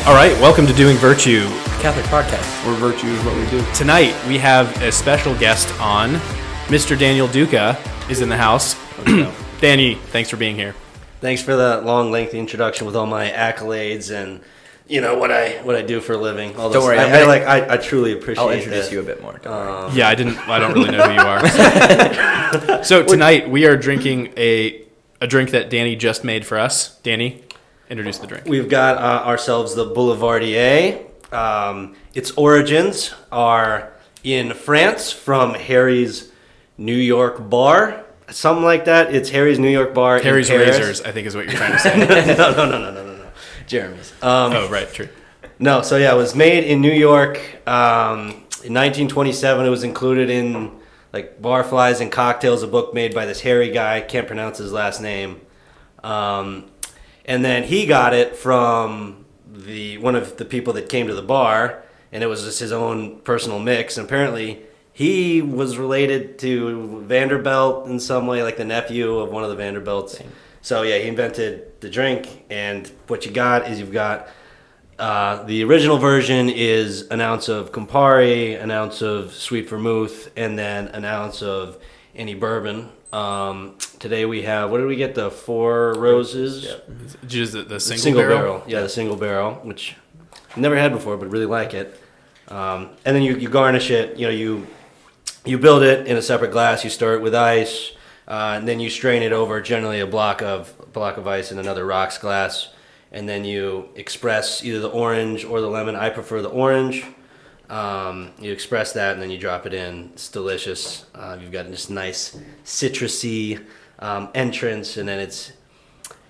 All right, welcome to Doing Virtue. Catholic podcast, where virtue is what we do. Tonight, we have a special guest on. Mr. Daniel Duca is in the house. Danny, thanks for being here. thanks for that long, lengthy introduction with all my accolades and what I do for a living. All those, Don't worry, I truly appreciate. I'll introduce you a bit more. Yeah, I don't really know who you are. So tonight we are drinking a drink that Danny just made for us. Danny, introduce the drink. We've got ourselves the Boulevardier. Its origins are in France from Harry's New York bar. Something like that. It's Harry's New York bar. Harry's in Paris. Razors, I think is what you're trying to say. No. Jeremy's. Oh, right, true. No, so yeah, it was made in New York in 1927. It was included in like Barflies and Cocktails, a book made by this Harry guy. Can't pronounce his last name. And then he got it from one of the people that came to the bar, and it was just his own personal mix. And apparently he was related to Vanderbilt in some way, like the nephew of one of the Vanderbilts. So yeah, he invented the drink, and what you got is you've got the original version is an ounce of Campari, an ounce of sweet vermouth, and then an ounce of any bourbon. Today we have, what did we get? The Four Roses? Yeah. Just the single barrel? Yeah, the single barrel, which I've never had before, but really like it. And then you garnish it, you build it in a separate glass. You stir it with ice, and then you strain it over generally a block of ice in another rocks glass, and then you express either the orange or the lemon. I prefer the orange. You express that, and then you drop it in. It's delicious. You've got this nice citrusy entrance, and then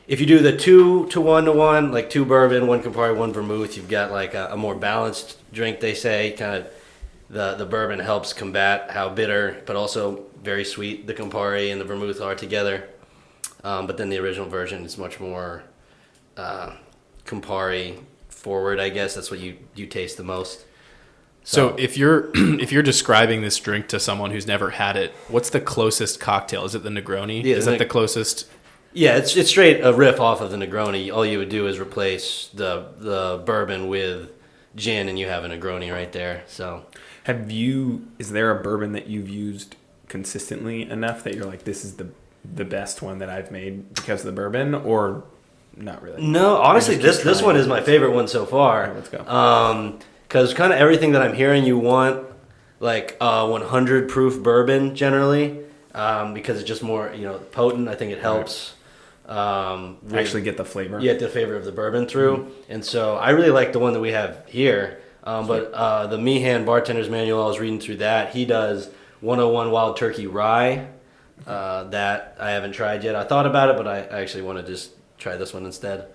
if you do the 2 to 1 to 1, like 2 bourbon, 1 Campari, 1 vermouth, you've got like a more balanced drink. They say kind of the bourbon helps combat how bitter, but also very sweet the Campari and the vermouth are together. But then the original version is much more Campari forward, I guess. That's what you taste the most. So if you're describing this drink to someone who's never had it, what's the closest cocktail? Is it the Negroni? Yeah, is that the closest? Yeah, it's straight a riff off of the Negroni. All you would do is replace the bourbon with gin, and you have a Negroni right there. So, is there a bourbon that you've used consistently enough that you're like, this is the best one that I've made because of the bourbon, or not really? No, honestly, this one is my favorite one so far. Right, let's go. Because kind of everything that I'm hearing, you want like 100 proof bourbon generally, because it's just more potent. I think it helps. Actually get the flavor. Yeah, the flavor of the bourbon through. Mm-hmm. And so I really like the one that we have here. But the Meehan Bartender's Manual, I was reading through that. He does 101 Wild Turkey Rye. That I haven't tried yet. I thought about it, but I actually want to just try this one instead.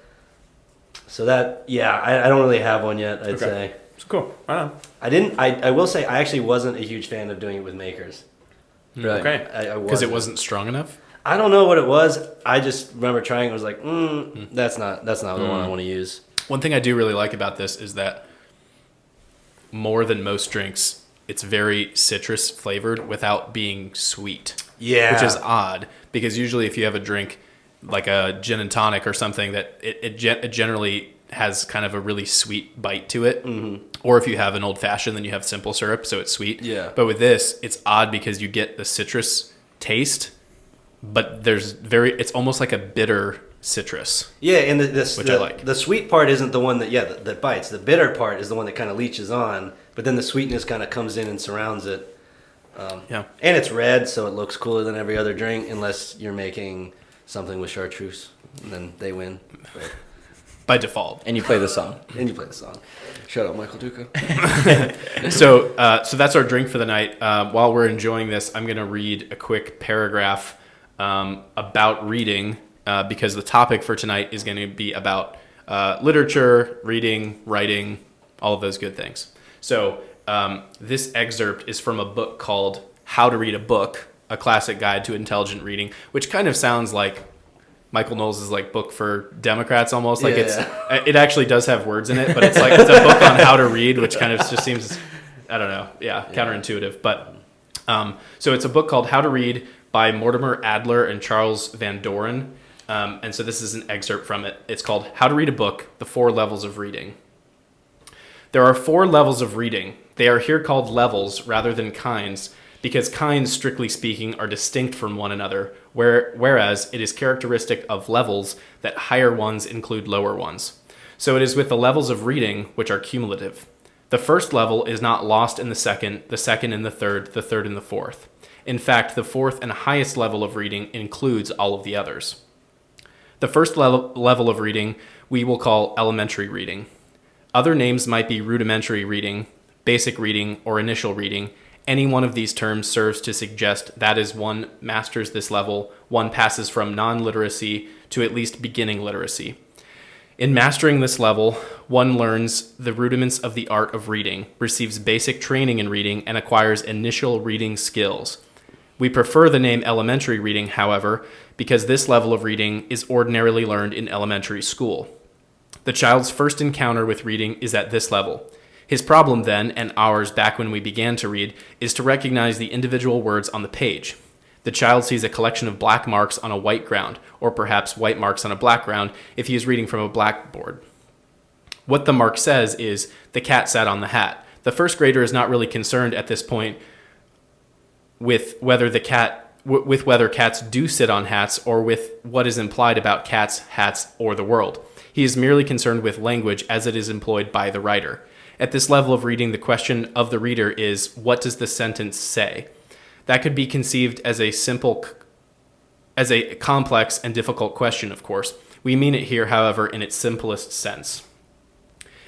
So that, I don't really have one yet, I'd say. It's cool. Wow. I will say I actually wasn't a huge fan of doing it with makers. Really? Okay. Because it wasn't strong enough? I don't know what it was. I just remember trying it. I was like, that's not the one I want to use. One thing I do really like about this is that more than most drinks, it's very citrus flavored without being sweet. Yeah. Which is odd, because usually if you have a drink like a gin and tonic or something, that it generally has kind of a really sweet bite to it. Mm-hmm. Or if you have an old fashioned, then you have simple syrup, so it's sweet. Yeah. But with this, it's odd because you get the citrus taste, but it's almost like a bitter citrus. Yeah, and which I like. The sweet part isn't the one that bites. The bitter part is the one that kind of leaches on, but then the sweetness kind of comes in and surrounds it. And it's red, so it looks cooler than every other drink, unless you're making something with chartreuse, and then they win. But by default. And you play the song. Shout out Michael Duca. So that's our drink for the night. While we're enjoying this, I'm going to read a quick paragraph about reading, because the topic for tonight is going to be about literature, reading, writing, all of those good things. So this excerpt is from a book called How to Read a Book, a classic guide to intelligent reading, which kind of sounds like Michael Knowles' like book for Democrats almost. Like it actually does have words in it, but it's a book on how to read, which kind of just seems, I don't know, counterintuitive. But so it's a book called How to Read by Mortimer Adler and Charles Van Doren. And so this is an excerpt from it. It's called How to Read a Book, The 4 Levels of Reading. There are 4 levels of reading. They are here called levels rather than kinds, because kinds, strictly speaking, are distinct from one another, whereas it is characteristic of levels that higher ones include lower ones. So it is with the levels of reading, which are cumulative. The first level is not lost in the second in the third in the fourth. In fact, the fourth and highest level of reading includes all of the others. The first level of reading we will call elementary reading. Other names might be rudimentary reading, basic reading, or initial reading. Any one of these terms serves to suggest that as one masters this level, one passes from non-literacy to at least beginning literacy. In mastering this level, one learns the rudiments of the art of reading, receives basic training in reading, and acquires initial reading skills. We prefer the name elementary reading, however, because this level of reading is ordinarily learned in elementary school. The child's first encounter with reading is at this level. His problem then, and ours back when we began to read, is to recognize the individual words on the page. The child sees a collection of black marks on a white ground, or perhaps white marks on a black ground if he is reading from a blackboard. What the mark says is, "The cat sat on the hat." The first grader is not really concerned at this point with whether cats do sit on hats or with what is implied about cats, hats, or the world. He is merely concerned with language as it is employed by the writer. At this level of reading, the question of the reader is, what does the sentence say? That could be conceived as a complex and difficult question, of course. We mean it here, however, in its simplest sense.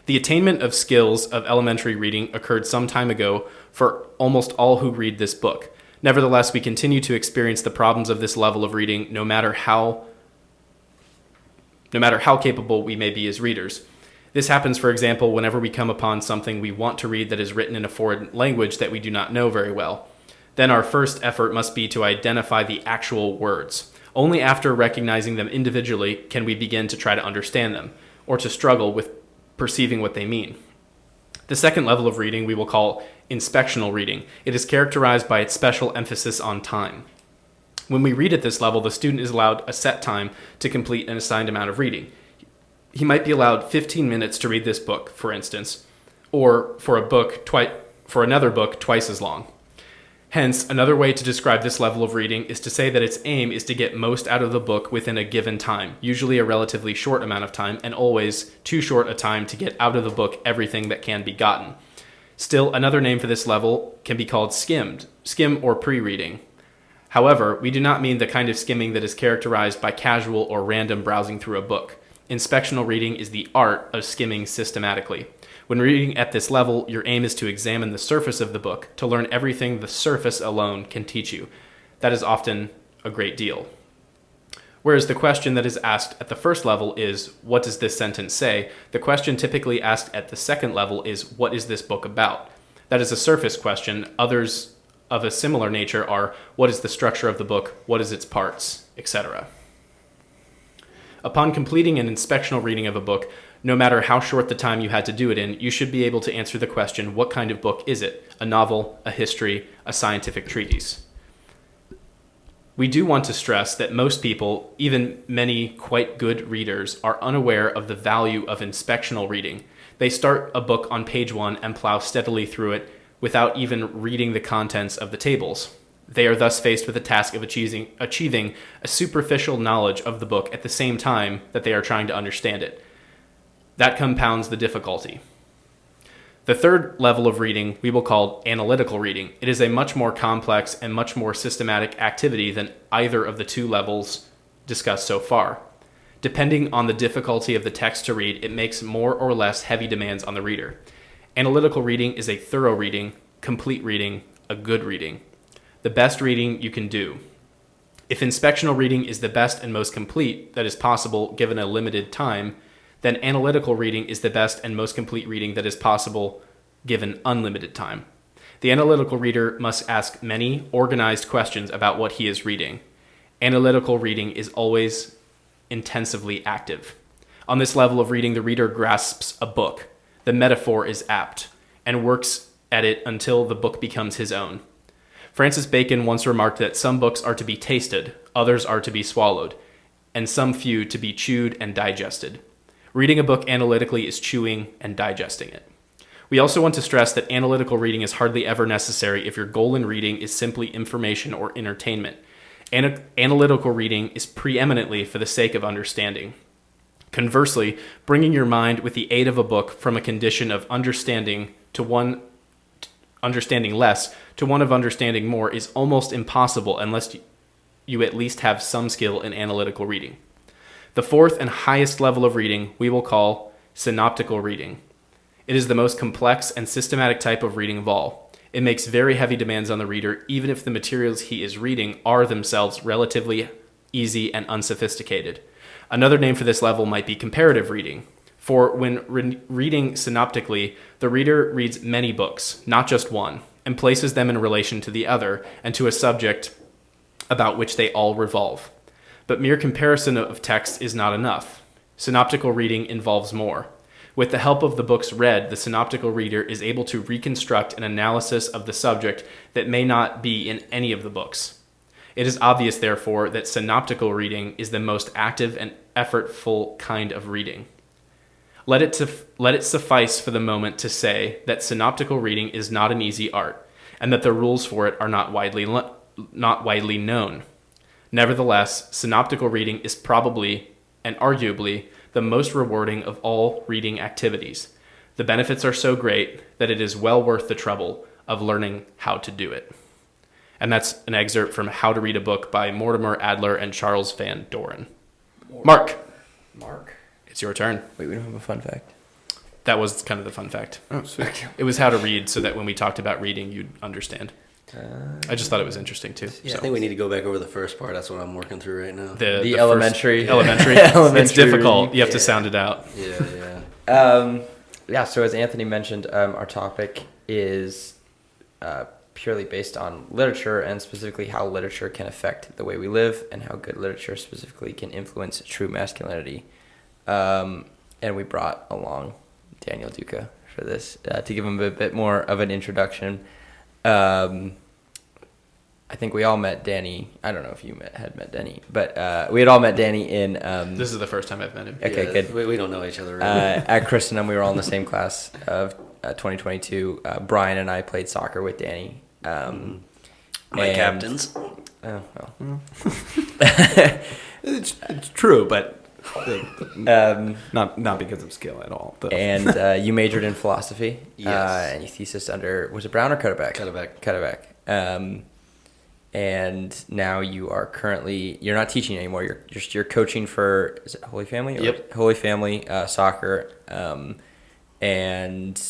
The attainment of skills of elementary reading occurred some time ago for almost all who read this book. Nevertheless, we continue to experience the problems of this level of reading no matter how capable we may be as readers. This happens, for example, whenever we come upon something we want to read that is written in a foreign language that we do not know very well. Then our first effort must be to identify the actual words. Only after recognizing them individually can we begin to try to understand them, or to struggle with perceiving what they mean. The second level of reading we will call inspectional reading. It is characterized by its special emphasis on time. When we read at this level, the student is allowed a set time to complete an assigned amount of reading. He might be allowed 15 minutes to read this book, for instance, or for another book twice as long. Hence, another way to describe this level of reading is to say that its aim is to get most out of the book within a given time, usually a relatively short amount of time, and always too short a time to get out of the book everything that can be gotten. Still, another name for this level can be called skim or pre-reading. However, we do not mean the kind of skimming that is characterized by casual or random browsing through a book. Inspectional reading is the art of skimming systematically. When reading at this level, your aim is to examine the surface of the book, to learn everything the surface alone can teach you. That is often a great deal. Whereas the question that is asked at the first level is, what does this sentence say? The question typically asked at the second level is, what is this book about? That is a surface question. Others of a similar nature are, what is the structure of the book? What is its parts? Etc. Upon completing an inspectional reading of a book, no matter how short the time you had to do it in, you should be able to answer the question, what kind of book is it? A novel, a history, a scientific treatise? We do want to stress that most people, even many quite good readers, are unaware of the value of inspectional reading. They start a book on page 1 and plow steadily through it without even reading the contents of the tables. They are thus faced with the task of achieving a superficial knowledge of the book at the same time that they are trying to understand it. That compounds the difficulty. The third level of reading we will call analytical reading. It is a much more complex and much more systematic activity than either of the two levels discussed so far. Depending on the difficulty of the text to read, it makes more or less heavy demands on the reader. Analytical reading is a thorough reading, complete reading, a good reading. The best reading you can do. If inspectional reading is the best and most complete that is possible given a limited time, then analytical reading is the best and most complete reading that is possible given unlimited time. The analytical reader must ask many organized questions about what he is reading. Analytical reading is always intensively active. On this level of reading, the reader grasps a book. The metaphor is apt and works at it until the book becomes his own. Francis Bacon once remarked that some books are to be tasted, others are to be swallowed, and some few to be chewed and digested. Reading a book analytically is chewing and digesting it. We also want to stress that analytical reading is hardly ever necessary if your goal in reading is simply information or entertainment. Analytical reading is preeminently for the sake of understanding. Conversely, bringing your mind with the aid of a book from a condition of understanding less to one of understanding more is almost impossible unless you at least have some skill in analytical reading. The fourth and highest level of reading we will call synoptical reading. It is the most complex and systematic type of reading of all. It makes very heavy demands on the reader, even if the materials he is reading are themselves relatively easy and unsophisticated. Another name for this level might be comparative reading. For when reading synoptically, the reader reads many books, not just one, and places them in relation to the other and to a subject about which they all revolve. But mere comparison of text is not enough. Synoptical reading involves more. With the help of the books read, the synoptical reader is able to reconstruct an analysis of the subject that may not be in any of the books. It is obvious, therefore, that synoptical reading is the most active and effortful kind of reading. Let it suffice for the moment to say that synoptical reading is not an easy art, and that the rules for it are not widely known. Nevertheless, synoptical reading is probably and arguably the most rewarding of all reading activities. The benefits are so great that it is well worth the trouble of learning how to do it. And that's an excerpt from How to Read a Book by Mortimer Adler and Charles Van Doren. Mark, it's your turn. Wait, we don't have a fun fact. That was kind of the fun fact. Oh, sweet. It was how to read so that when we talked about reading, you'd understand. I just thought it was interesting too. Yeah, so. I think we need to go back over the first part. That's what I'm working through right now. The elementary. Elementary. Elementary It's difficult. reading. You have to sound it out. Yeah. So as Anthony mentioned, our topic is purely based on literature, and specifically how literature can affect the way we live and how good literature specifically can influence true masculinity. And we brought along Daniel Duca for this to give him a bit more of an introduction. I think we all met Danny. I don't know if you had met Danny, but we had all met Danny in... This is the first time I've met him. Okay, Yeah, good. We don't know each other really. At Criste, we were all in the same class of 2022. Brian and I played soccer with Danny. My captains. Oh, well. It's true, but not because of skill at all. But. And you majored in philosophy. Yes. And you thesis under, was it Brown or Cutterback? Cutterback. And now you are currently, you're not teaching anymore. You're coaching for, is it Holy Family? Yep. Holy Family soccer. And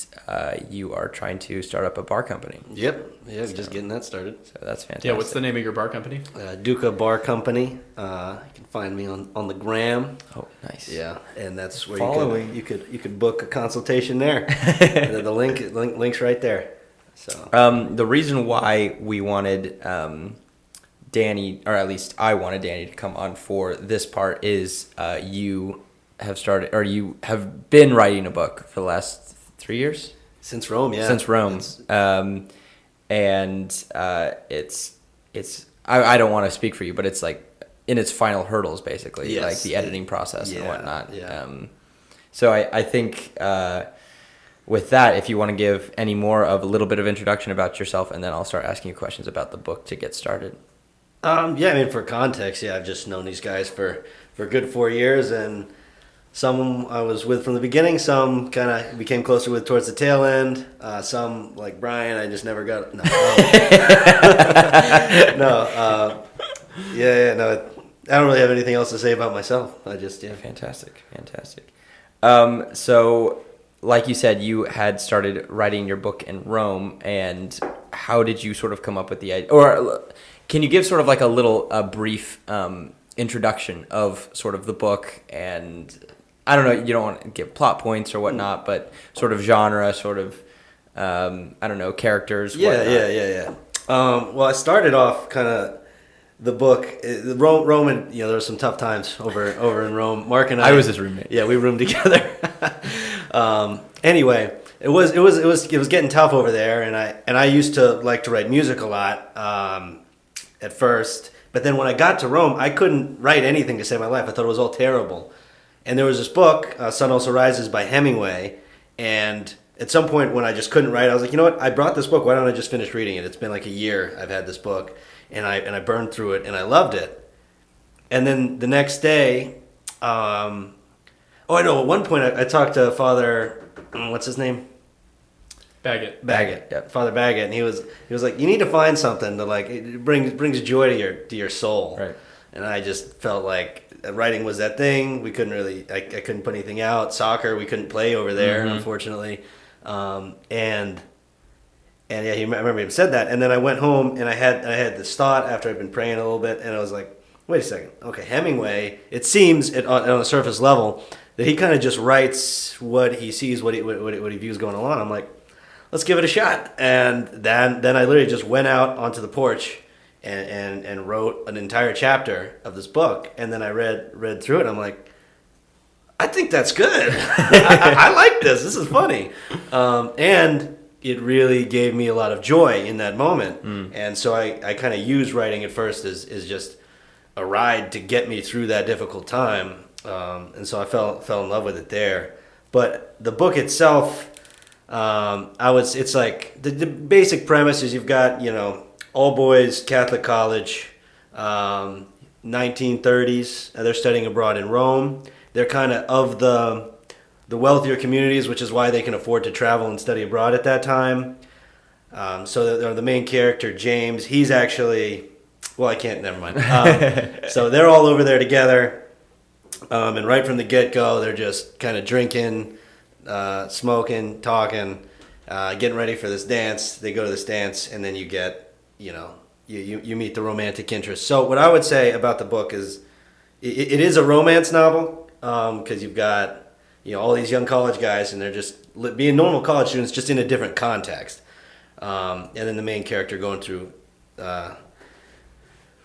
you are trying to start up a bar company. Yep. Yeah, just getting that started. So that's fantastic. Yeah, what's the name of your bar company? Duca Bar Company. You can find me on the gram. Oh, nice. Yeah, and that's where Following. you could book a consultation there. And the link's right there. So The reason why we wanted Danny, or at least I wanted Danny to come on for this part is you have started, or you have been writing a book for the last 3 years? since Rome, yeah. Since Rome. And it's I don't want to speak for you, but it's like in its final hurdles, basically, Yes. like the editing process and Yeah, whatnot. yeah. So I think with that, if you want to give any more of a little bit of introduction about yourself, and then I'll start asking you questions about the book to get started. Yeah, I mean, for context, yeah, I've just known these guys for a good 4 years, and some I was with from the beginning, some kind of became closer with towards the tail end, some, like Brian, I just never got... No. I don't really have anything else to say about myself. I just, yeah. Fantastic. So, like you said, you had started writing your book in Rome, and how did you sort of come up with the idea? Or can you give sort of like a brief introduction of sort of the book, and I don't know, you don't want to give plot points or whatnot, but sort of genre, sort of, I don't know, characters, whatnot. Yeah. Well, I started off kind of the book, Rome, and, there were some tough times over in Rome. Mark and I was his roommate. Yeah, we roomed together. Anyway, it was getting tough over there, and I used to like to write music a lot at first, but then when I got to Rome, I couldn't write anything to save my life. I thought it was all terrible. And there was this book, Sun Also Rises by Hemingway, and at some point when I just couldn't write, I was like, you know what? I brought this book. Why don't I just finish reading it? It's been like a year I've had this book, and I burned through it, and I loved it. And then the next day, I know. At one point, I talked to Father, what's his name? Baggett. Yeah, Father Baggett, and he was like, you need to find something that like it brings joy to your soul. Right. And I just felt like writing was that thing. We couldn't really, I couldn't put anything out. Soccer, we couldn't play over there, unfortunately. And yeah, I remember him said that. And then I went home and I had this thought after I'd been praying a little bit, and I was like, wait a second. Okay, Hemingway, it seems on a surface level that he kind of just writes what he sees, what he views going on. I'm like, let's give it a shot. And then I literally just went out onto the porch and wrote an entire chapter of this book. And then I read through it. And I'm like, I think that's good. I like this. This is funny. And it really gave me a lot of joy in that moment. And so I kind of used writing at first as just a ride to get me through that difficult time. And so I fell in love with it there. But the book itself, it's like the basic premise is you've got, all boys Catholic college, 1930s. They're studying abroad in Rome. They're kind of the wealthier communities, which is why they can afford to travel and study abroad at that time. So the main character, James, he's actually, well, I can't, never mind. So they're all over there together. And right from the get-go, they're just kind of drinking, smoking, talking, getting ready for this dance. They go to this dance, and then you get, you meet the romantic interest. So what I would say about the book is it is a romance novel, because you've got, all these young college guys, and they're just being normal college students, just in a different context. And then the main character going through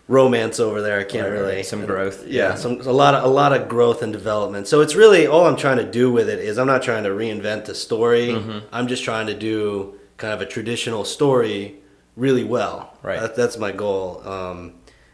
romance over there. I can't really some growth. Yeah, a lot of growth and development. So it's really all I'm trying to do with it is I'm not trying to reinvent the story. I'm just trying to do kind of a traditional story really well. Right. That's my goal.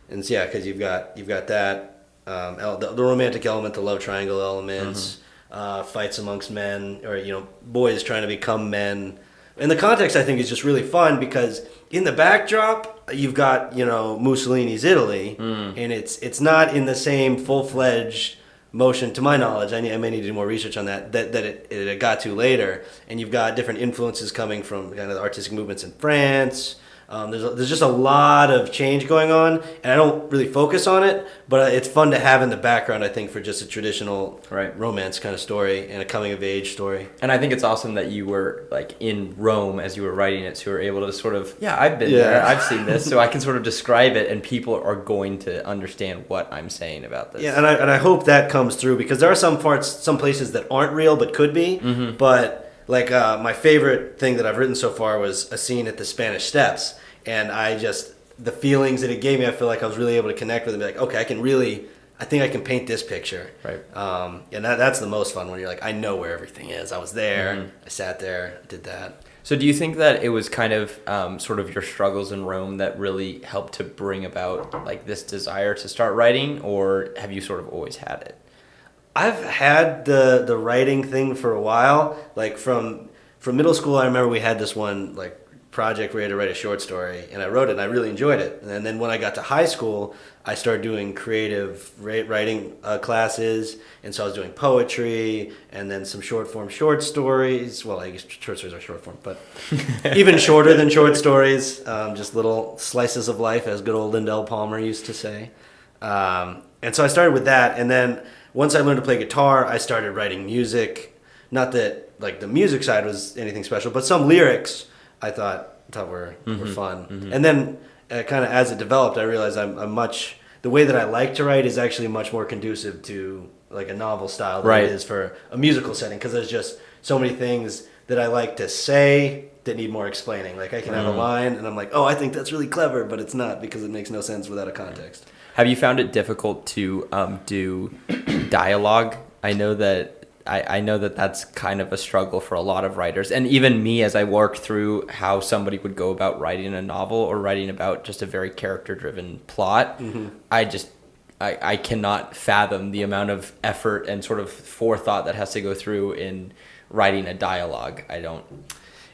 And so, yeah, because you've got that the romantic element, the love triangle elements, fights amongst men, or boys trying to become men. And the context, I think, is just really fun because in the backdrop, you've got, Mussolini's Italy, and it's not in the same full-fledged motion, to my knowledge. I may need to do more research on that it got to later. And you've got different influences coming from kind of the artistic movements in France. There's just a lot of change going on, and I don't really focus on it, but it's fun to have in the background, I think, for just a traditional romance kind of story and a coming-of-age story. And I think it's awesome that you were like in Rome as you were writing it, so you were able to sort of, I've been there, I've seen this, so I can sort of describe it, and people are going to understand what I'm saying about this. Yeah, and I hope that comes through, because there are some places that aren't real but could be, but like my favorite thing that I've written so far was a scene at the Spanish Steps. And the feelings that it gave me, I feel like I was really able to connect with it and be like, okay, I think I can paint this picture. Right. And that's the most fun when you're like, I know where everything is. I was there. I sat there, did that. So do you think that it was kind of sort of your struggles in Rome that really helped to bring about like this desire to start writing, or have you sort of always had it? I've had the writing thing for a while. Like from middle school, I remember we had this one like project where we had to write a short story, and I wrote it and I really enjoyed it. And then when I got to high school, I started doing creative writing classes, and so I was doing poetry and then some short stories. Well, I guess short stories are short form, but even shorter than short stories, just little slices of life, as good old Lindell Palmer used to say. And so I started with that, and then once I learned to play guitar, I started writing music. Not that like the music side was anything special, but some lyrics I thought were fun. And then kind of as it developed, I realized the way that I like to write is actually much more conducive to like a novel style than it is for a musical setting, because there's just so many things that I like to say that need more explaining. Like I can have a line and I'm like, oh, I think that's really clever, but it's not, because it makes no sense without a context. Have you found it difficult to do dialogue? I know that that's kind of a struggle for a lot of writers, and even me, as I work through how somebody would go about writing a novel or writing about just a very character-driven plot, I cannot fathom the amount of effort and sort of forethought that has to go through in writing a dialogue. I don't.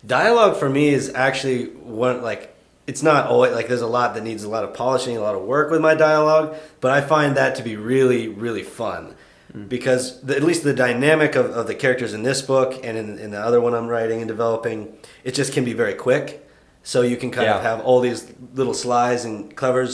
Dialogue for me is actually one, like, it's not always, like, there's a lot that needs a lot of polishing, a lot of work with my dialogue, but I find that to be really, really fun. Because at least the dynamic of the characters in this book and in the other one I'm writing and developing, it just can be very quick. So you can kind of have all these little slides and clever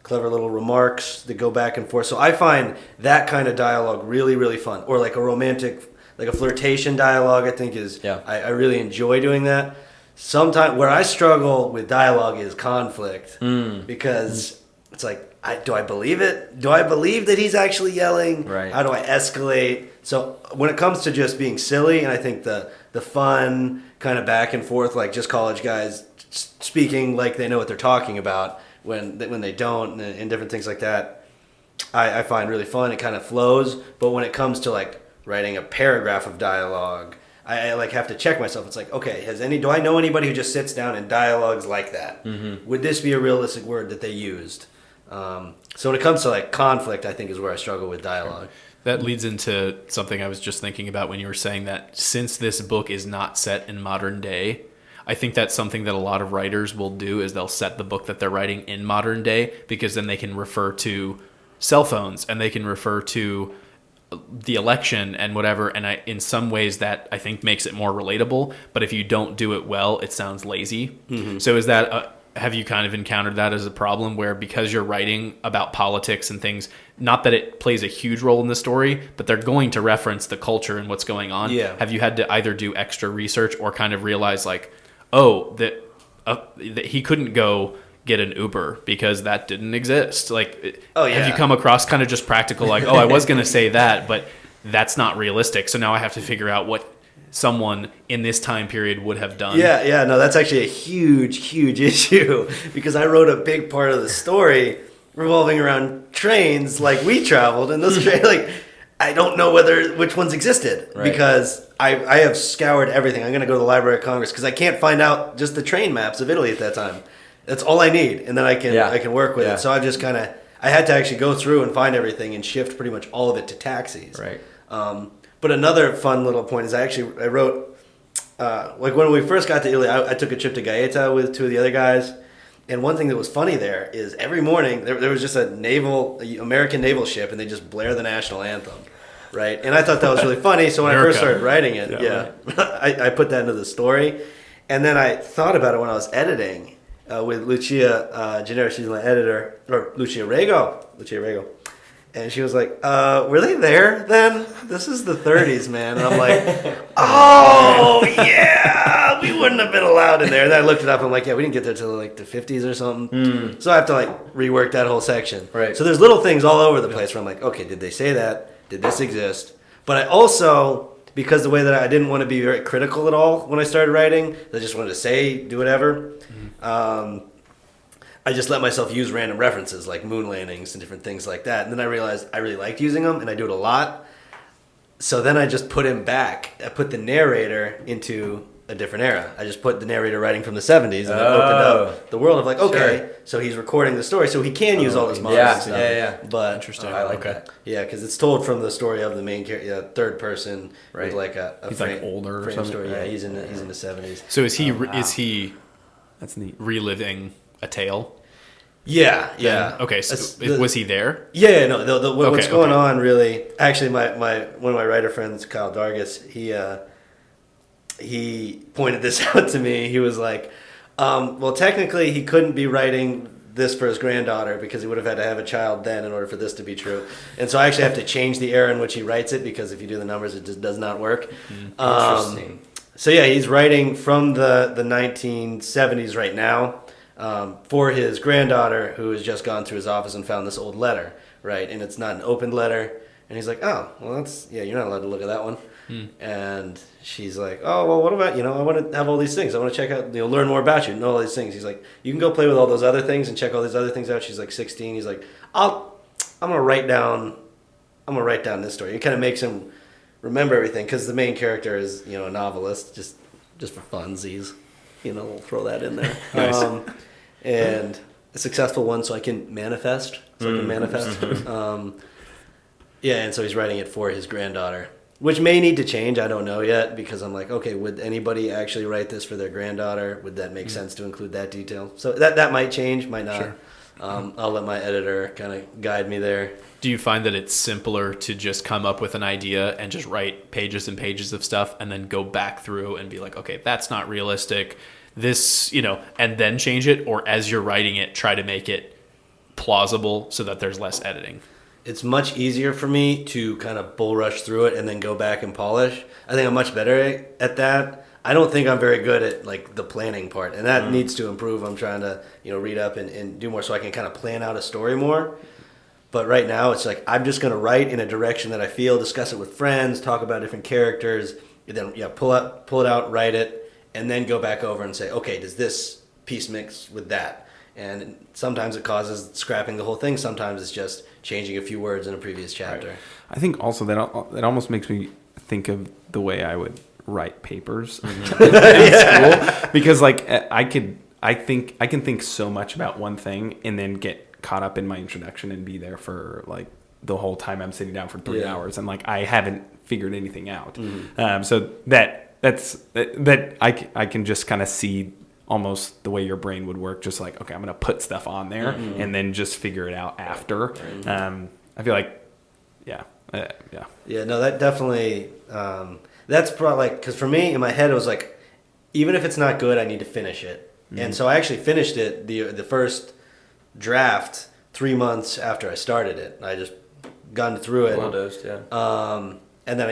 little remarks that go back and forth. So I find that kind of dialogue really, really fun. Or like a romantic, like a flirtation dialogue, I think is, I really enjoy doing that. Sometimes where I struggle with dialogue is conflict, because it's like, do I believe it? Do I believe that he's actually yelling? Right. How do I escalate? So when it comes to just being silly, and I think the fun kind of back and forth, like just college guys speaking like they know what they're talking about when they don't, and different things like that, I find really fun. It kind of flows. But when it comes to like writing a paragraph of dialogue, I like have to check myself. It's like, okay, do I know anybody who just sits down and dialogues like that? Would this be a realistic word that they used? So when it comes to like conflict, I think is where I struggle with dialogue. That leads into something I was just thinking about when you were saying that since this book is not set in modern day, I think that's something that a lot of writers will do is they'll set the book that they're writing in modern day, because then they can refer to cell phones and they can refer to the election and whatever. And in some ways that I think makes it more relatable, but if you don't do it well, it sounds lazy. So is that have you kind of encountered that as a problem where because you're writing about politics and things, not that it plays a huge role in the story, but they're going to reference the culture and what's going on? Yeah. Have you had to either do extra research or kind of realize like, oh, that he couldn't go get an Uber because that didn't exist? Like, have you come across kind of just practical, like, oh, I was going to say that, but that's not realistic. So now I have to figure out what someone in this time period would have done. No, that's actually a huge issue, because I wrote a big part of the story revolving around trains. Like, we traveled in those trains, like, I don't know which ones existed, because I have scoured everything. I'm going to go to the Library of Congress because I can't find out just the train maps of Italy at that time. That's all I need, and then I can work with it. So I just I had to actually go through and find everything and shift pretty much all of it to taxis. Right. But another fun little point is I wrote, like when we first got to Italy, I took a trip to Gaeta with two of the other guys. And one thing that was funny there is every morning there was just a American naval ship, and they just blare the national anthem. Right. And I thought that was really funny. So when I first started writing it, I put that into the story. And then I thought about it when I was editing with Lucia Gennaro. She's my editor, or Lucia Rego. And she was like, were they there then? This is the 30s, man. And I'm like, oh, yeah, we wouldn't have been allowed in there. And then I looked it up. And I'm like, yeah, we didn't get there till like the 50s or something. So I have to like rework that whole section. Right. So there's little things all over the place where I'm like, okay, did they say that? Did this exist? But I also, because the way that I didn't want to be very critical at all when I started writing, I just wanted to do whatever. I just let myself use random references like moon landings and different things like that. And then I realized I really liked using them, and I do it a lot. So then I just put him back. I put the narrator into a different era. I just put the narrator writing from the 70s, and then opened up the world of like, okay, so he's recording the story, so he can use all this modern stuff. Yeah. But Interesting. I like that. Yeah, because it's told from the story of the main character, third person, with like a He's frame, like older or frame something. story. Yeah, he's in the 70s. So is he That's neat. reliving a tale? Yeah. Okay, so was he there? Yeah, no. What's going on really? Actually, one of my writer friends, Kyle Dargis, he pointed this out to me. He was like, well, technically, he couldn't be writing this for his granddaughter because he would have had to have a child then in order for this to be true. And so I actually have to change the era in which he writes it, because if you do the numbers, it just does not work. Interesting. So yeah, he's writing from the 1970s right now. For his granddaughter, who has just gone through his office and found this old letter, right? And it's not an opened letter. And he's like, oh, well, you're not allowed to look at that one. And she's like, oh, well, what about, I want to have all these things. I want to check out, learn more about you and all these things. He's like, you can go play with all those other things and check all these other things out. She's like 16. He's like, I'm going to write down this story. It kind of makes him remember everything, because the main character is, a novelist, just for funsies. We'll throw that in there. Nice. And a successful one so I can manifest. Yeah, and so he's writing it for his granddaughter, which may need to change. I don't know yet, because I'm like, okay, would anybody actually write this for their granddaughter? Would that make sense to include that detail? So that might change, might not. Sure. I'll let my editor kind of guide me there. Do you find that it's simpler to just come up with an idea and just write pages and pages of stuff and then go back through and be like, okay, that's not realistic, this, and then change it? Or as you're writing it, try to make it plausible so that there's less editing? It's much easier for me to kind of bull rush through it and then go back and polish. I think I'm much better at that. I don't think I'm very good at like the planning part, and that needs to improve. I'm trying to read up and do more so I can kind of plan out a story more. But right now it's like I'm just going to write in a direction that I feel, discuss it with friends, talk about different characters, and then pull it out, write it, and then go back over and say, okay, does this piece mix with that? And sometimes it causes scrapping the whole thing. Sometimes it's just changing a few words in a previous chapter. Right. I think also that almost makes me think of the way I would write papers in school, because like I can think so much about one thing and then get caught up in my introduction and be there for like the whole time I'm sitting down for 3 hours, and like I haven't figured anything out. So that I can just kind of see almost the way your brain would work, just like, okay, I'm going to put stuff on there and then just figure it out after. I feel like, yeah. No, that definitely, that's probably like, because for me, in my head, it was like, even if it's not good, I need to finish it. And so I actually finished it, the first draft, 3 months after I started it. I just gone through it. Well dosed, yeah. And then,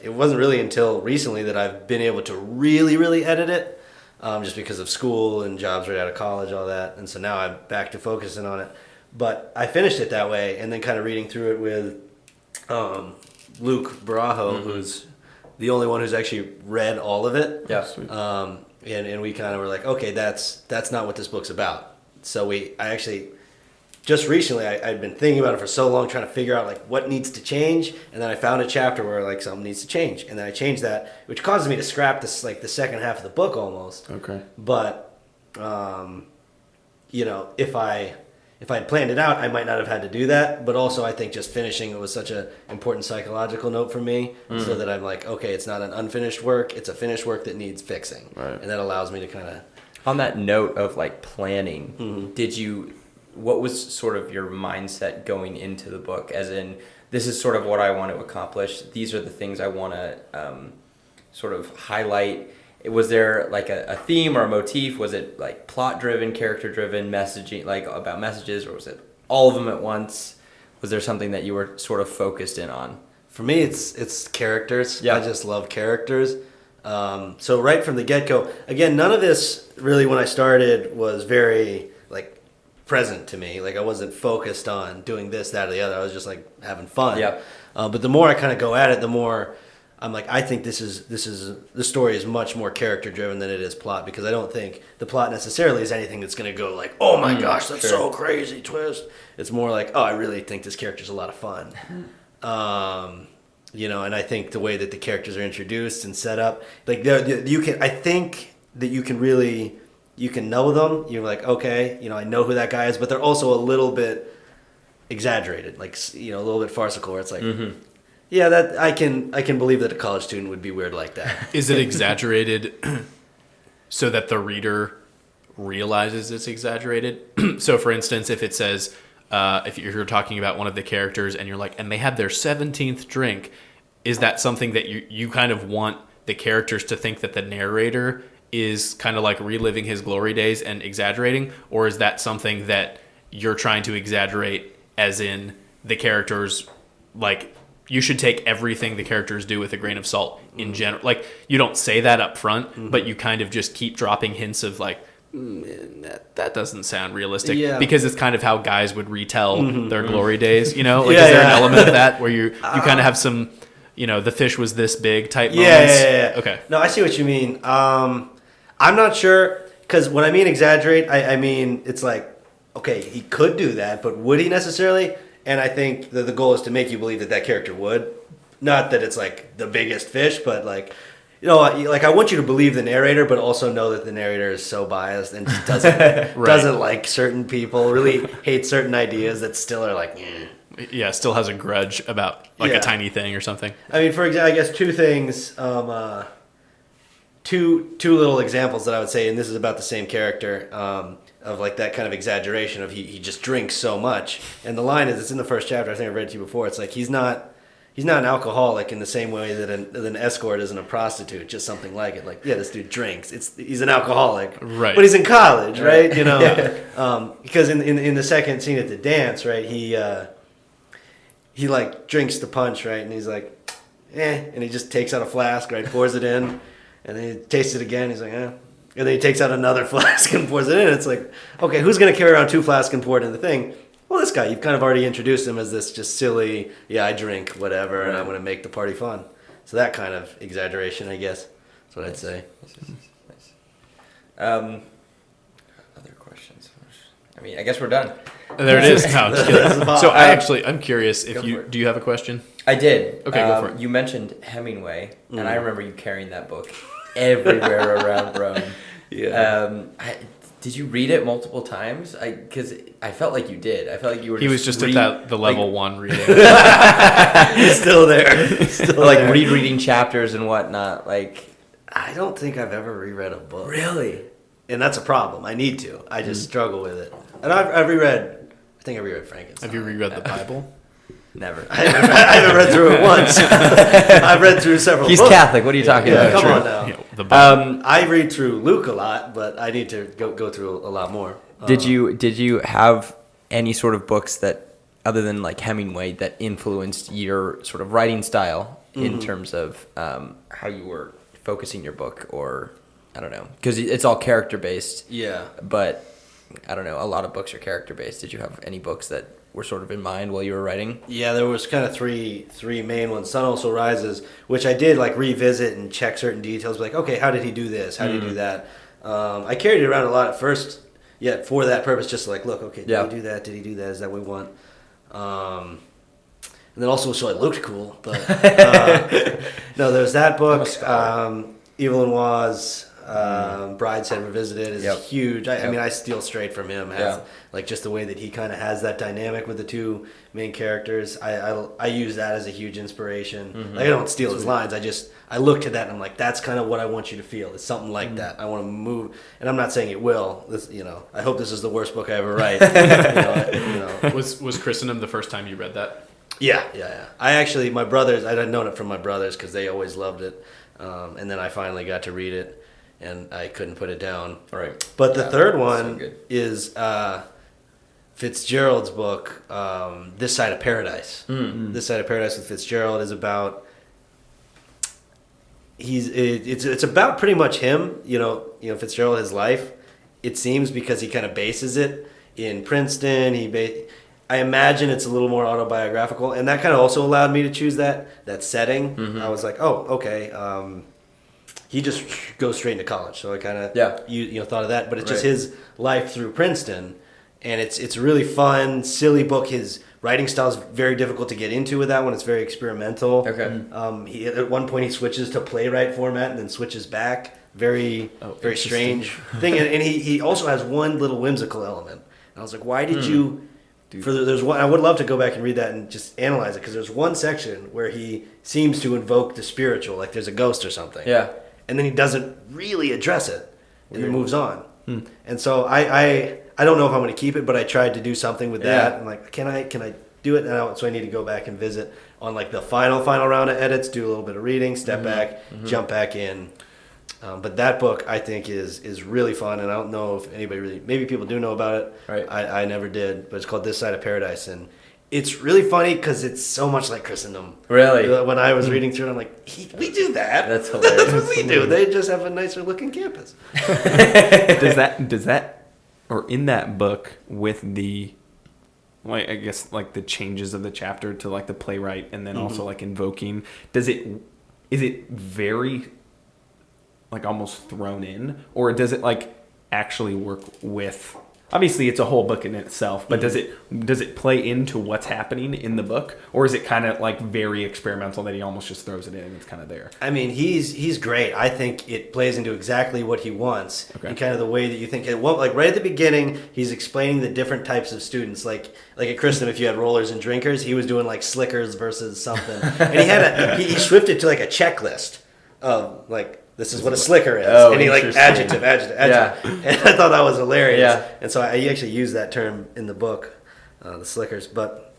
it wasn't really until recently that I've been able to really, really edit it. Just because of school and jobs right out of college, all that. And so now I'm back to focusing on it. But I finished it that way, and then kind of reading through it with Luke Barajo, who's the only one who's actually read all of it. Yeah. And we kind of were like, okay, that's not what this book's about. So I actually, just recently, I'd been thinking about it for so long, trying to figure out like what needs to change, and then I found a chapter where like something needs to change, and then I changed that, which causes me to scrap this like the second half of the book almost. Okay. But if I had planned it out, I might not have had to do that. But also, I think just finishing it was such an important psychological note for me, so that I'm like, okay, it's not an unfinished work; it's a finished work that needs fixing, right. And that allows me to kind of. On that note of like planning, what was sort of your mindset going into the book? As in, this is sort of what I want to accomplish. These are the things I want to sort of highlight. Was there like a theme or a motif? Was it like plot driven, character driven, messaging, like about messages, or was it all of them at once? Was there something that you were sort of focused in on? For me, it's characters. Yeah. I just love characters. So right from the get-go, again, none of this really when I started was very like present to me. Like I wasn't focused on doing this, that, or the other. I was just like having fun. Yeah. But the more I kind of go at it, the more I'm like, I think this story is much more character driven than it is plot, because I don't think the plot necessarily is anything that's going to go like, oh my gosh, that's so crazy twist. It's more like, oh, I really think this character's a lot of fun. And I think the way that the characters are introduced and set up, like I think that you can know them. You're like, okay, I know who that guy is, but they're also a little bit exaggerated, like, a little bit farcical, where it's like, yeah, that I can believe that a college student would be weird like that. Is it exaggerated so that the reader realizes it's exaggerated? So, for instance, if it says, if you're talking about one of the characters and you're like, and they had their 17th drink, is that something that you kind of want the characters to think that the narrator is kind of like reliving his glory days and exaggerating? Or is that something that you're trying to exaggerate, as in the characters, like, you should take everything the characters do with a grain of salt in general? Like, you don't say that up front, but you kind of just keep dropping hints of like, that doesn't sound realistic, because it's kind of how guys would retell their glory days, Like, is there an element of that where you kind of have some, the fish was this big type moments? Yeah. Okay. No, I see what you mean. I'm not sure, because when I mean exaggerate, I mean, it's like, okay, he could do that, but would he necessarily? And I think that the goal is to make you believe that character would. Not that it's like the biggest fish, but like, like I want you to believe the narrator, but also know that the narrator is so biased and just doesn't like certain people, really hates certain ideas that still are like, Yeah, still has a grudge about like Yeah. a tiny thing or something. I mean, for example, I guess two things, two little examples that I would say, and this is about the same character, of like that kind of exaggeration of he just drinks so much. And the line is, it's in the first chapter, I think I've read it to you before, it's like he's not an alcoholic in the same way that an escort isn't a prostitute, just something like it. Like, yeah, this dude drinks. He's an alcoholic, Right? But he's in college, right? You know, because in the second scene at the dance, right, he like drinks the punch, right, and he's like, and he just takes out a flask, right, pours it in, and then he tastes it again. He's like, and then he takes out another flask and pours it in. It's like, okay, who's gonna carry around 2 flasks and pour it in the thing? Well, this guy, you've kind of already introduced him as this just silly, I drink, whatever, and I'm going to make the party fun. So that kind of exaggeration, I guess, that's what I'd say. Other questions? I mean, I guess we're done. There it is. No, just kidding. So I'm curious if Go for do you have a question? I did. Okay, go for it. You mentioned Hemingway, and I remember you carrying that book everywhere around Rome. Yeah. Did you read it multiple times? Because I felt like you did. I felt like you were. He was just at the level 1 reading. He's still there. Like rereading chapters and whatnot. Like, I don't think I've ever reread a book. really? And that's a problem. I need to. I just struggle with it. And I've reread, I think I reread Frankenstein. Have you reread the Bible? Never. I haven't read through it once. I've read through several He's books. Catholic. What are you talking Yeah, about? come on now. Yeah, the Bible. I read through Luke a lot, but I need to go through a lot more. Did you have any sort of books that, other than like Hemingway, that influenced your sort of writing style in terms of how you were focusing your book, or I don't know, because it's all character based. Yeah. But I don't know, a lot of books are character based. Did you have any books that were sort of in mind while you were writing? Yeah, there was kind of three main ones. Sun Also Rises, which I did like revisit and check certain details. Like, okay, how did he do this? How did he do that? I carried it around a lot at first, for that purpose, just to like, look, okay, did he do that? Did he do that? Is that what we want? And then also so it looked cool. But no, there's that book. Evil and Was. Brideshead Revisited is huge. I mean, I steal straight from him. Like just the way that he kind of has that dynamic with the two main characters. I use that as a huge inspiration. Like I don't steal his lines. I look to that and I'm like, that's kind of what I want you to feel. It's something like that. I want to move, and I'm not saying it will. This, I hope this is the worst book I ever write. Was Christendom the first time you read that? Yeah. I actually, my brothers, I had known it from my brothers because they always loved it, and then I finally got to read it. And I couldn't put it down. Right. But the third one so is Fitzgerald's book, This Side of Paradise. This Side of Paradise with Fitzgerald is about. It's about pretty much him. Fitzgerald, his life. It seems because he kind of bases it in Princeton. I imagine it's a little more autobiographical, and that kind of also allowed me to choose that setting. I was like, oh, okay. He just goes straight into college, so I kind of thought of that. But it's just his life through Princeton, and it's a really fun, silly book. His writing style is very difficult to get into with that one. It's very experimental. Okay. At one point he switches to playwright format and then switches back. Very strange thing. And he also has one little whimsical element. And I was like, why did you? There's one. I would love to go back and read that and just analyze it, because there's one section where he seems to invoke the spiritual, like there's a ghost or something. Yeah. And then he doesn't really address it, and then moves on. And so I don't know if I'm going to keep it, but I tried to do something with that. Yeah. I'm like, can I do it? And so I need to go back and visit on like the final round of edits, do a little bit of reading, step back, jump back in. But that book I think is really fun, and I don't know if anybody maybe people do know about it. Right. I never did, but it's called This Side of Paradise, and it's really funny because it's so much like Christendom. Really? When I was reading through it, I'm like, we do that. That's hilarious. That's what we do. They just have a nicer looking campus. Does that, or in that book with the, like, I guess like the changes of the chapter to like the playwright and then also like invoking, is it very like almost thrown in, or does it like actually work with? obviously it's a whole book in itself, but does it play into what's happening in the book, or is it kind of like very experimental that he almost just throws it in and it's kind of there? I mean, he's great. I think it plays into exactly what he wants, and kind of the way that you think. Like right at the beginning, he's explaining the different types of students. Like at Criste, if you had rollers and drinkers, he was doing like slickers versus something, and he swifted to like a checklist of like, this is what a slicker is. Oh, and he like adjective. Yeah. And I thought that was hilarious. Yeah. And so I actually use that term in the book, the slickers. But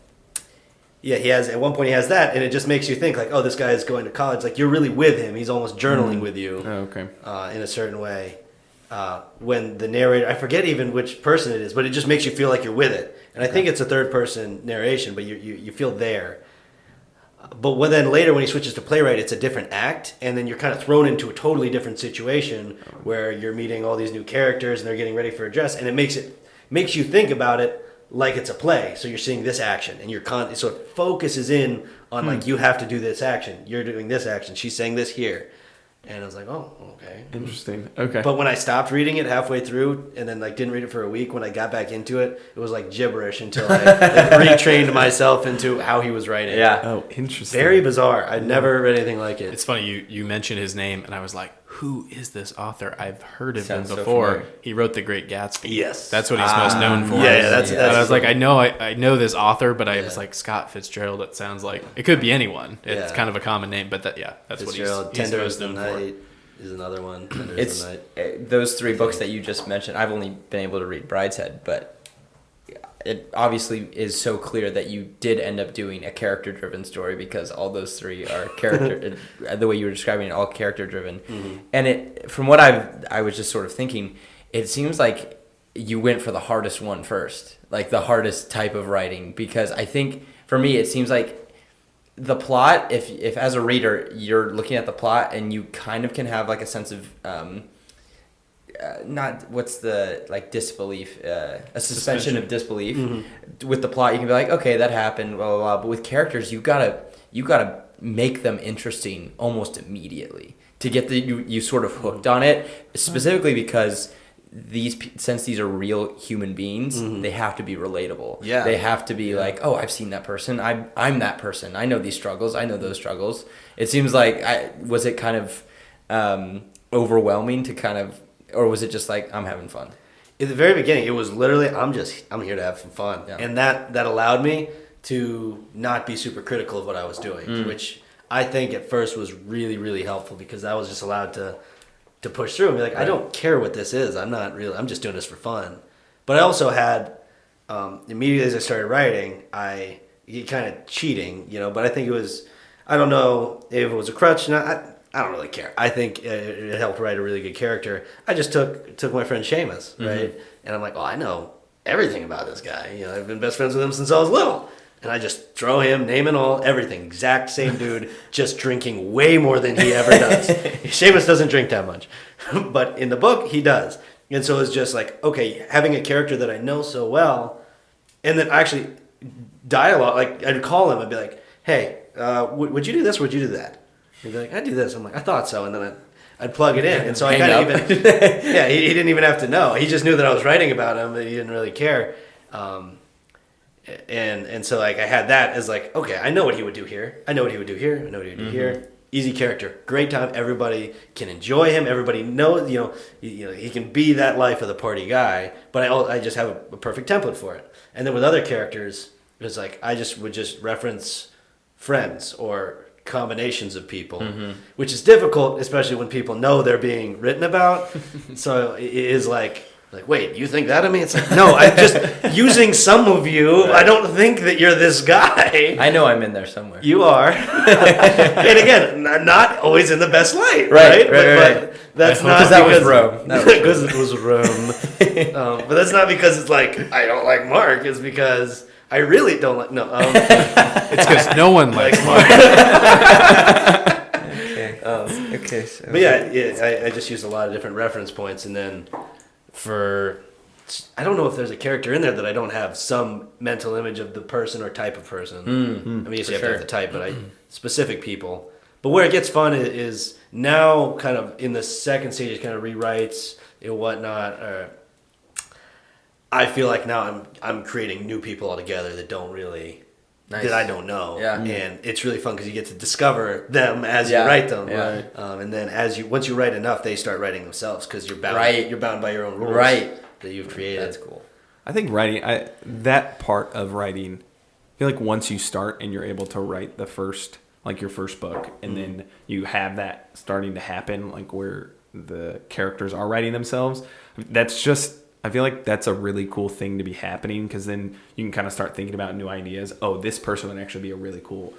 yeah, at one point he has that, and it just makes you think like, oh, this guy is going to college. Like you're really with him. He's almost journaling with you. Oh, okay. In a certain way. When the narrator, I forget even which person it is, but it just makes you feel like you're with it. And I think it's a third person narration, but you feel there. But then later when he switches to playwright, it's a different act, and then you're kind of thrown into a totally different situation where you're meeting all these new characters and they're getting ready for a dress, and it makes you think about it like it's a play. So you're seeing this action, and so it focuses in on like you have to do this action, you're doing this action, she's saying this here, and I was like, oh, okay, Interesting. Okay. But when I stopped reading it halfway through and then like didn't read it for a week, when I got back into it, it was like gibberish until I retrained myself into how he was writing. Yeah. Oh, interesting. Very bizarre. I'd never read anything like it. It's funny you mentioned his name, and I was like, who is this author? I've heard of him Sounds so before. familiar. He wrote The Great Gatsby. Yes. That's what he's most known for. Yeah, that's And I was like, I know this author, but I was like, Scott Fitzgerald. It sounds like it could be anyone. It's Yeah. kind of a common name, but that's Fitzgerald, what he's Tender most as the known Night is another one. Tender as It's the Night. those three books that you just mentioned. I've only been able to read Brideshead, but it obviously is so clear that you did end up doing a character-driven story because all those three are character. The way you were describing it, all character-driven, and from what I was just sort of thinking, it seems like you went for the hardest one first, like the hardest type of writing, because I think for me it seems like the plot, if as a reader you're looking at the plot and you kind of can have like a sense of not what's the like disbelief, a suspension of disbelief with the plot, you can be like, okay, that happened, blah blah blah. But with characters, you gotta make them interesting almost immediately to get you sort of hooked on it, specifically because since these are real human beings, they have to be relatable. Yeah. They have to be like, oh, I've seen that person. I'm that person. I know these struggles. I know those struggles. It seems like was it kind of overwhelming to kind of, or was it just like, I'm having fun? In the very beginning, it was literally, I'm here to have some fun. Yeah. And that allowed me to not be super critical of what I was doing, which I think at first was really, really helpful because I was just allowed to push through and be like, I don't care what this is. I'm just doing this for fun. But I also had, immediately as I started writing, you kind of cheating, but I think it was, I don't know if it was a crutch. I don't really care. I think it helped write a really good character. I just took my friend Seamus, right? And I'm like, well, I know everything about this guy. I've been best friends with him since I was little. And I just throw him, name and all, everything. Exact same dude, just drinking way more than he ever does. Seamus doesn't drink that much. But in the book, he does. And so it's just like, okay, having a character that I know so well, and then actually dialogue, like I'd call him, I'd be like, hey, would you do this or would you do that? He'd be like, I do this. I'm like, I thought so. And then I'd plug it in. And so I kind of even, yeah, he didn't even have to know. He just knew that I was writing about him, but he didn't really care. And so like I had that as like, okay, I know what he would do here. I know what he would do here. I know what he would do here. Easy character, great time. Everybody can enjoy him. Everybody knows, he can be that life of the party guy. But I just have a perfect template for it. And then with other characters, it's like I would just reference friends or combinations of people, which is difficult, especially when people know they're being written about. So it is like, wait, you think that of me? It's like, no, I'm just using some of you. Right. I don't think that you're this guy. I know I'm in there somewhere. You are. And again, not always in the best light, right? But that's not because that was Rome. Because it was Rome. But that's not because it's like, I don't like Mark. It's because I really don't like, no. It's because no one likes Mark. Okay. So, but yeah, I just used a lot of different reference points, and then I don't know if there's a character in there that I don't have some mental image of the person or type of person. I mean, you have to have the type, but specific people. But where it gets fun is now kind of in the second stage, it kind of rewrites and whatnot. I feel like now I'm creating new people altogether that don't really that I don't know. Yeah. And it's really fun because you get to discover them as Yeah. you write them. Yeah. And then once you write enough, they start writing themselves because you're bound. Right. You're bound by your own rules. Right. That you've created. That's cool. I think writing, that part of writing, I feel like once you start and you're able to write your first book, and then you have that starting to happen, like where the characters are writing themselves, I feel like that's a really cool thing to be happening, because then you can kind of start thinking about new ideas. Oh, this person would actually be a really cool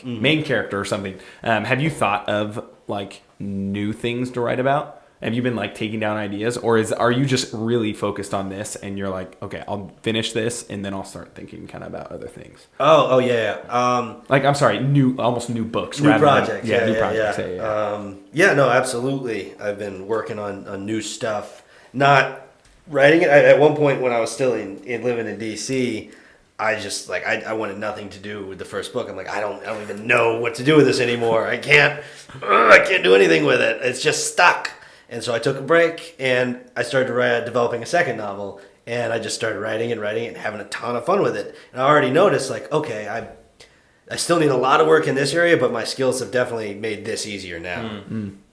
main character or something. Have you thought of like new things to write about? Have you been like taking down ideas, or are you just really focused on this and you're like, okay, I'll finish this and then I'll start thinking kind of about other things? Oh yeah. I'm sorry, almost new books, New rather projects. than, New projects. No, absolutely. I've been working on new stuff, not writing it. At one point when I was still in living in DC, I just I wanted nothing to do with the first book. I'm like, I don't even know what to do with this anymore. I can't do anything with it. It's just stuck. And so I took a break and I started developing a second novel, and I just started writing it and having a ton of fun with it. And I already noticed okay, I still need a lot of work in this area, but my skills have definitely made this easier now.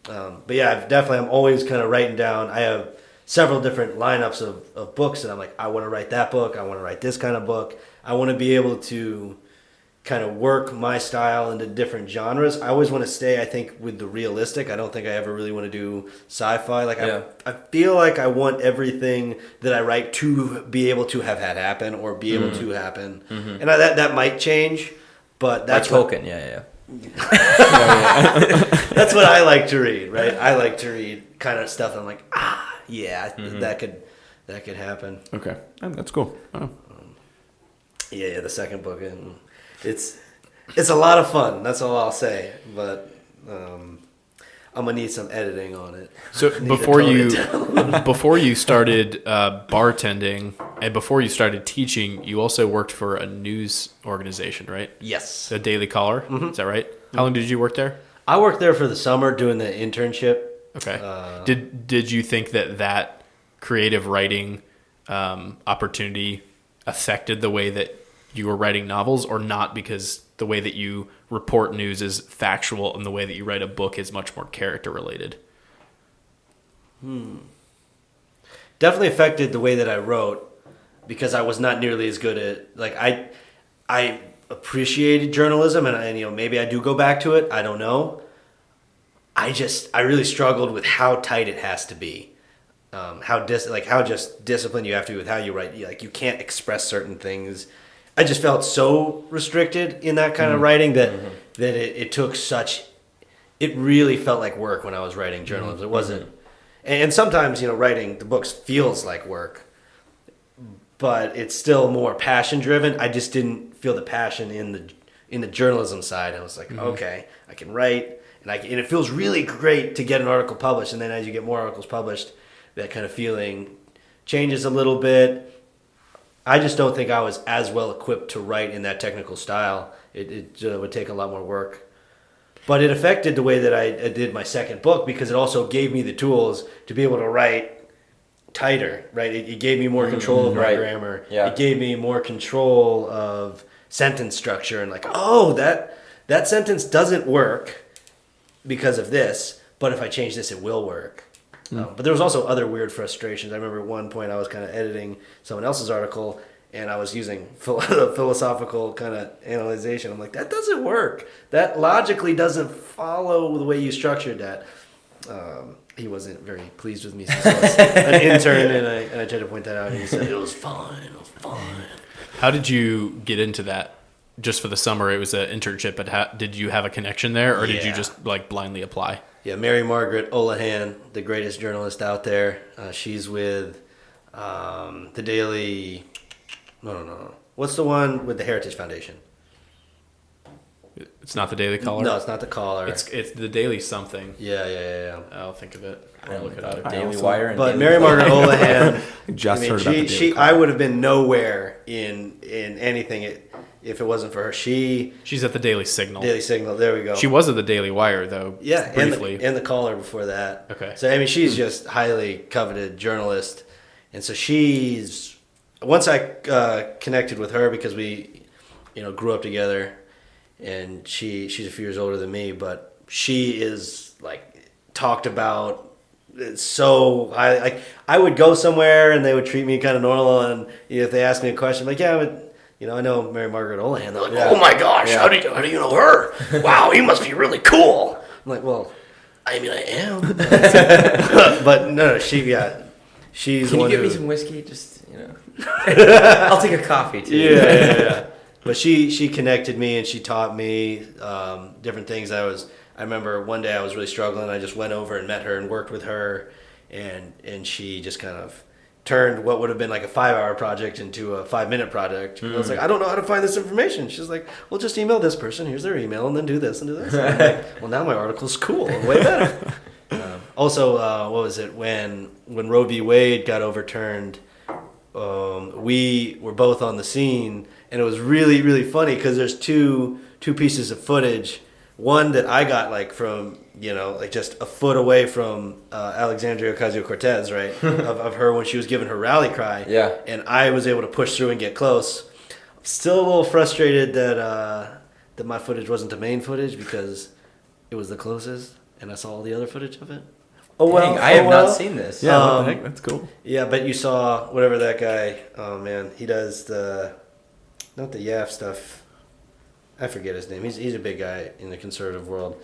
But yeah, I'm always kind of writing down. I have several different lineups of books, and I'm like, I want to write that book. I want to write this kind of book. I want to be able to kind of work my style into different genres. I always want to stay, I think, with the realistic. I don't think I ever really want to do sci-fi. I feel like I want everything that I write to be able to have had happen or be able to happen. And that might change, but that's like Tolkien. Yeah. That's what I like to read, right? I like to read kind of stuff. I'm like, that could happen. Okay, that's cool. Oh. Yeah, the second book, it's a lot of fun. That's all I'll say. But I'm gonna need some editing on it. So before you started bartending and before you started teaching, you also worked for a news organization, right? Yes. The Daily Caller. Is that right? How long did you work there? I worked there for the summer doing the internship. Okay. Did you think that creative writing opportunity affected the way that you were writing novels, or not, because the way that you report news is factual and the way that you write a book is much more character related? Definitely affected the way that I wrote, because I was not nearly as good at I appreciated journalism, and maybe I do go back to it. I don't know. I really struggled with how tight it has to be. How just disciplined you have to be with how you write. You can't express certain things. I just felt so restricted in that kind of writing that it took it really felt like work when I was writing journalism. It wasn't, and sometimes writing the books feels like work, but it's still more passion driven. I just didn't feel the passion in the journalism side. I was like, okay, I can write, and it feels really great to get an article published, and then as you get more articles published, that kind of feeling changes a little bit. I just don't think I was as well equipped to write in that technical style. It would take a lot more work. But it affected the way that I did my second book, because it also gave me the tools to be able to write tighter, right? It gave me more control of my grammar. Yeah. It gave me more control of sentence structure, and that sentence doesn't work because of this, but if I change this, it will work. But there was also other weird frustrations. I remember at one point I was kind of editing someone else's article, and I was using philosophical kind of analyzation. I'm like, that doesn't work. That logically doesn't follow the way you structured that. He wasn't very pleased with me since I was an intern, and I tried to point that out, and he said, it was fine. How did you get into that? Just for the summer, it was an internship, but did you have a connection there, or did you just blindly apply? Yeah, Mary Margaret Olahan, the greatest journalist out there. She's with the Daily... No. What's the one with the Heritage Foundation? It's not the Daily Caller? No, it's not the Caller. It's the Daily something. Yeah. I'll think of it. I I'll look it up. Daily Wire. And But Daily Mary Margaret Olahan... Just heard about the Daily Caller. I would have been nowhere in anything if it wasn't for her. She's at the Daily Signal. Daily Signal, there we go. She was at the Daily Wire, though. Yeah, briefly. and the Caller before that. Okay. So she's just highly coveted journalist, and so she's once I connected with her because we, grew up together, and she's a few years older than me, but she is like talked about. So I would go somewhere and they would treat me kind of normal, and if they asked me a question, I'm like, yeah, but I know Mary Margaret Olahan. They're like, oh my gosh, how do you know her? Wow, you must be really cool. I'm like, well, I mean, I am, but no, she's. Can you give me some whiskey? Just I'll take a coffee too. Yeah. But she connected me and she taught me different things. I remember one day I was really struggling. I just went over and met her and worked with her, and she just kind of turned what would have been like a 5-hour project into a 5-minute project. And I was like, I don't know how to find this information. She's like, well, just email this person. Here's their email, and then do this and do this. And I'm like, well, now my article's cool, way better. Also, what was it when Roe v. Wade got overturned? We were both on the scene, and it was really, really funny because there's two pieces of footage. One that I got like from like just a foot away from Alexandria Ocasio-Cortez, right, of her when she was giving her rally cry. Yeah. And I was able to push through and get close. I'm still a little frustrated that my footage wasn't the main footage because it was the closest, and I saw all the other footage of it. Oh well, Dang, I have not seen this. Yeah, what the heck? That's cool. Yeah, but you saw whatever that guy. Oh man, he does not the YAF stuff. I forget his name. He's a big guy in the conservative world.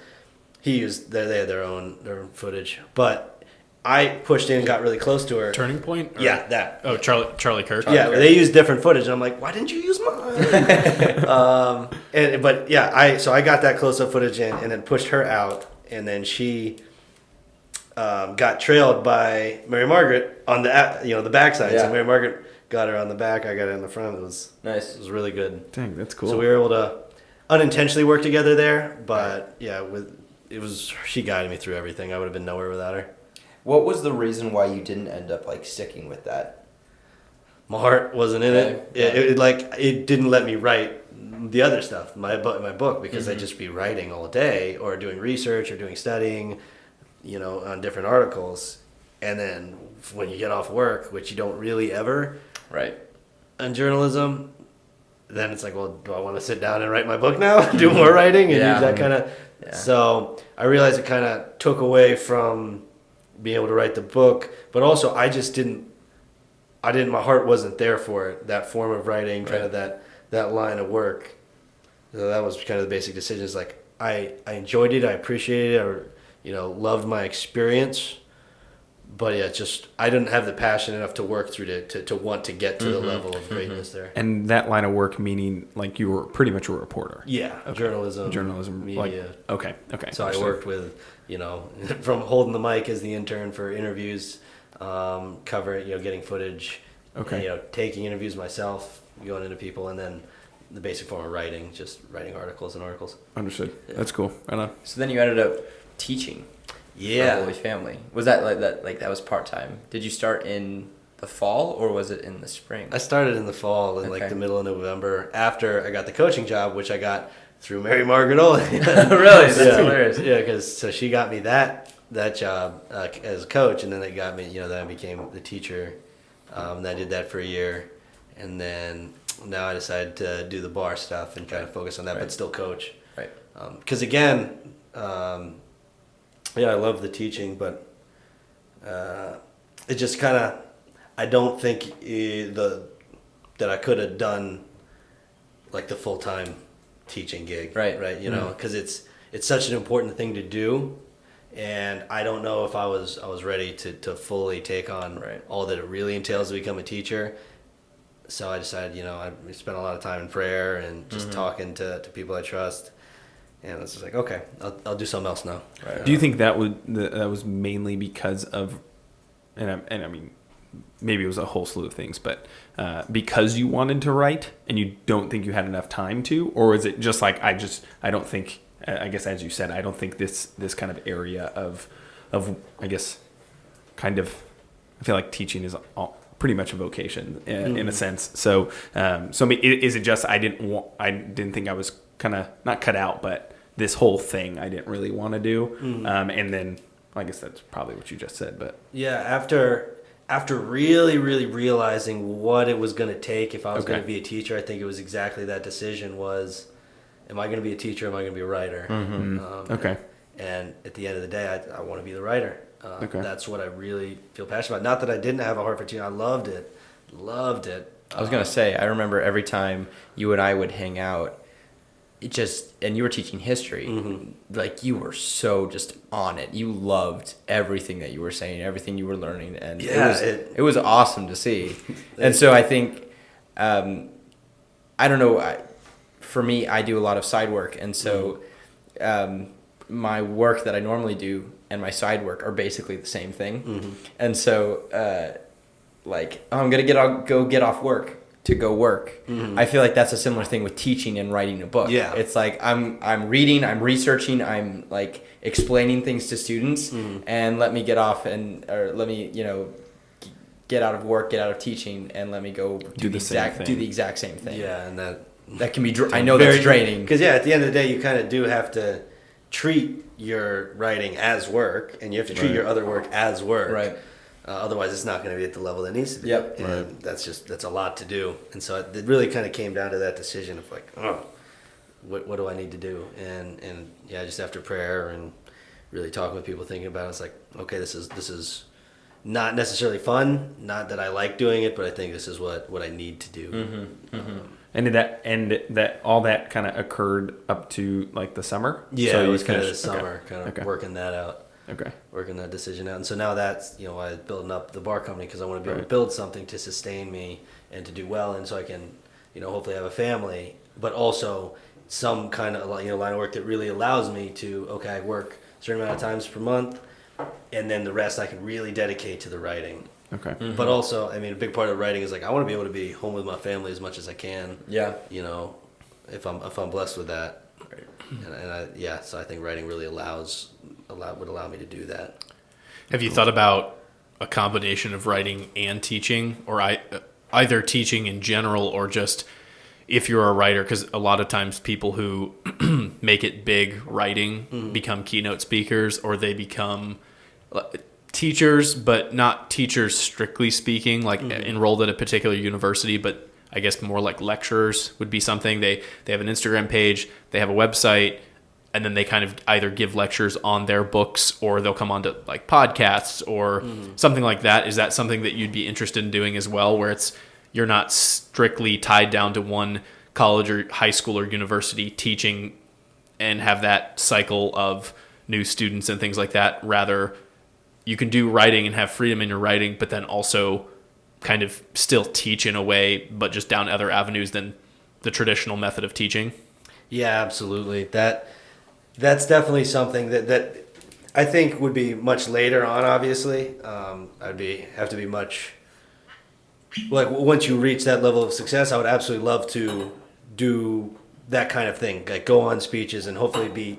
They had their own footage, but I pushed in and got really close to her. Turning Point? Yeah, that. Oh, Charlie Kirk. Yeah, they used different footage, and I'm like, why didn't you use mine? But yeah, I got that close up footage in, and then pushed her out, and then she got trailed by Mary Margaret on the backside. Yeah. So Mary Margaret got her on the back. I got her in the front. It was Nice. It was really good. Dang, that's cool. So we were able to unintentionally work together there, but yeah, she guided me through everything. I would have been nowhere without her. What was the reason why you didn't end up like sticking with that? My heart wasn't in it. It didn't let me write the other stuff, my book, because I'd just be writing all day or doing research or doing studying, on different articles. And then when you get off work, which you don't really ever, Right. in journalism, then it's like, well, do I want to sit down and write my book now? Do more writing and use that kind of... Yeah. So I realized it kind of took away from being able to write the book, but also I my heart wasn't there for it, that form of writing, kind of that line of work. So that was kind of the basic decisions. Like I enjoyed it, I appreciated it, I loved my experience. But yeah, just I didn't have the passion enough to work through to want to get to the level of greatness there. And that line of work meaning like you were pretty much a reporter. Yeah, okay. Journalism, media. Okay. So I worked with, from holding the mic as the intern for interviews, covering, getting footage, taking interviews myself, going into people, and then the basic form of writing, just writing articles and articles. Understood. Yeah. That's cool. Right on. So then you ended up teaching. Yeah. For Holy Family. Was that that was part-time? Did you start in the fall or was it in the spring? I started in the fall, in like the middle of November, after I got the coaching job, which I got through Mary Margaret Olahan. Really? That's hilarious. Yeah, because she got me that job as a coach, and then they got me, then I became the teacher. And I did that for a year, and then now I decided to do the bar stuff and kind of focus on that, but still coach. Right. Because again, I love the teaching, but it just kind of, I don't think that I could have done like the full-time teaching gig. Right. Because it's such an important thing to do, and I don't know if I was ready to fully take on all that it really entails to become a teacher. So I decided, I spent a lot of time in prayer and just talking to people I trust. And it's just like, okay, I'll do something else now. Right. Do you think that was mainly because of, and I mean, maybe it was a whole slew of things, but because you wanted to write and you don't think you had enough time to, or is it just like I don't think, I guess as you said, I don't think this kind of area of I guess kind of, I feel like teaching is pretty much a vocation in a sense. So is it just I didn't think I was kind of not cut out, but this whole thing I didn't really want to do. And then I guess that's probably what you just said, but yeah, after after really, really realizing what it was going to take if I was Okay. going to be a teacher, I think it was exactly that decision was, am I going to be a teacher? Am I going to be a writer? Okay. And at the end of the day, I want to be the writer. Okay. That's what I really feel passionate about. Not that I didn't have a heart for teaching. I loved it. I was gonna say, I remember every time you and I would hang out, and you were teaching history, like you were so just on it. You loved everything that you were saying, everything you were learning, and it was awesome to see. And so I think, I don't know, for me, I do a lot of side work, and so my work that I normally do and my side work are basically the same thing. And so, like, oh, I'm gonna go get off work to go work. I feel like that's a similar thing with teaching and writing a book. Yeah. It's like I'm reading, I'm researching, I'm like explaining things to students, and let me get off or let me, get out of work, get out of teaching, and let me go do the exact same thing. Yeah, and that can be. I know that's draining. Because at the end of the day, you kind of do have to treat your writing as work, and you have to treat your other work as work. Right. Otherwise, it's not going to be at the level that needs to be. Yep. And that's a lot to do. And so it really kind of came down to that decision of like, what do I need to do? And just after prayer and really talking with people, thinking about it, it's like, okay, this is not necessarily fun. Not that I like doing it, but I think this is what I need to do. And that all that kind of occurred up to like the summer? Yeah, So it you was kind of the finished- summer, kind of Okay. working that out. Okay. Working that decision out. And so now that's, why I'm building up the bar company, because I want to be able to Right. build something to sustain me and to do well. And so I can, hopefully have a family, but also some kind of, line of work that really allows me to, I work a certain amount of times per month, and then the rest I can really dedicate to the writing. Okay. But also, a big part of writing is like, I want to be able to be home with my family as much as I can. Yeah. If I'm blessed with that. So I think writing really would allow me to do that. Have you thought about a combination of writing and teaching, or either teaching in general, or just if you're a writer? Because a lot of times people who make it big writing become keynote speakers, or they become teachers, but not teachers strictly speaking, like enrolled at a particular university, but I guess more like lecturers would be something. They have an Instagram page, they have a website, and then they kind of either give lectures on their books, or they'll come on to like podcasts or something like that. Is that something that you'd be interested in doing as well, where you're not strictly tied down to one college or high school or university teaching and have that cycle of new students and things like that? Rather, you can do writing and have freedom in your writing, but then also kind of still teach in a way, but just down other avenues than the traditional method of teaching. Yeah, absolutely. That's definitely something that I think would be much later on. Obviously, have to be much like once you reach that level of success. I would absolutely love to do that kind of thing, like go on speeches and hopefully be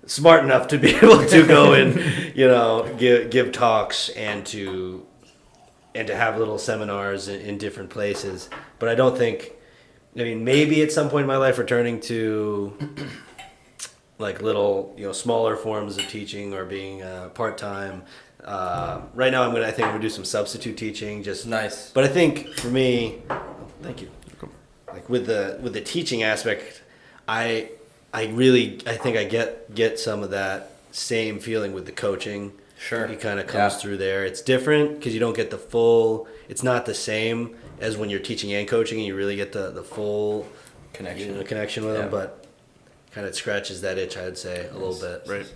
smart enough to be able to go and give talks and to have little seminars in different places. But I don't think, maybe at some point in my life returning to like little, smaller forms of teaching or being part-time. Right now I think I'm gonna do some substitute teaching. Just Nice. But I think for me, thank you. Like with the teaching aspect, I think I get some of that same feeling with the coaching. Sure. It kind of comes through there. It's different because you don't get the full. It's not the same as when you're teaching and coaching, and you really get the full Connection. connection with them. But kind of scratches that itch, I'd say, a little bit. Right.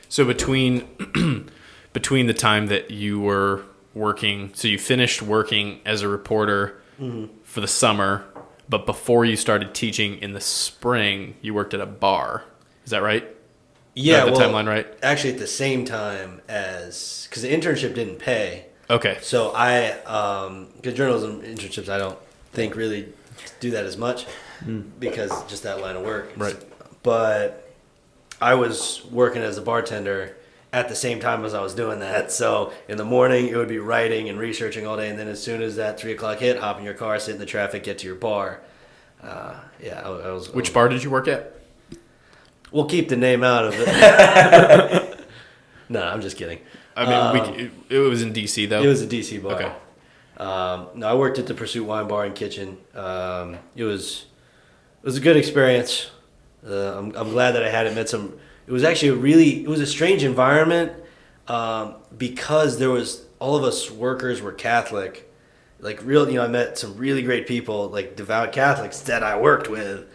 So between the time that you were working, so you finished working as a reporter for the summer, but before you started teaching in the spring, you worked at a bar. Is that right? Yeah, the timeline right? Actually, at the same time as, because the internship didn't pay. Okay. So because journalism internships, I don't think really do that as much because just that line of work. Right. But I was working as a bartender at the same time as I was doing that. So in the morning, it would be writing and researching all day. And then as soon as that 3 o'clock hit, hop in your car, sit in the traffic, get to your bar. I was. Which bar did you work at? We'll keep the name out of it. No, I'm just kidding. it was in DC though. It was a DC bar. Okay. No, I worked at the Pursuit Wine Bar and Kitchen. It was a good experience. I'm glad that I had it. It was actually it was a strange environment because there was all of us workers were Catholic. Like I met some really great people, like devout Catholics that I worked with.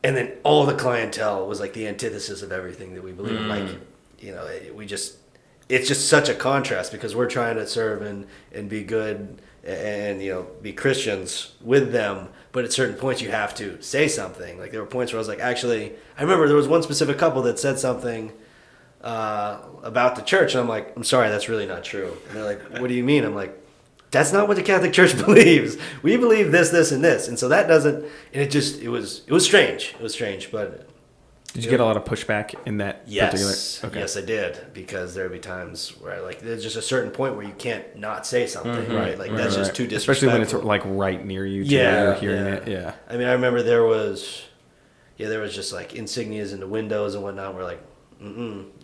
And then all the clientele was like the antithesis of everything that we believe in. Like, it's just such a contrast because we're trying to serve and be good and be Christians with them. But at certain points you have to say something. Like there were points where I was like, actually, I remember there was one specific couple that said something about the church. And I'm like, I'm sorry, that's really not true. And they're like, what do you mean? I'm like, that's not what the Catholic Church believes. We believe this, this, and this. And so that doesn't, and it was strange. It was strange, but. Did you get a lot of pushback in that particular? Okay. Yes, I did. Because there'd be times where there's just a certain point where you can't not say something, right? Like that's just too disrespectful. Especially when it's like right near you to where you're hearing it. Yeah. I mean, I remember there was just like insignias in the windows and whatnot. We're like,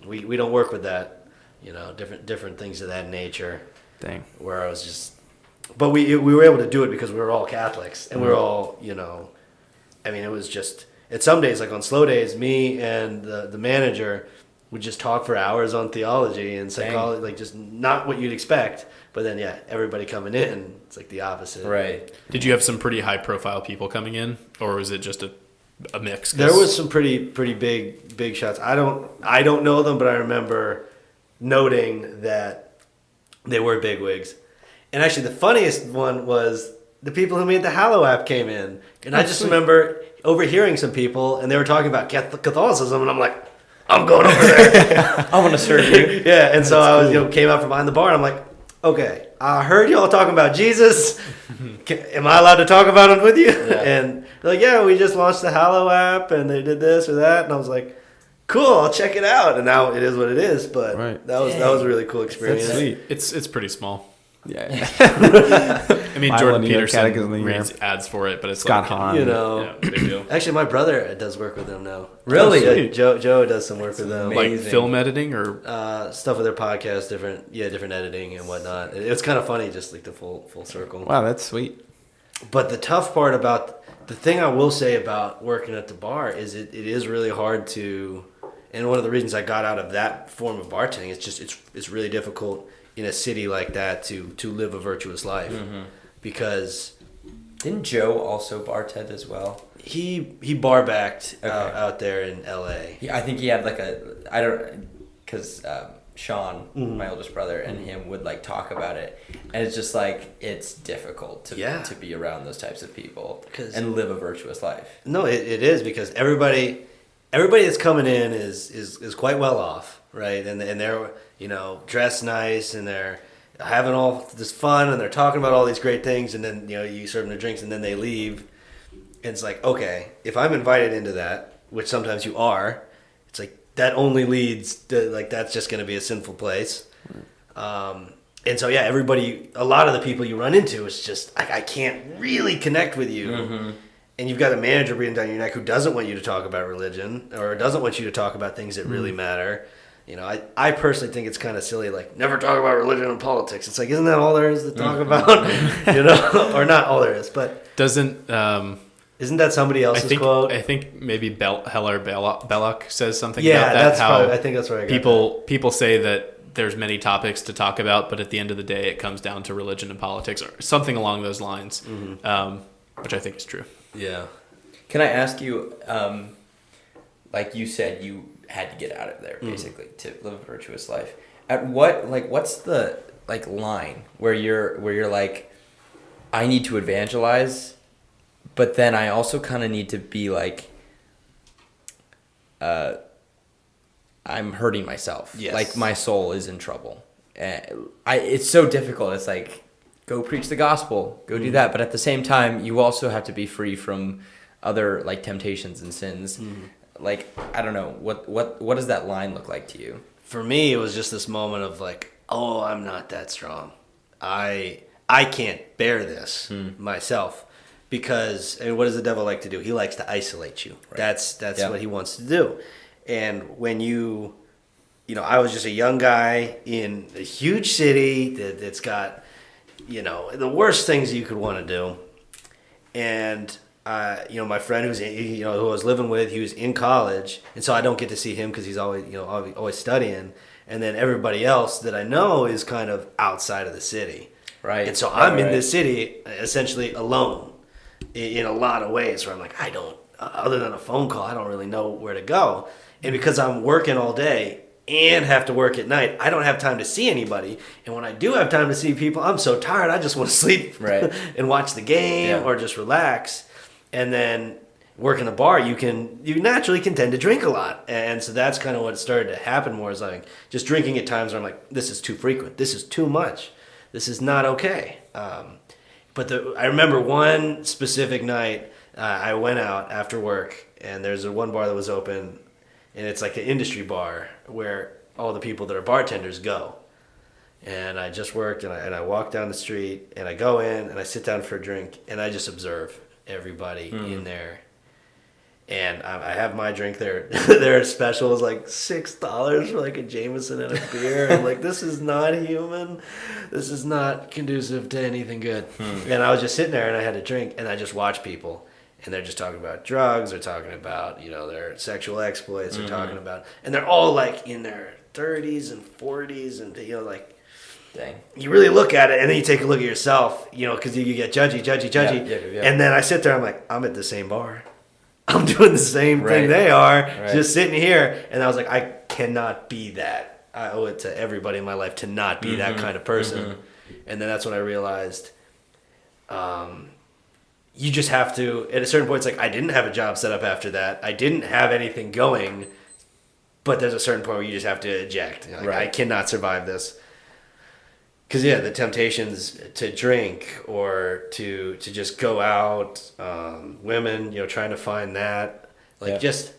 we don't work with that. Different things of that nature. Dang. Where I was just. But we were able to do it because we were all Catholics and we were all, I mean, it was just, at some days, like on slow days, me and the manager would just talk for hours on theology and psychology, like just not what you'd expect. But then, everybody coming in, it's like the opposite. Right. Did you have some pretty high profile people coming in or was it just a mix? There was some pretty big shots. I don't know them, but I remember noting that they were bigwigs. And actually, the funniest one was the people who made the Hallow app came in. And I just remember overhearing some people, and they were talking about Catholicism, and I'm like, I'm going over there. I want to serve you. Yeah, and so I was, came out from behind the bar, and I'm like, okay, I heard y'all talking about Jesus. Am I allowed to talk about it with you? Yeah. And they're like, yeah, we just launched the Hallow app, and they did this or that. And I was like, cool, I'll check it out. And now it is what it is, but that was a really cool experience. That's sweet. It's pretty small. Yeah. I mean, Jordan Peterson reads ads for it, but it's Scott like, Hahn. big deal. Actually, my brother does work with them now. Really? Yeah, Joe does some work with them. Like film editing or stuff with their podcast, different editing and whatnot. It's kind of funny, just like the full circle. Wow, that's sweet. But the tough part about the thing I will say about working at the bar is it is really hard to, and one of the reasons I got out of that form of bartending is just it's really difficult in a city like that to live a virtuous life because didn't Joe also bartend as well? He bar backed out there in LA. Yeah, I think he had like because Sean, my oldest brother, and him would like talk about it, and it's just like it's difficult to be around those types of people and live a virtuous life. No, it is because everybody that's coming in is quite well off, right? And they're dressed nice and they're having all this fun and they're talking about all these great things, and then you serve them their drinks and then they leave. And it's like, okay, if I'm invited into that, which sometimes you are, it's like that only leads to like that's just going to be a sinful place. And so a lot of the people you run into is just I can't really connect with you. And you've got a manager breathing down your neck who doesn't want you to talk about religion or doesn't want you to talk about things that really matter. I personally think it's kind of silly, like, never talk about religion and politics. It's like, isn't that all there is to talk about? Or not all there is, but... Isn't that somebody else's quote? I think maybe Heller Belloc says something about that. I think that's where I got people say that there's many topics to talk about, but at the end of the day, it comes down to religion and politics or something along those lines, which I think is true. Yeah. Can I ask you, like you said, you had to get out of there basically to live a virtuous life. At what's the line where you're like, I need to evangelize, but then I also kind of need to be like, I'm hurting myself. Yes. Like my soul is in trouble. It's so difficult. It's like, go preach the gospel, go do that. But at the same time, you also have to be free from other like temptations and sins. Like, I don't know, what does that line look like to you? For me, it was just this moment of like, oh, I'm not that strong. I can't bear this myself. Because, what does the devil like to do? He likes to isolate you. Right. That's what he wants to do. And when you I was just a young guy in a huge city that's got, the worst things you could want to do. And, my friend who I was living with, he was in college. And so I don't get to see him because he's always studying. And then everybody else that I know is kind of outside of the city. Right. And so I'm in this city essentially alone in a lot of ways where I'm like, other than a phone call, I don't really know where to go. And because I'm working all day and have to work at night, I don't have time to see anybody. And when I do have time to see people, I'm so tired, I just want to sleep and watch the game or just relax. And then working a bar, you naturally can tend to drink a lot. And so that's kind of what started to happen more, is like just drinking at times where I'm like, this is too frequent. This is too much. This is not okay. But I remember one specific night, I went out after work, and there's one bar that was open, and it's like an industry bar where all the people that are bartenders go. And I just worked, and I walk down the street, and I go in, and I sit down for a drink, and I just observe everybody in there. And I have my drink there. Their special is like $6 for like a Jameson and a beer. And like, this is not human. This is not conducive to anything good. And I was just sitting there, and I had a drink, and I just watched people. And they're just talking about drugs. They're talking about, their sexual exploits. They're talking about, and they're all like in their 30s and 40s, and like, dang. You really look at it, and then you take a look at yourself, because you get judgy. Yeah. And then I sit there, I'm like, I'm at the same bar. I'm doing the same thing they are, just sitting here. And I was like, I cannot be that. I owe it to everybody in my life to not be that kind of person. And then that's when I realized, you just have to, at a certain point, it's like, I didn't have a job set up after that. I didn't have anything going, but there's a certain point where you just have to eject. Like, I cannot survive this. Because, the temptations to drink or to just go out, women, trying to find that. Just...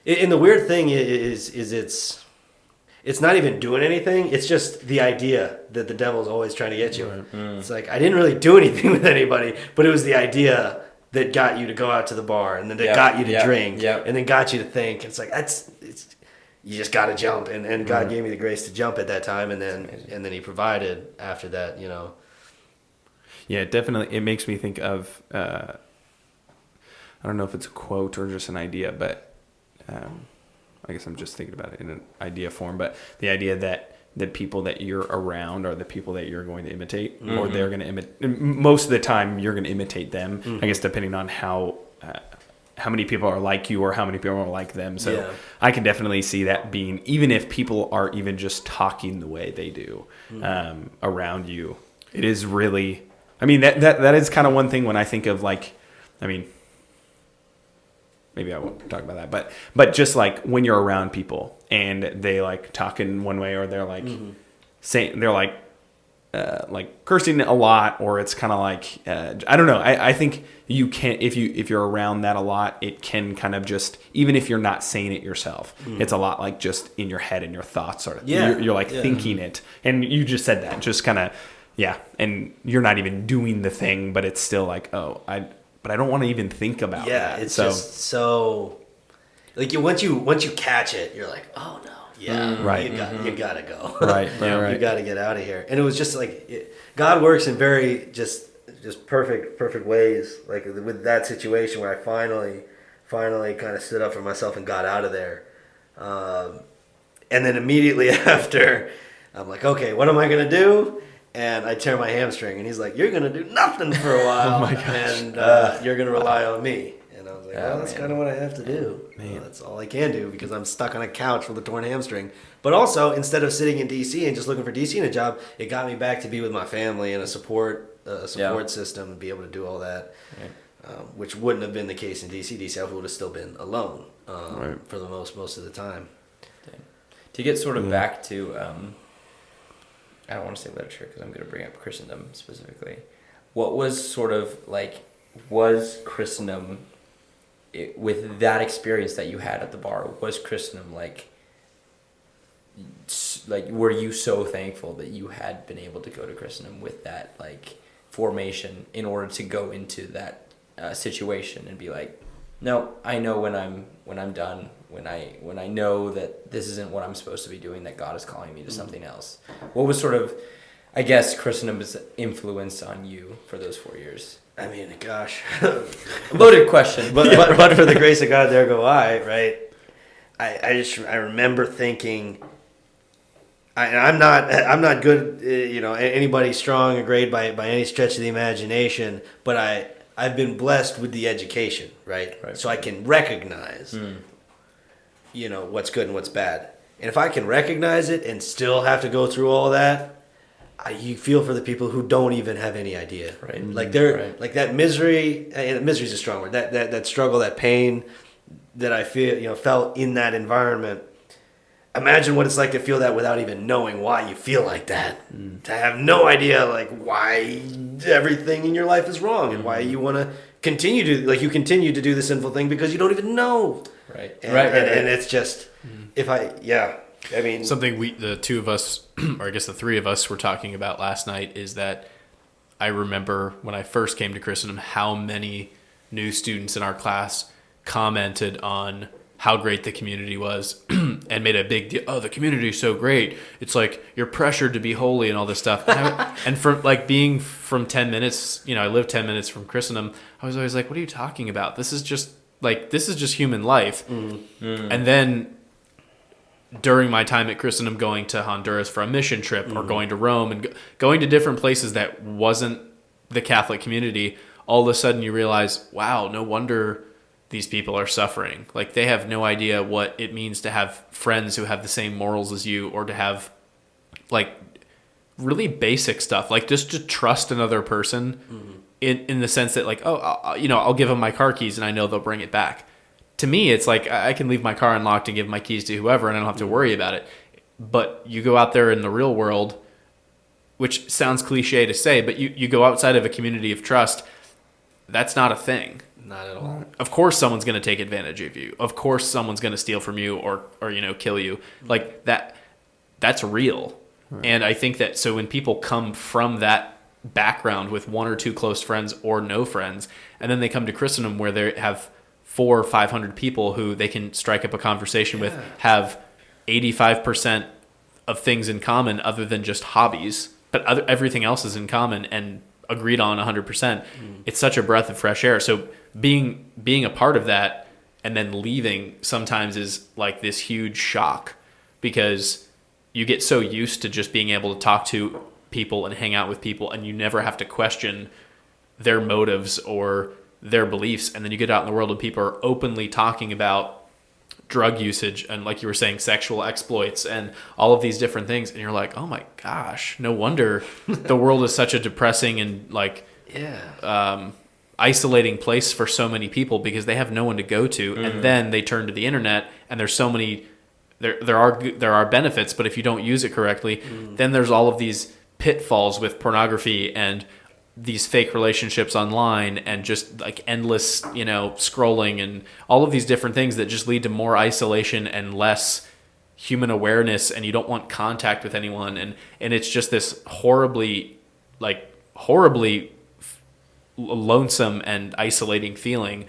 And the weird thing is it's not even doing anything. It's just the idea that the devil's always trying to get you. It's like, I didn't really do anything with anybody, but it was the idea that got you to go out to the bar, and then that got you to drink, and then got you to think. It's like, you just got to jump, and God gave me the grace to jump at that time, and then He provided after that, Yeah, definitely. It makes me think of, I don't know if it's a quote or just an idea, but I guess I'm just thinking about it in an idea form, but the idea that the people that you're around are the people that you're going to imitate, or they're going to imitate. Most of the time, you're going to imitate them, I guess, depending on how many people are like you or how many people are like them. So I can definitely see that being, even if people are even just talking the way they do around you, it is really, that is kind of one thing when I think of maybe I won't talk about that, but just like when you're around people and they like talk in one way, or they're like saying, they're like cursing a lot, or it's kind of like, I don't know. I think you can, if you're around that a lot, it can kind of just, even if you're not saying it yourself, it's a lot like just in your head and your thoughts sort of. You're like thinking it, and you just said that, just kind of, and you're not even doing the thing, but it's still like, but I don't want to even think about that. Yeah, it's just so, like, once you catch it, you're like, oh no. Yeah, right. You gotta go. Right. You gotta get out of here. And it was just like, God works in very just perfect ways. Like with that situation where I finally kind of stood up for myself and got out of there. And then immediately after, I'm like, okay, what am I gonna do? And I tear my hamstring, and He's like, you're gonna do nothing for a while, oh my gosh. and you're gonna rely on me. And I was like, that's kind of what I have to do. That's all I can do, because I'm stuck on a couch with a torn hamstring. But also, instead of sitting in D.C. and just looking for D.C. in a job, it got me back to be with my family and a support system, and be able to do all that, which wouldn't have been the case in D.C. D.C. I would have still been alone for the most of the time. To get sort of back to, I don't want to say literature because I'm going to bring up Christendom specifically. What was sort of like, was Christendom, with that experience that you had at the bar, was Christendom like were you so thankful that you had been able to go to Christendom with that like formation in order to go into that situation and be like, no, I know when I'm done, when I know that this isn't what I'm supposed to be doing, that God is calling me to something else. What was sort of, I guess, Christendom's influence on you for those 4 years? I mean, gosh, Loaded question. but for the grace of God, there go I, right? I remember thinking, I'm not good, anybody strong or great by any stretch of the imagination, but I've been blessed with the education, right? So I can recognize, what's good and what's bad. And if I can recognize it and still have to go through all that, you feel for the people who don't even have any idea, right? Like they're like that misery. And misery is a strong word. That struggle, that pain that I felt in that environment. Imagine what it's like to feel that without even knowing why you feel like that. To have no idea like why everything in your life is wrong and why you want to continue to do the sinful thing because you don't even know. Right. And it's just I mean, something the two of us, or I guess the three of us, were talking about last night is that I remember when I first came to Christendom how many new students in our class commented on how great the community was and made a big deal. Oh, the community is so great. It's like you're pressured to be holy and all this stuff. And from like being from 10 minutes, I live 10 minutes from Christendom. I was always like, what are you talking about? This is just human life. And then during my time at Christendom, going to Honduras for a mission trip or going to Rome and going to different places that wasn't the Catholic community, all of a sudden you realize, wow, no wonder these people are suffering. Like they have no idea what it means to have friends who have the same morals as you, or to have like really basic stuff, like just to trust another person in the sense that like, I'll give them my car keys and I know they'll bring it back. To me, it's like I can leave my car unlocked and give my keys to whoever and I don't have to worry about it. But you go out there in the real world, which sounds cliche to say, but you go outside of a community of trust, that's not a thing. not at all. Of course someone's going to take advantage of you. Of course someone's going to steal from you or kill you. Like that's real. Right. And I think that so when people come from that background with one or two close friends or no friends, and then they come to Christendom where they have 400 or 500 people who they can strike up a conversation with, have 85% of things in common other than just hobbies, but everything else is in common and agreed on 100%. It's such a breath of fresh air. So being a part of that and then leaving sometimes is like this huge shock, because you get so used to just being able to talk to people and hang out with people, and you never have to question their motives or their beliefs. And then you get out in the world and people are openly talking about drug usage and, like you were saying, sexual exploits and all of these different things, and you're like, oh my gosh, no wonder the world is such a depressing and isolating place for so many people, because they have no one to go to. And then they turn to the internet, and there's so many there are benefits, but if you don't use it correctly, then there's all of these pitfalls with pornography and these fake relationships online and just like endless, scrolling and all of these different things that just lead to more isolation and less human awareness, and you don't want contact with anyone. And it's just this horribly lonesome and isolating feeling.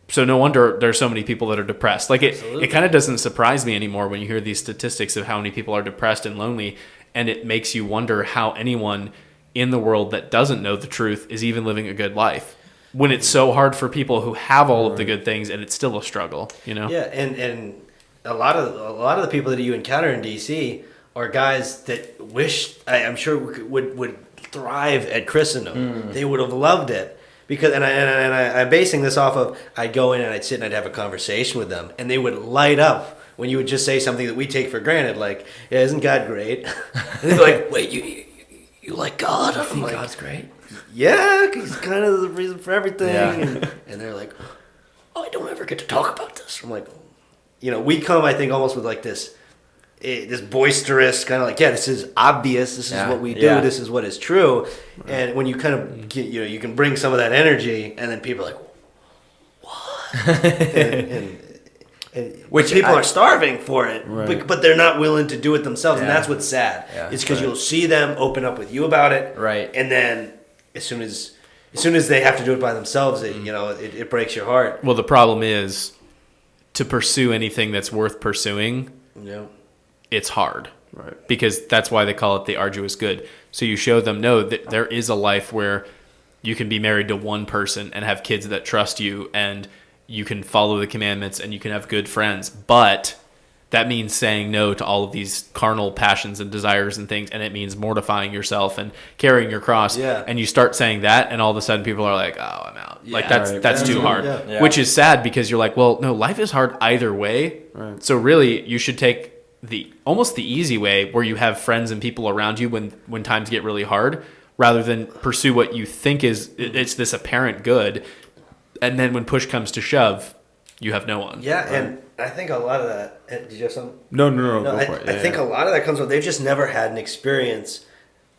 So no wonder there's so many people that are depressed. Like it kind of doesn't surprise me anymore when you hear these statistics of how many people are depressed and lonely, and it makes you wonder how anyone in the world that doesn't know the truth is even living a good life, when it's so hard for people who have all of the good things and it's still a struggle, Yeah, and a lot of the people that you encounter in DC are guys that wish, I'm sure, would thrive at Christendom. They would have loved it. Because I'm basing this off of, I'd go in and I'd sit and I'd have a conversation with them, and they would light up when you would just say something that we take for granted, like, yeah, isn't God great? And they'd be like, wait, you like God? I think God's great. Yeah, he's kind of the reason for everything. Yeah. And they're like, oh, I don't ever get to talk about this. I'm like, we come, I think, almost with like this boisterous kind of like, this is obvious. This is what we do. This is what is true. Right. And when you kind of get, you can bring some of that energy, and then people are like, what? and which people are starving for it, right. but they're not willing to do it themselves. And that's what's sad. Yeah. It's because you'll see them open up with you about it. Right. And then as soon as they have to do it by themselves, it breaks your heart. Well, the problem is to pursue anything that's worth pursuing, Yeah. it's hard. Right. Because that's why they call it the arduous good. So you show them, no, that there is a life where you can be married to one person and have kids that trust you, and you can follow the commandments, and you can have good friends. But that means saying no to all of these carnal passions and desires and things, and it means mortifying yourself and carrying your cross. Yeah. And you start saying that, and all of a sudden people are like, oh, I'm out. Like, Yeah. that's too hard. Yeah. Yeah. Which is sad, because you're like, well, no, life is hard either way. Right. So really, you should take almost the easy way, where you have friends and people around you when times get really hard, rather than pursue what you think it's this apparent good, and then when push comes to shove, you have no one. Yeah, and I think a lot of that. Did you have something? No, No, go for it. I think a lot of that comes from they've just never had an experience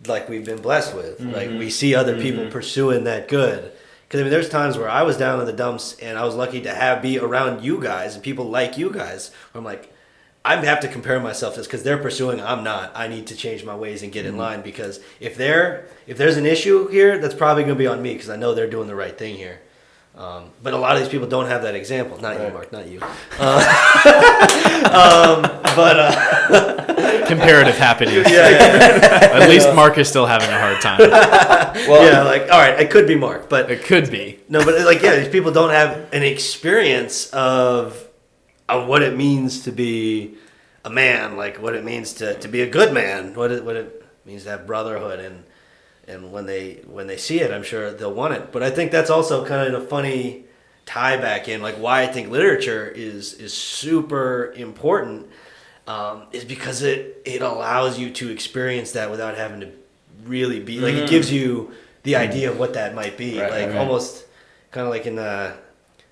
like we've been blessed with. Like we see other people pursuing that good. Because I mean, there's times where I was down in the dumps, and I was lucky to be around you guys and people like you guys. Where I'm like, I have to compare myself to this because they're pursuing, I'm not. I need to change my ways and get in line, because if there's an issue here, that's probably going to be on me, because I know they're doing the right thing here. But a lot of these people don't have that example. Not you, Mark. Not you. Comparative happiness. At least Mark is still having a hard time. Well, yeah, like, all right, it could be Mark, but It could be. no, but like, yeah, these people don't have an experience of what it means to be a man, like what it means to be a good man, what it means to have brotherhood, and when they see it, I'm sure they'll want it. But I think that's also kind of a funny tie back in, like why I think literature is super important, is because it allows you to experience that without having to really be like, it gives you the idea of what that might be, almost kind of like in the.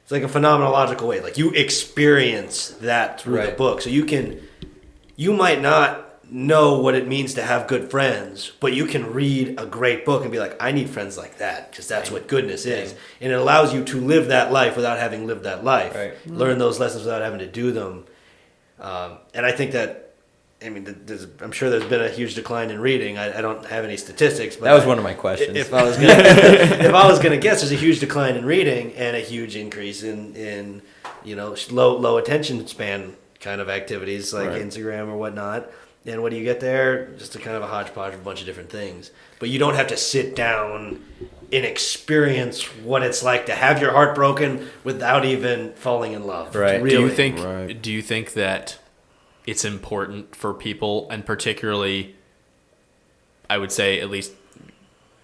It's like a phenomenological way. Like you experience that through the book. So you might not know what it means to have good friends, but you can read a great book and be like, I need friends like that, because that's what goodness is. And it allows you to live that life without having lived that life. Right. Learn those lessons without having to do them. And I think that, I mean, I'm sure there's been a huge decline in reading. I don't have any statistics, but That was one of my questions. if I was gonna guess, there's a huge decline in reading and a huge increase in low attention span kind of activities like Instagram or whatnot. And what do you get there? Just a kind of a hodgepodge of a bunch of different things. But you don't have to sit down and experience what it's like to have your heart broken without even falling in love. Right. Really. Do you think that it's important for people, and particularly, I would say, at least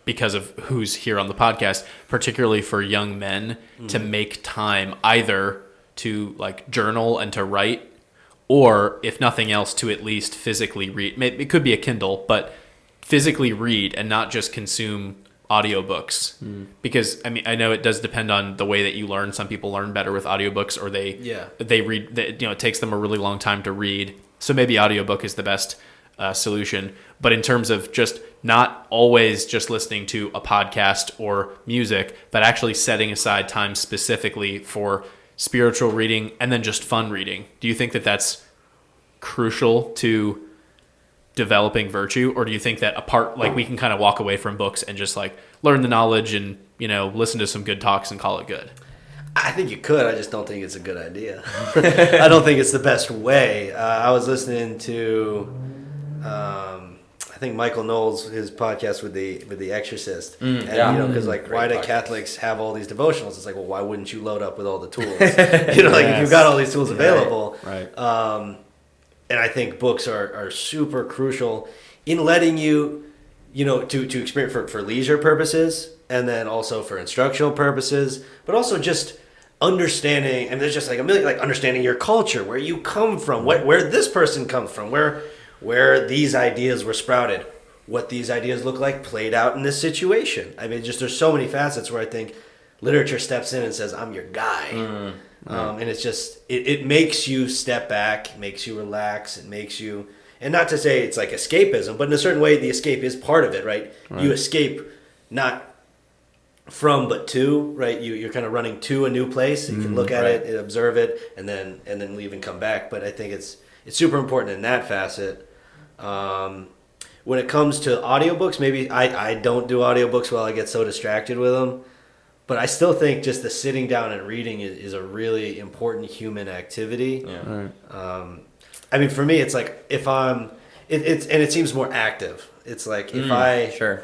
because of who's here on the podcast, particularly for young men, to make time either to like journal and to write, or if nothing else, to at least physically read? It could be a Kindle, but physically read and not just consume audiobooks. Because I mean, I know it does depend on the way that you learn. Some people learn better with audiobooks, or they read, it takes them a really long time to read. So maybe audiobook is the best solution. But in terms of just not always just listening to a podcast or music, but actually setting aside time specifically for spiritual reading and then just fun reading. Do you think that that's crucial to developing virtue, or do you think that we can kind of walk away from books and just like learn the knowledge and listen to some good talks and call it good? I think you could. I just don't think it's a good idea. I don't think it's the best way. I was listening to I think Michael Knowles, his podcast with the Exorcist, and because why do Catholics have all these devotionals? It's like, well, why wouldn't you load up with all the tools? If you've got all these tools available, Right. And I think books are super crucial in letting you, to experience for leisure purposes, and then also for instructional purposes, but also just understanding. And there's just like a million, like understanding your culture, where you come from, where this person comes from, where these ideas were sprouted, what these ideas look like played out in this situation. I mean, just there's so many facets where I think literature steps in and says, I'm your guy. And it's just, it makes you step back, makes you relax, it makes you, and not to say it's like escapism, but in a certain way, the escape is part of it, right? You escape not from, but to, right? You're kind of running to a new place. You can look at it, observe it, and then leave and come back. But I think it's super important in that facet. When it comes to audiobooks, maybe I don't do audiobooks while I get so distracted with them. But I still think just the sitting down and reading is a really important human activity. Yeah. Right. I mean, for me, it's like if it seems more active. It's like if I Sure.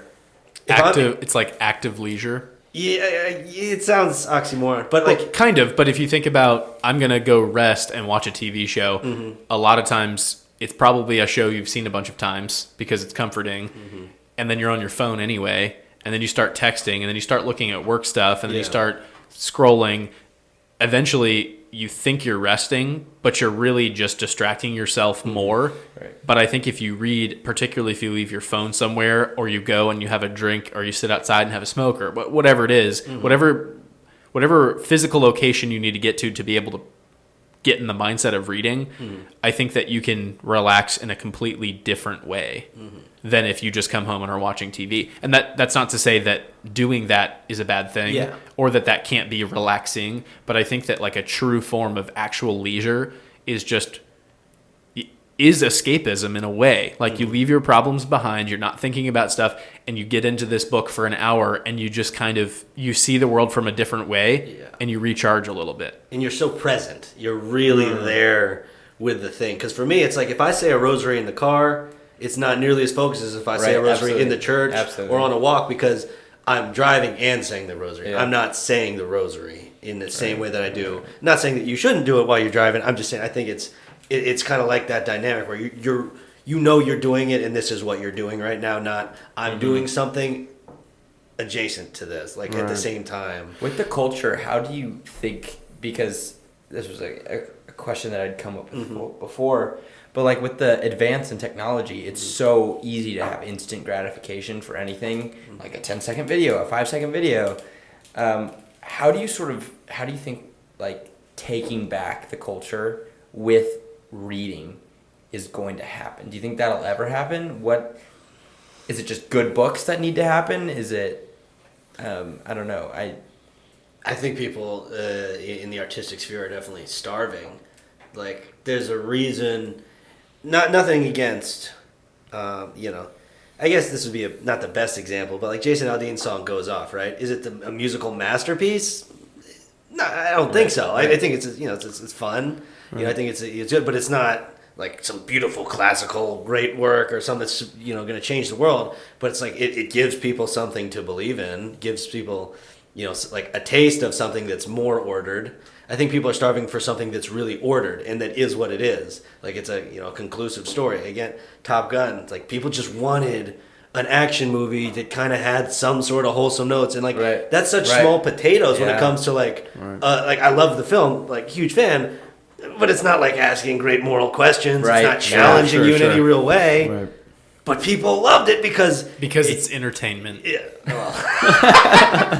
It's like active leisure. Yeah, it sounds oxymoron, but Well, like kind of. But if you think about, I'm gonna go rest and watch a TV show. A lot of times, it's probably a show you've seen a bunch of times because it's comforting, and then you're on your phone anyway, and then you start texting, and then you start looking at work stuff, and then you start scrolling. Eventually, you think you're resting, but you're really just distracting yourself more. Right. But I think if you read, particularly if you leave your phone somewhere, or you go and you have a drink, or you sit outside and have a smoke, or whatever it is, whatever physical location you need to get to be able to get in the mindset of reading, I think that you can relax in a completely different way than if you just come home and are watching TV. And that's not to say that doing that is a bad thing or that can't be relaxing, but I think that like a true form of actual leisure is escapism in a way. Like you leave your problems behind, you're not thinking about stuff, and you get into this book for an hour and you just kind of, you see the world from a different way and you recharge a little bit. And you're so present. You're really there with the thing. Because for me, it's like if I say a rosary in the car, it's not nearly as focused as if I say a rosary in the church or on a walk, because I'm driving and saying the rosary. Yeah. I'm not saying the rosary in the same way that I do. I'm not saying that you shouldn't do it while you're driving. I'm just saying I think it's kind of like that dynamic where you're doing it and this is what you're doing right now, not I'm doing something adjacent to this, like at the same time. With the culture, how do you think, because this was a question that I'd come up with before, but like with the advance in technology, it's so easy to have instant gratification for anything, like a 10-second video, a 5-second video. How do you think like taking back the culture with reading is going to happen? Do you think that'll ever happen? What is it? Just good books that need to happen? Is it I don't know. I think people in the artistic sphere are definitely starving. Like there's a reason, nothing against I guess this would be not the best example, but like Jason Aldean's song Goes Off, right? Is it a musical masterpiece? No, I don't think so. I think it's it's fun. I think it's good, but it's not like some beautiful classical great work or something that's going to change the world. But it's like it gives people something to believe in, gives people like a taste of something that's more ordered. I think people are starving for something that's really ordered and that is what it is. Like it's a conclusive story. Again, Top Gun. It's like people just wanted an action movie that kind of had some sort of wholesome notes, and like that's such small potatoes when it comes to like I love the film, like huge fan, but it's not like asking great moral questions. It's not challenging you in any real way. Right. But people loved it because it's entertainment. Yeah.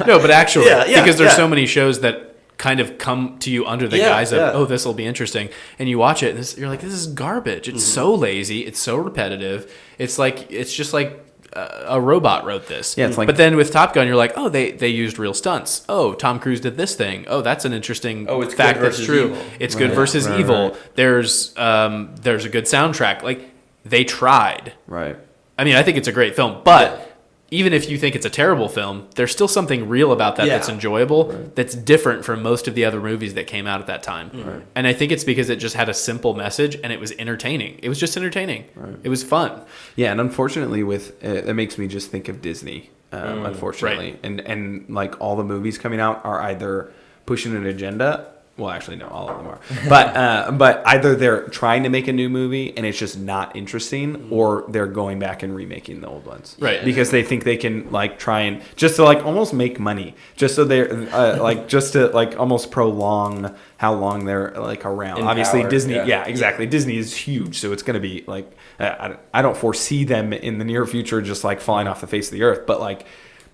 No, but actually, because there's so many shows that kind of come to you under the guise of this will be interesting, and you watch it and you're like, this is garbage. It's so lazy. It's so repetitive. It's just like a robot wrote this. Yeah, it's like, but then with Top Gun, you're like, oh, they used real stunts. Oh, Tom Cruise did this thing. Oh, that's an interesting fact that's true. Evil. It's good versus evil. Right. There's a good soundtrack. Like they tried. Right. I mean, I think it's a great film, but even if you think it's a terrible film, there's still something real about that that's enjoyable, that's different from most of the other movies that came out at that time. Right. And I think it's because it just had a simple message and it was entertaining. It was just entertaining. Right. It was fun. Yeah, and unfortunately, that makes me just think of Disney. Unfortunately, and like all the movies coming out are either pushing an agenda. Well, actually, no, all of them are. But either they're trying to make a new movie and it's just not interesting, or they're going back and remaking the old ones, right? Because they think they can like try and just to like almost make money, just so they're like just to like almost prolong how long they're like around. In Obviously, power, Disney, exactly. Disney is huge, so it's going to be like I don't foresee them in the near future just like falling off the face of the earth, but like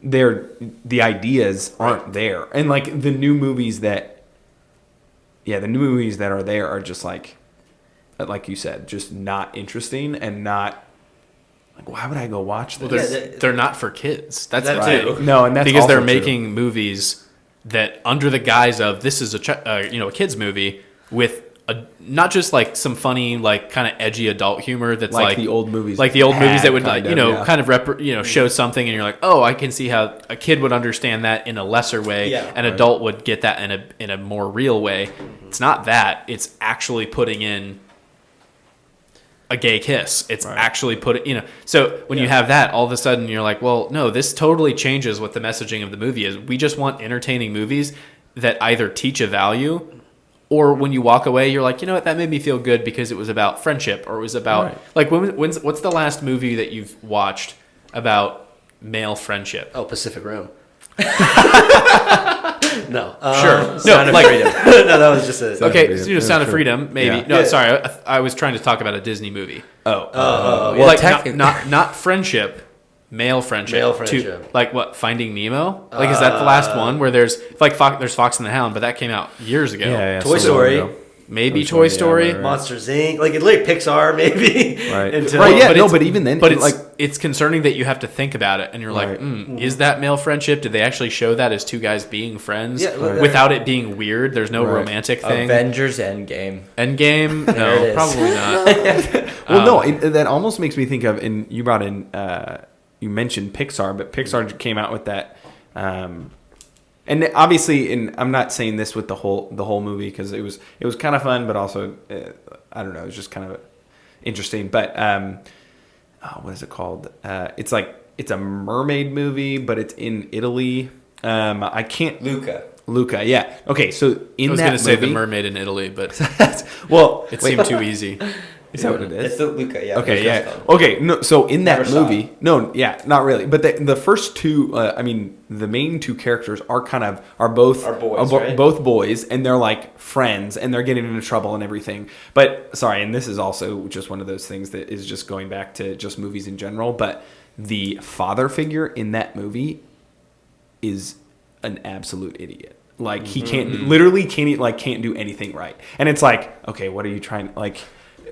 the ideas aren't there, and like the new movies that. Yeah, the new movies that are there are just like you said, just not interesting and not like, why would I go watch this? Well, they're not for kids. That's that right. too. No, and that's because also they're true. making movies that under the guise of this is a kids movie with not just like some funny, like kind of edgy adult humor that's Like the old movies like the old movies that would had, like, kind of, yeah. kind of show something, and you're like, oh, I can see how a kid would understand that in a lesser way, Yeah. an adult would get that in a more real way. It's not that; it's actually putting in a gay kiss. It's actually So when you have that, all of a sudden you're like, well, no, this totally changes what the messaging of the movie is. We just want entertaining movies that either teach a value, or when you walk away, you're like, you know what, that made me feel good because it was about friendship, or it was about like what's the last movie that you've watched about male friendship? Oh, Pacific Rim. No. Sure. Sound of Freedom. No, that was just a... Okay, Freedom. Sound of Sure. Freedom, maybe. Yeah. No, Yeah. sorry, I was trying to talk about a Disney movie. Well, Like technically- not friendship, male friendship. Male friendship. Like what? Finding Nemo? Like is that the last one where there's like there's Fox and the Hound, but that came out years ago. Toy Story. Maybe Toy Toy Story, Story. yeah, Monsters Inc. Like, it's like Pixar, maybe. Right. Until, Right, yeah, But no, it's- but even then, But it's like, it's concerning that you have to think about it, and you're like, Right. is that male friendship? Did they actually show that as two guys being friends Yeah, Right. without it being weird? There's no Right. romantic thing. Avengers Endgame. Endgame? There No, it is. probably not. well, no, that almost makes me think of, and you brought in, you mentioned Pixar, but Pixar came out with that, and obviously, and I'm not saying this with the whole movie because it was kind of fun, but also I don't know, it was just kind of interesting. But what is it called? It's a mermaid movie, but it's in Italy. I can't. Luca, yeah. Okay, so in I was that going to say The movie- Mermaid in Italy, but well, it seemed too easy. is that what it is? It's the Luca, yeah. Okay, Luca's yeah. called. Okay, no. So in that Never saw movie, it. no, yeah, not really. But the first two, I mean, the main two characters are both boys, right? both boys, and they're like friends, and they're getting into trouble and everything. But sorry, and this is also just one of those things that is just going back to just movies in general. But the father figure in that movie is an absolute idiot. Like he can't do anything right, and it's like, okay, what are you trying like?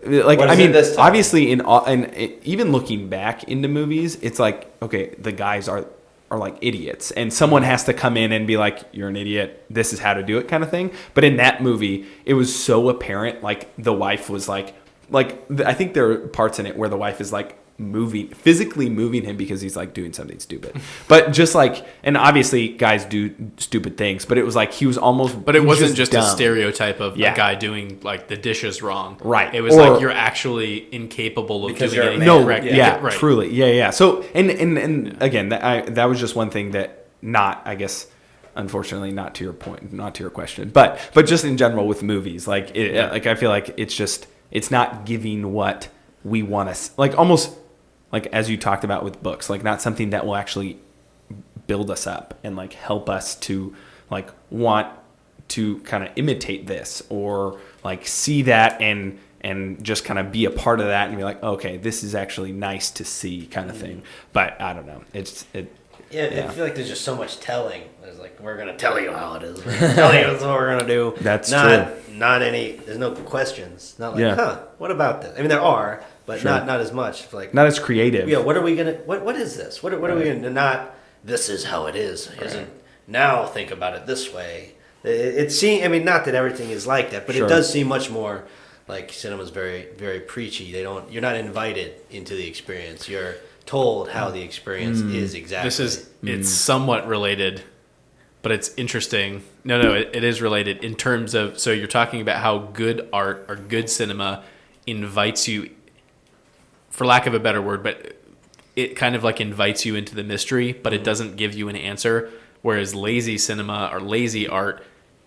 Like What I is it mean, this time? obviously, even looking back into movies, it's like, okay, the guys are like idiots, and someone has to come in and be like, "You're an idiot. This is how to do it," kind of thing. But in that movie, it was so apparent. Like the wife was like I think there are parts in it where the wife is like physically moving him because he's like doing something stupid. But just like, and obviously guys do stupid things, but it was like he was almost, But it he was wasn't just a dumb. stereotype of Yeah. a guy doing like the dishes wrong. Right. It was Or- like you're actually incapable of Because doing you're a anything man. No, correct. yeah, right. truly, yeah. So and again, that was just one thing that I guess, unfortunately, not to your point, not to your question, but just in general with movies, like like I feel like it's not giving what we want to like, almost like as you talked about with books, like not something that will actually build us up and like help us to like want to kind of imitate this or like see that and just kind of be a part of that and be like, okay, this is actually nice to see kind of thing. But I don't know. Yeah, I feel like there's just so much telling. There's like, we're going to tell you how it is. We're going to tell you that's what we're going to do. That's Not any, there's no questions. Not like, Yeah. what about this? I mean, there are, but Sure. not as much. Like, not as creative. yeah, what are we going to, what is this? What are we going to, not, this is how it is. Isn't, now think about it this way. It seems, I mean, not that everything is like that, but Sure. it does seem much more like cinema's very, very preachy. You're not invited into the experience. You're told how the experience is exactly. It's somewhat related, but it's interesting. No, it is related in terms of, so you're talking about how good art or good cinema invites you, for lack of a better word, but it kind of like invites you into the mystery, but it doesn't give you an answer. Whereas lazy cinema or lazy art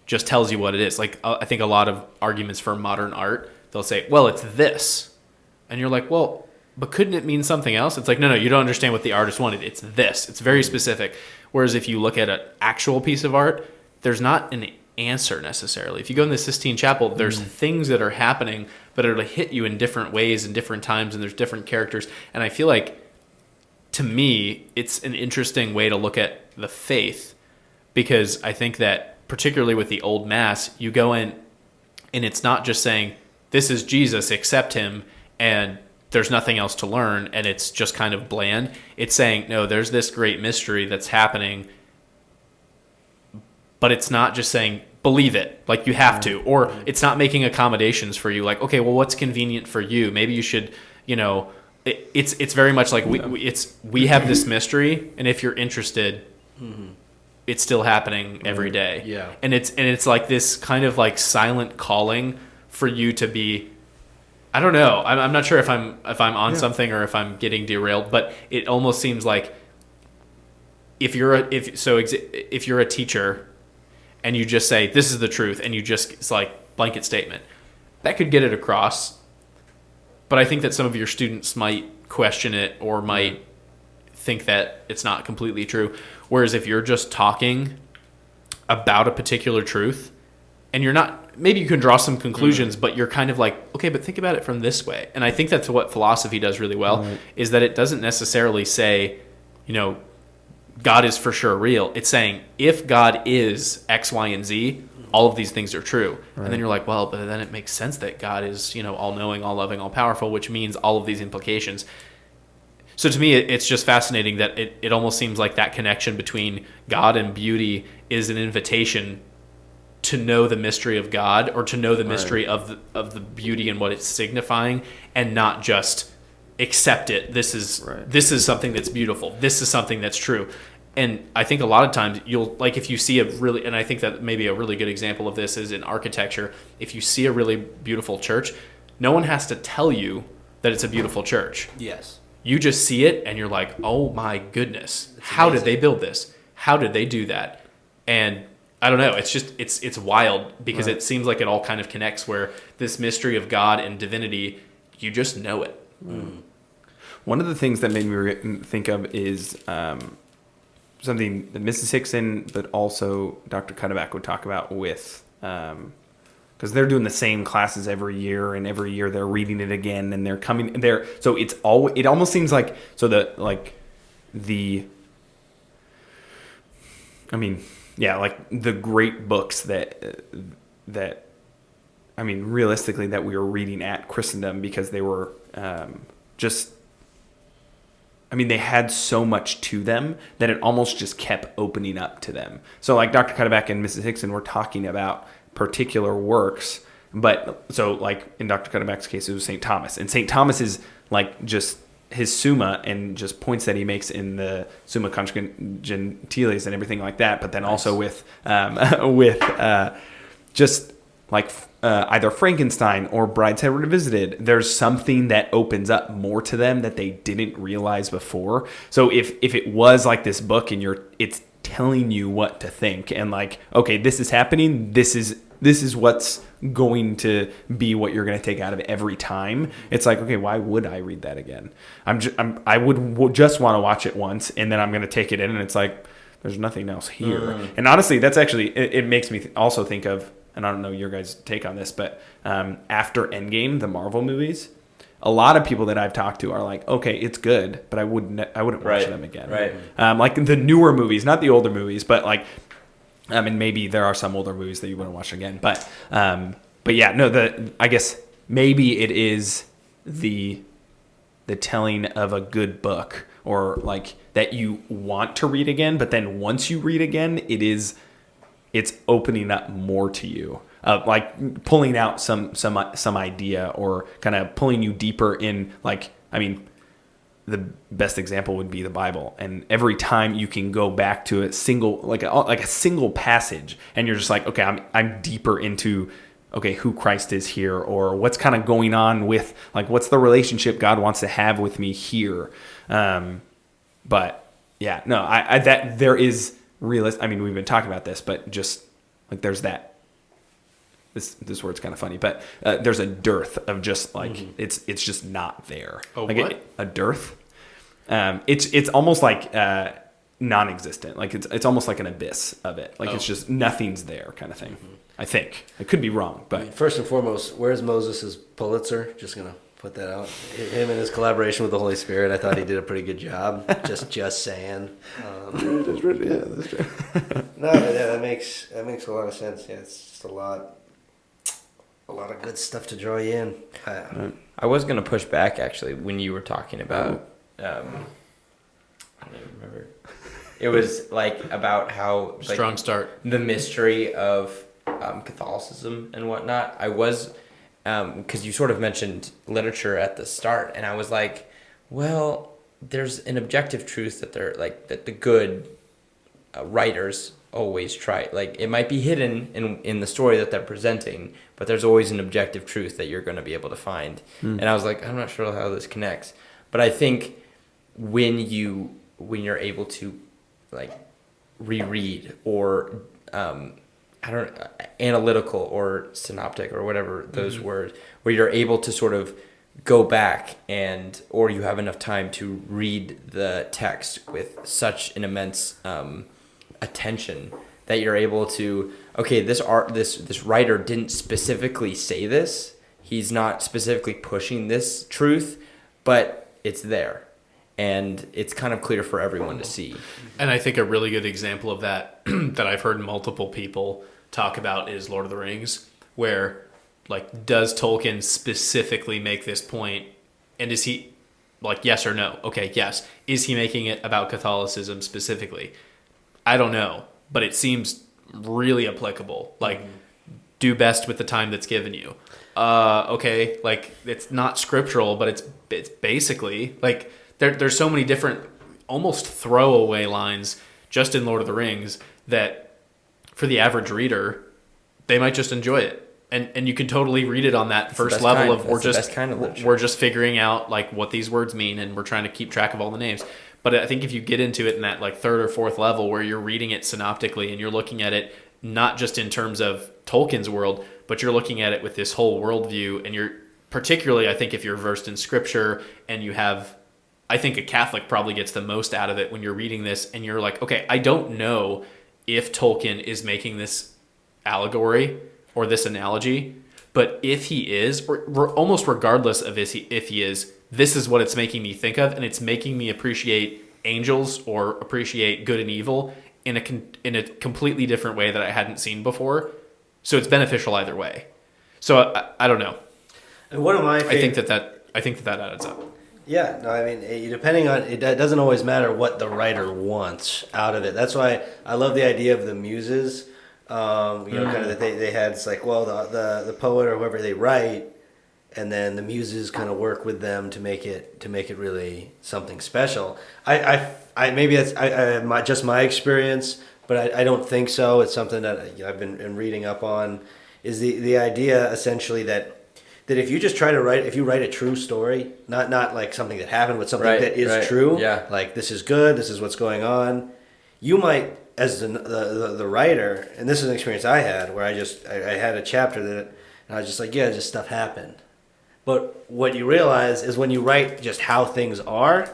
just tells you what it is. Like I think a lot of arguments for modern art, they'll say, well, it's this. And you're like, well, but couldn't it mean something else? It's like, no, you don't understand what the artist wanted. It's this. It's very specific. Whereas if you look at an actual piece of art, there's not an answer necessarily. If you go in the Sistine Chapel, there's things that are happening, but it'll hit you in different ways and different times, and there's different characters. And I feel like, to me, it's an interesting way to look at the faith, because I think that particularly with the old mass, you go in and it's not just saying, this is Jesus, accept him, and there's nothing else to learn, and it's just kind of bland. It's saying, no, there's this great mystery that's happening, but it's not just saying, believe it. Like you have to, or it's not making accommodations for you. Like, okay, well, what's convenient for you? Maybe you should, it's very much like we have this mystery, and if you're interested, it's still happening every day. Yeah. And it's like this kind of like silent calling for you to be, I don't know. I'm not sure if I'm on something or if I'm getting derailed, but it almost seems like if you're a teacher and you just say this is the truth and it's like blanket statement, that could get it across. But I think that some of your students might question it or might think that it's not completely true. Whereas if you're just talking about a particular truth and you're not, maybe you can draw some conclusions, but you're kind of like, okay, but think about it from this way. And I think that's what philosophy does really well, is that it doesn't necessarily say, God is for sure real. It's saying if God is X, Y, and Z, all of these things are true. Right. And then you're like, well, but then it makes sense that God is, all knowing, all loving, all powerful, which means all of these implications. So to me, it's just fascinating that it almost seems like that connection between God and beauty is an invitation to know the mystery of God, or to know the mystery of the beauty and what it's signifying, and not just accept it. This is something that's beautiful. This is something that's true. And I think a lot of times you'll, like, if you see and I think that maybe a really good example of this is in architecture. If you see a really beautiful church, no one has to tell you that it's a beautiful church. Yes. You just see it and you're like, oh my goodness, how did they build this? How did they do that? And I don't know. It's just, it's wild because it seems like it all kind of connects, where this mystery of God and divinity, you just know it. One of the things that made me think of is something that Mrs. Hickson, but also Dr. Cuddeback would talk about with, because they're doing the same classes every year, and every year they're reading it again, and they're coming there. So it almost seems like, like the great books that realistically that we were reading at Christendom, because they were they had so much to them that it almost just kept opening up to them. So like Dr. Cuddeback and Mrs. Hickson were talking about particular works, but so like in Dr. Cuddeback's case, it was St. Thomas. And St. Thomas is like just his Summa and just points that he makes in the Summa Contra Gentiles and everything like that, but then also with just like either Frankenstein or Brideshead Revisited, there's something that opens up more to them that they didn't realize before. So if it was like this book and it's telling you what to think, and like, okay, this is happening, this is what's going to be what you're going to take out of it every time. It's like, okay, why would I read that again? I would just want to watch it once, and then I'm going to take it in, and it's like, there's nothing else here. And honestly, that's actually, it makes me also think of, and I don't know your guys' take on this, but after Endgame, the Marvel movies, a lot of people that I've talked to are like, okay, it's good, but I wouldn't watch them again. Right. Like the newer movies, not the older movies, but like, maybe there are some older movies that you wouldn't watch again. But yeah, no, I guess maybe it is the telling of a good book, or like that you want to read again, but then once you read again, it's opening up more to you, like pulling out some idea, or kind of pulling you deeper in. Like, the best example would be the Bible, and every time you can go back to a single a single passage, and you're just like, okay, I'm deeper into, okay, who Christ is here, or what's kind of going on with, like, what's the relationship God wants to have with me here. But yeah, no, that there is realist. We've been talking about this, but just like there's that. This word's kind of funny, but there's a dearth of just like it's just not there. A dearth. It's almost like non-existent. Like it's almost like an abyss of it. Like it's just nothing's there, kind of thing. I think I could be wrong, but first and foremost, where's Moses' Pulitzer? Just gonna put that out. Him and his collaboration with the Holy Spirit, I thought he did a pretty good job. just saying. That's true. No, that makes a lot of sense. Yeah, it's just a lot of good stuff to draw you in. I was gonna push back actually when you were talking about. I don't even remember. It was like about how strong start, the mystery of Catholicism and whatnot, I was, because you sort of mentioned literature at the start, and I was like, well, there's an objective truth that they're like that the good writers always try. Like it might be hidden in the story that they're presenting, but there's always an objective truth that you're going to be able to find. And I was like, I'm not sure how this connects, but I think when you're able to like reread or analytical or synoptic or whatever those words, where you're able to sort of go back or you have enough time to read the text with such an immense attention that you're able to, okay, this writer didn't specifically say this, he's not specifically pushing this truth, but it's there and it's kind of clear for everyone to see. And I think a really good example of that that I've heard multiple people talk about is Lord of the Rings, where like, does Tolkien specifically make this point? And is he like, yes or no? Okay, yes. Is he making it about Catholicism specifically? I don't know, but it seems really applicable. Like, do best with the time that's given you. Okay, like it's not scriptural, but it's basically like there's so many different almost throwaway lines just in Lord of the Rings that for the average reader, they might just enjoy it. And you can totally read it on that first level of we're just figuring out like what these words mean and we're trying to keep track of all the names. But I think if you get into it in that like third or fourth level where you're reading it synoptically and you're looking at it not just in terms of Tolkien's world, but you're looking at it with this whole worldview, and you're particularly, I think, if you're versed in scripture and you have, I think a Catholic probably gets the most out of it when you're reading this and you're like, okay, I don't know if Tolkien is making this allegory or this analogy, but if he is, or almost regardless of if he is, this is what it's making me think of, and it's making me appreciate angels or appreciate good and evil in a completely different way that I hadn't seen before. So it's beneficial either way. So I don't know. And one of my I think that adds up. Yeah, no, I mean, depending on it, doesn't always matter what the writer wants out of it. That's why I love the idea of the muses. Kind of that they had. It's like, well, the poet or whoever they write, and then the muses kind of work with them to make it really something special. I maybe that's just my experience, but I don't think so. It's something that I've been reading up on. Is the idea essentially that if you just try to if you write a true story, not like something that happened, but something that is true, like this is good, this is what's going on, you might, as the writer, and this is an experience I had where I had a chapter that, and I was just like, yeah, just stuff happened. But what you realize is when you write just how things are,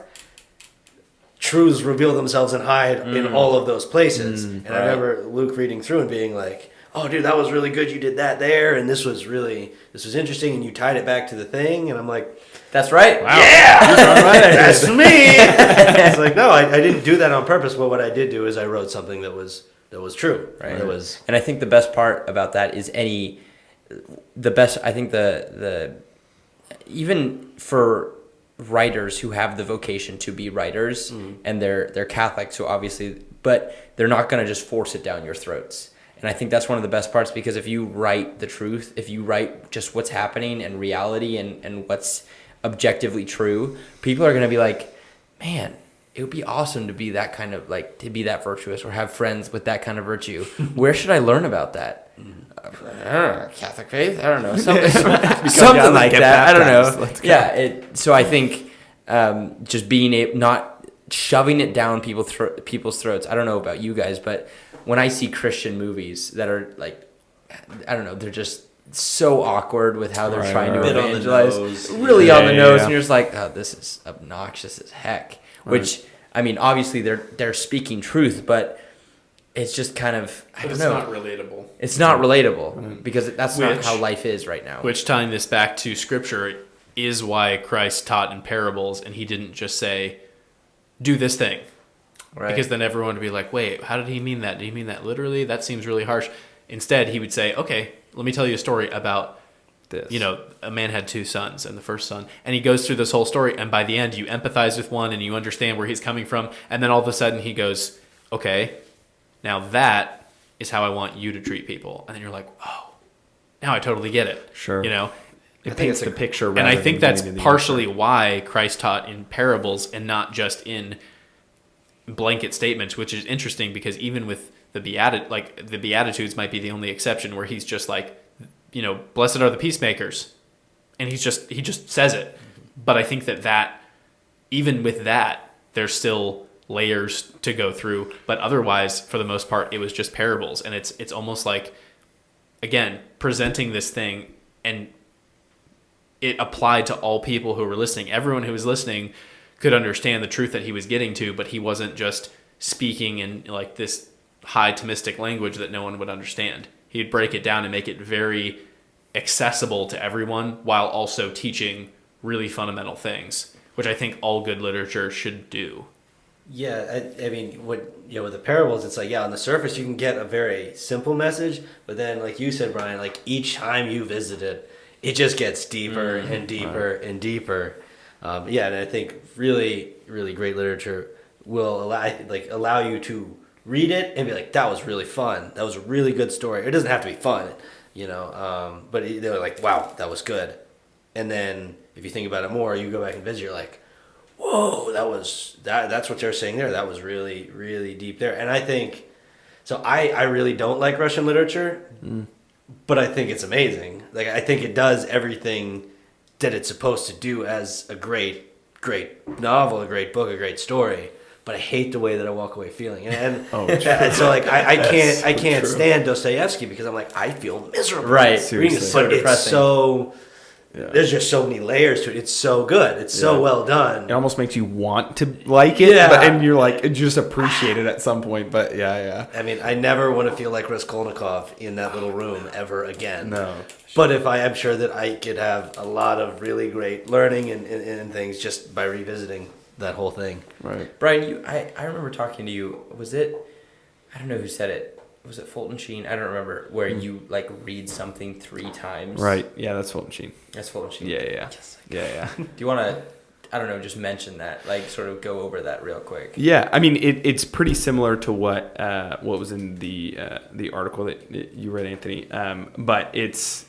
truths reveal themselves and hide in all of those places. And I remember Luke reading through and being like, oh, dude, that was really good. You did that there, and this was interesting, and you tied it back to the thing. And I'm like, that's right. Wow. Yeah, that's me. It's like, no, I didn't do that on purpose. But what I did do is I wrote something that was true. Right. And I think the best part about that is I think the even for writers who have the vocation to be writers and they're Catholic, so obviously, but they're not going to just force it down your throats. And I think that's one of the best parts, because if you write the truth, if you write just what's happening and reality and what's objectively true, people are going to be like, man, it would be awesome to be that kind of like, to be that virtuous or have friends with that kind of virtue. Where should I learn about that? Catholic faith? I don't know. Something like that. I don't know. Yeah. So I think just being not shoving it down people's throats. I don't know about you guys, but when I see Christian movies that are like, I don't know, they're just so awkward with how they're trying to evangelize. Really on the nose. And you're just like, oh, this is obnoxious as heck. Which, I mean, obviously they're speaking truth, but it's just kind of, I don't know. It's not relatable. It's not relatable because that's not how life is right now. Which, tying this back to scripture, is why Christ taught in parables, and he didn't just say, do this thing. Right. Because then everyone would be like, wait, how did he mean that? Did he mean that literally? That seems really harsh. Instead, he would say, okay, let me tell you a story about this. A man had 2 sons, and the first son, and he goes through this whole story, and by the end, you empathize with one, and you understand where he's coming from, and then all of a sudden he goes, okay, now that is how I want you to treat people. And then you're like, oh, now I totally get it. Sure. You know? It paints the picture. And I rather think than that's getting to the partially answer. why Christ taught in parables and not just in blanket statements, which is interesting because even with the Beatitudes might be the only exception where he's just like, you know, blessed are the peacemakers. And he just says it. But I think that even with that, there's still layers to go through. But otherwise, for the most part, it was just parables. And it's almost like, again, presenting this thing, and it applied to all people who were listening. Everyone who was listening could understand the truth that he was getting to, but he wasn't just speaking in like this high Thomistic language that no one would understand. He'd break it down and make it very accessible to everyone while also teaching really fundamental things, which I think all good literature should do. Yeah, I mean, with the parables, it's like, on the surface you can get a very simple message, but then, like you said, Brian, like each time you visit it, it just gets deeper and deeper and I think really, really great literature will allow you to read it and be like, that was really fun. That was a really good story. It doesn't have to be fun, but they're like, wow, that was good. And then if you think about it more, you go back and visit, you're like, whoa, that's what they're saying there. That was really, really deep there. And I think, so I really don't like Russian literature, but I think it's amazing. Like, I think it does everything that it's supposed to do as a great novel, a great book, a great story. But I hate the way that I walk away feeling. And so like I can't stand Dostoevsky because I'm like, I feel miserable. Right. Seriously. So but depressing. it's so there's just so many layers to it. It's so good. It's so well done. It almost makes you want to like it, and you're like, just appreciate it at some point. But yeah. I mean, I never want to feel like Raskolnikov in that little room ever again. No. But I'm sure that I could have a lot of really great learning and things just by revisiting that whole thing. Right. Brian, I remember talking to you. Was it? I don't know who said it. Was it Fulton Sheen? I don't remember. Where you like read something 3 times. Right. Yeah, that's Fulton Sheen. That's Fulton Sheen. Yeah. Yes, Yeah. Do you want to? I don't know. Just mention that. Like, sort of go over that real quick. Yeah. I mean, it's pretty similar to what was in the article that you read, Anthony. But it's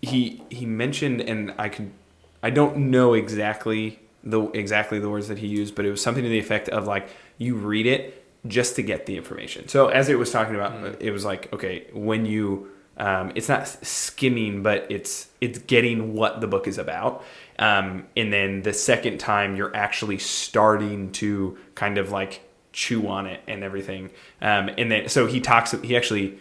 he mentioned, and I don't know exactly the words that he used, but it was something to the effect of like, you read it just to get the information. So as it was talking about, it was like, okay, when you, it's not skimming, but it's getting what the book is about. And then the second time you're actually starting to kind of like chew on it and everything. And then, so he actually,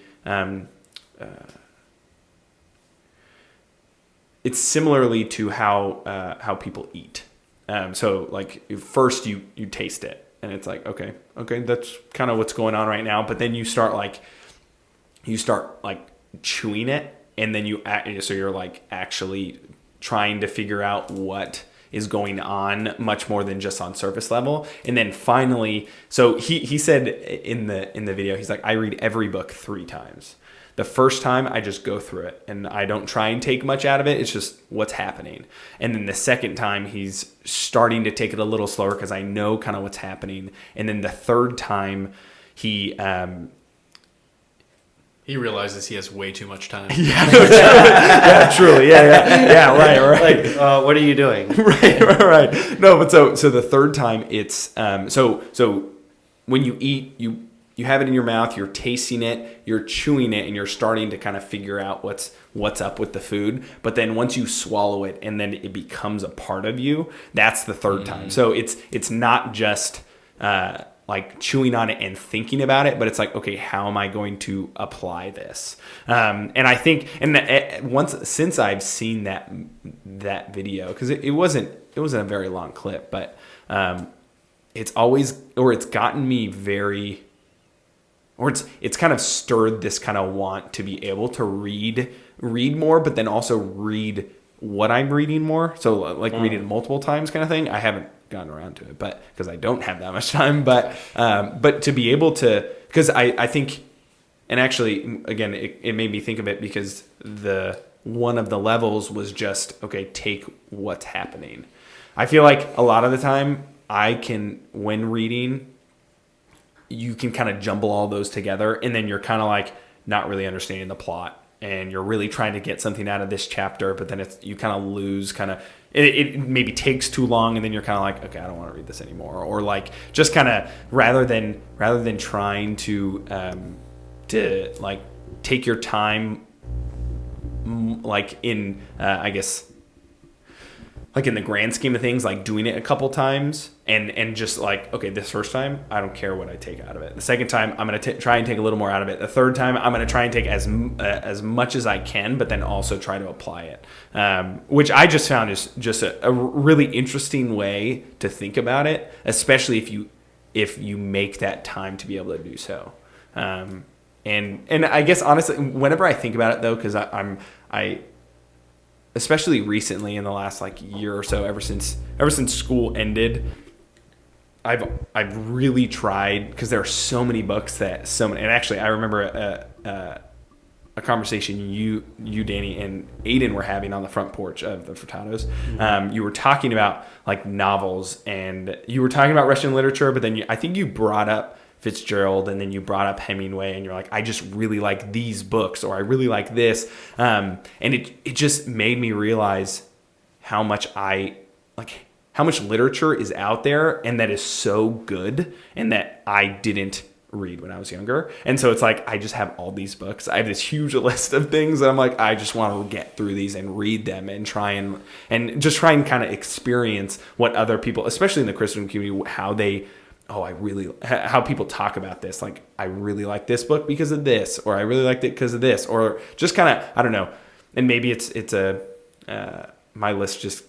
it's similarly to how people eat. So like first you taste it and it's like, okay, that's kind of what's going on right now. But then you start chewing it, and then so you're like actually trying to figure out what is going on much more than just on surface level. And then finally, so he said in the video, he's like, I read every book 3 times. The first time I just go through it and I don't try and take much out of it. It's just what's happening. And then the second time he's starting to take it a little slower because I know kind of what's happening. And then the third time he realizes he has way too much time. Yeah, truly. Yeah, right. Like, what are you doing? Right. No, but so the third time it's so when you eat, you have it in your mouth, you're tasting it, you're chewing it, and you're starting to kind of figure out what's up with the food. But then once you swallow it and then it becomes a part of you, that's the third time. So it's not just like chewing on it and thinking about it, but it's like, okay, how am I going to apply this? And I think, since I've seen that video, because it wasn't a very long clip, but it's gotten me very. Or it's kind of stirred this kind of want to be able to read more, but then also read what I'm reading more. So like read it multiple times kind of thing. I haven't gotten around to it, but because I don't have that much time. But to be able to, because I think, and actually again it made me think of it because one of the levels was just, okay, take what's happening. I feel like a lot of the time when reading, you can kind of jumble all those together, and then you're kind of like not really understanding the plot, and you're really trying to get something out of this chapter, but then you kind of lose it maybe takes too long, and then you're kind of like, okay, I don't want to read this anymore, or like just kind of rather than trying to like take your time, like in I guess like in the grand scheme of things, like doing it a couple times and just like, okay, this first time, I don't care what I take out of it. The second time, I'm going to try and take a little more out of it. The third time, I'm going to try and take as much as I can, but then also try to apply it, which I just found is just a really interesting way to think about it, especially if you make that time to be able to do so. And I guess honestly, whenever I think about it though, because I especially recently in the last like year or so, ever since school ended, I've really tried, because there are so many books and actually I remember a conversation you Danny and Aiden were having on the front porch of the Furtados. Mm-hmm. You were talking about like novels, and you were talking about Russian literature, but then I think you brought up Fitzgerald, and then you brought up Hemingway, and you're like, I just really like these books, or I really like this, and it just made me realize how much literature is out there, and that is so good, and that I didn't read when I was younger. And so it's like, I just have all these books. I have this huge list of things that I'm like, I just want to get through these and read them and try and kind of experience what other people, especially in the Christian community, how people talk about this. Like, I really like this book because of this, or I really liked it because of this, or just kind of, I don't know. And maybe it's my list just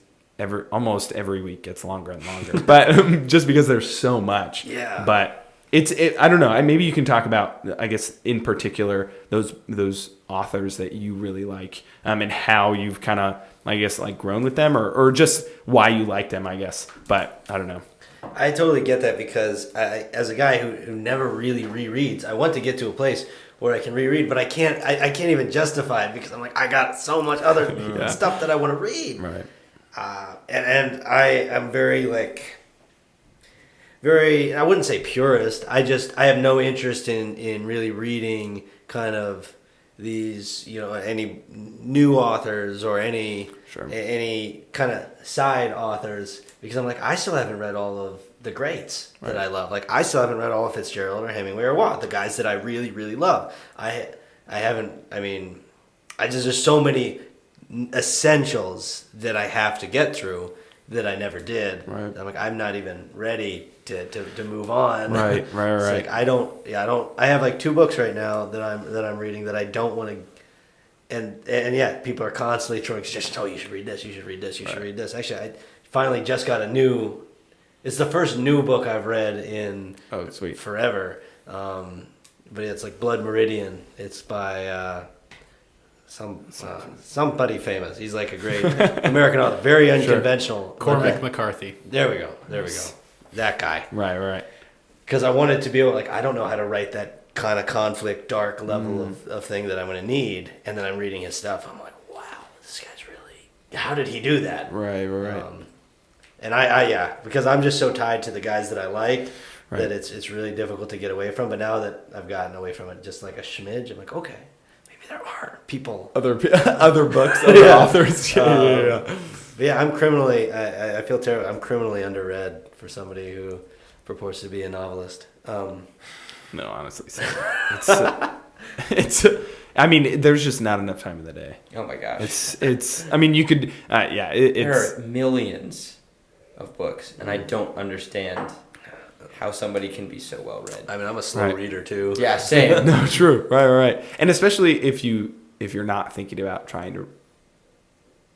almost every week gets longer and longer, but just because there's so much. Yeah. But I don't know. Maybe you can talk about, I guess, in particular, those authors that you really like, and how you've kind of, I guess, like grown with them, or just why you like them, I guess. But I don't know. I totally get that, because as a guy who never really rereads, I want to get to a place where I can reread, but I can't even justify it, because I'm like, I got so much other stuff that I want to read. Right. And I am very, I wouldn't say purist. I have no interest in really reading kind of these, any new authors or any kind of side authors, because I'm like, I still haven't read all of the greats that I love. Like, I still haven't read all of Fitzgerald or Hemingway or Watt, the guys that I really, really love. I haven't, there's so many essentials that I have to get through that I never did. Right. I'm like, I'm not even ready to move on. Right. It's like, I have like 2 books right now that I'm reading that I don't want to. And yeah, people are constantly throwing suggestions. Oh, you should read this. You should read this. You should read this. Actually, I finally just got it's the first new book I've read in forever. But it's like Blood Meridian. It's by somebody famous. He's like a great American author, very unconventional. Cormac McCarthy. There we go. That guy. Right. Because I wanted to be able, I don't know how to write that kind of conflict, dark level of thing that I'm going to need. And then I'm reading his stuff. I'm like, wow, this guy's really, how did he do that? Right. And I because I'm just so tied to the guys that I liked that it's really difficult to get away from. But now that I've gotten away from it just like a smidge, I'm like, okay, maybe there are people. Other books, other authors. Yeah, I'm criminally, I feel terrible. I'm criminally underread for somebody who purports to be a novelist. No, honestly, it's there's just not enough time in the day. Oh my gosh. You could, there are millions of books, and I don't understand how somebody can be so well read. I'm a slow reader too. Yeah, same. No, true. Right. And especially if you're not thinking about trying to,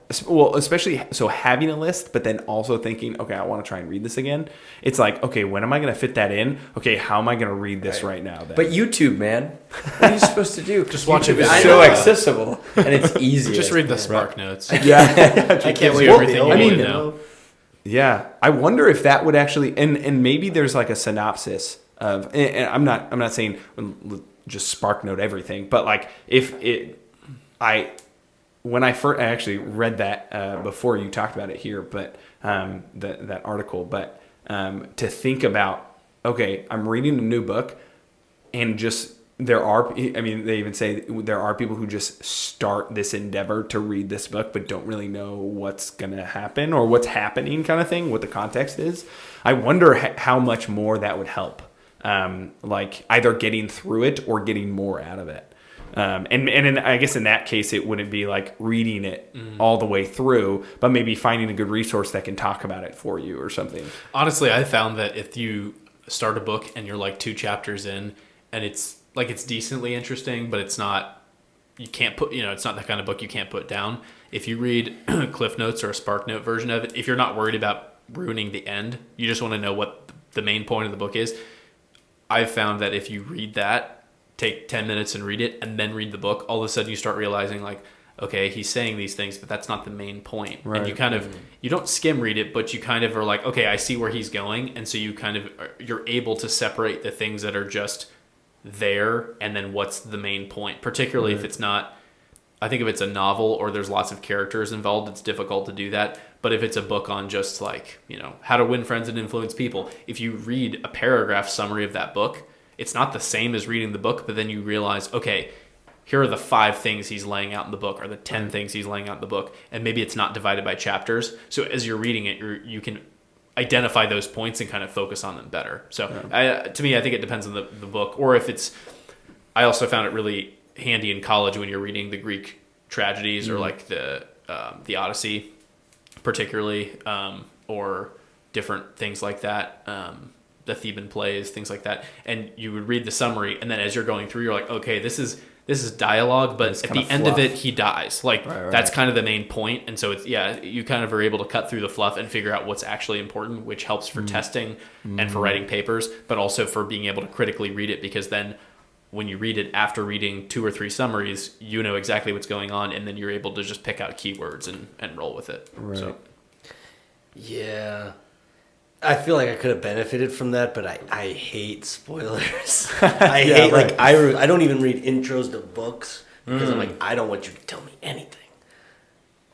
especially so having a list, but then also thinking, okay, I want to try and read this again. It's like, okay, when am I going to fit that in? Okay, how am I going to read this right now? Then? But YouTube, man, what are you supposed to do? Just watch it. It's so accessible, and it's easy. Just read the Spark Notes. Yeah, I can't wait. Everything you need to know. Yeah, I wonder if that would actually, and maybe there's like a synopsis of. And I'm not saying just Spark Note everything, but like when I actually read that before you talked about it here, but that article, but to think about okay, I'm reading a new book, and just they even say there are people who just start this endeavor to read this book but don't really know what's going to happen or what's happening kind of thing, what the context is. I wonder how much more that would help, like either getting through it or getting more out of it. I guess in that case, it wouldn't be like reading it all the way through, but maybe finding a good resource that can talk about it for you or something. Honestly, I found that if you start a book and you're like 2 chapters in and it's decently interesting, but it's not, it's not the kind of book you can't put down. If you read Cliff Notes or a Spark Note version of it, if you're not worried about ruining the end, you just want to know what the main point of the book is. I've found that if you read that, take 10 minutes and read it, and then read the book, all of a sudden you start realizing like, okay, he's saying these things, but that's not the main point. Right. And you kind of, you don't skim read it, but you kind of are like, okay, I see where he's going. And so you're able to separate the things that are just there and then what's the main point, particularly if it's not, I think if it's a novel or there's lots of characters involved, it's difficult to do that. But if it's a book on just like, how to win friends and influence people, if you read a paragraph summary of that book, it's not the same as reading the book, but then you realize, okay, here are the 5 things he's laying out in the book, or the 10 things he's laying out in the book, and maybe it's not divided by chapters. So as you're reading it, you can identify those points and kind of focus on them better. So to me, I think it depends on the book, or if it's. I also found it really handy in college when you're reading the Greek tragedies or like the Odyssey, particularly, or different things like that. The Theban plays, things like that, and you would read the summary, and then as you're going through, you're like, okay, this is dialogue, but at the end of it, he dies. Like that's kind of the main point, and so it's you kind of are able to cut through the fluff and figure out what's actually important, which helps for testing and for writing papers, but also for being able to critically read it, because then when you read it after reading 2 or 3 summaries, you know exactly what's going on, and then you're able to just pick out keywords and roll with it. Right. So. Yeah. I feel like I could have benefited from that, but I hate spoilers. I don't even read intros to books because I'm like, I don't want you to tell me anything.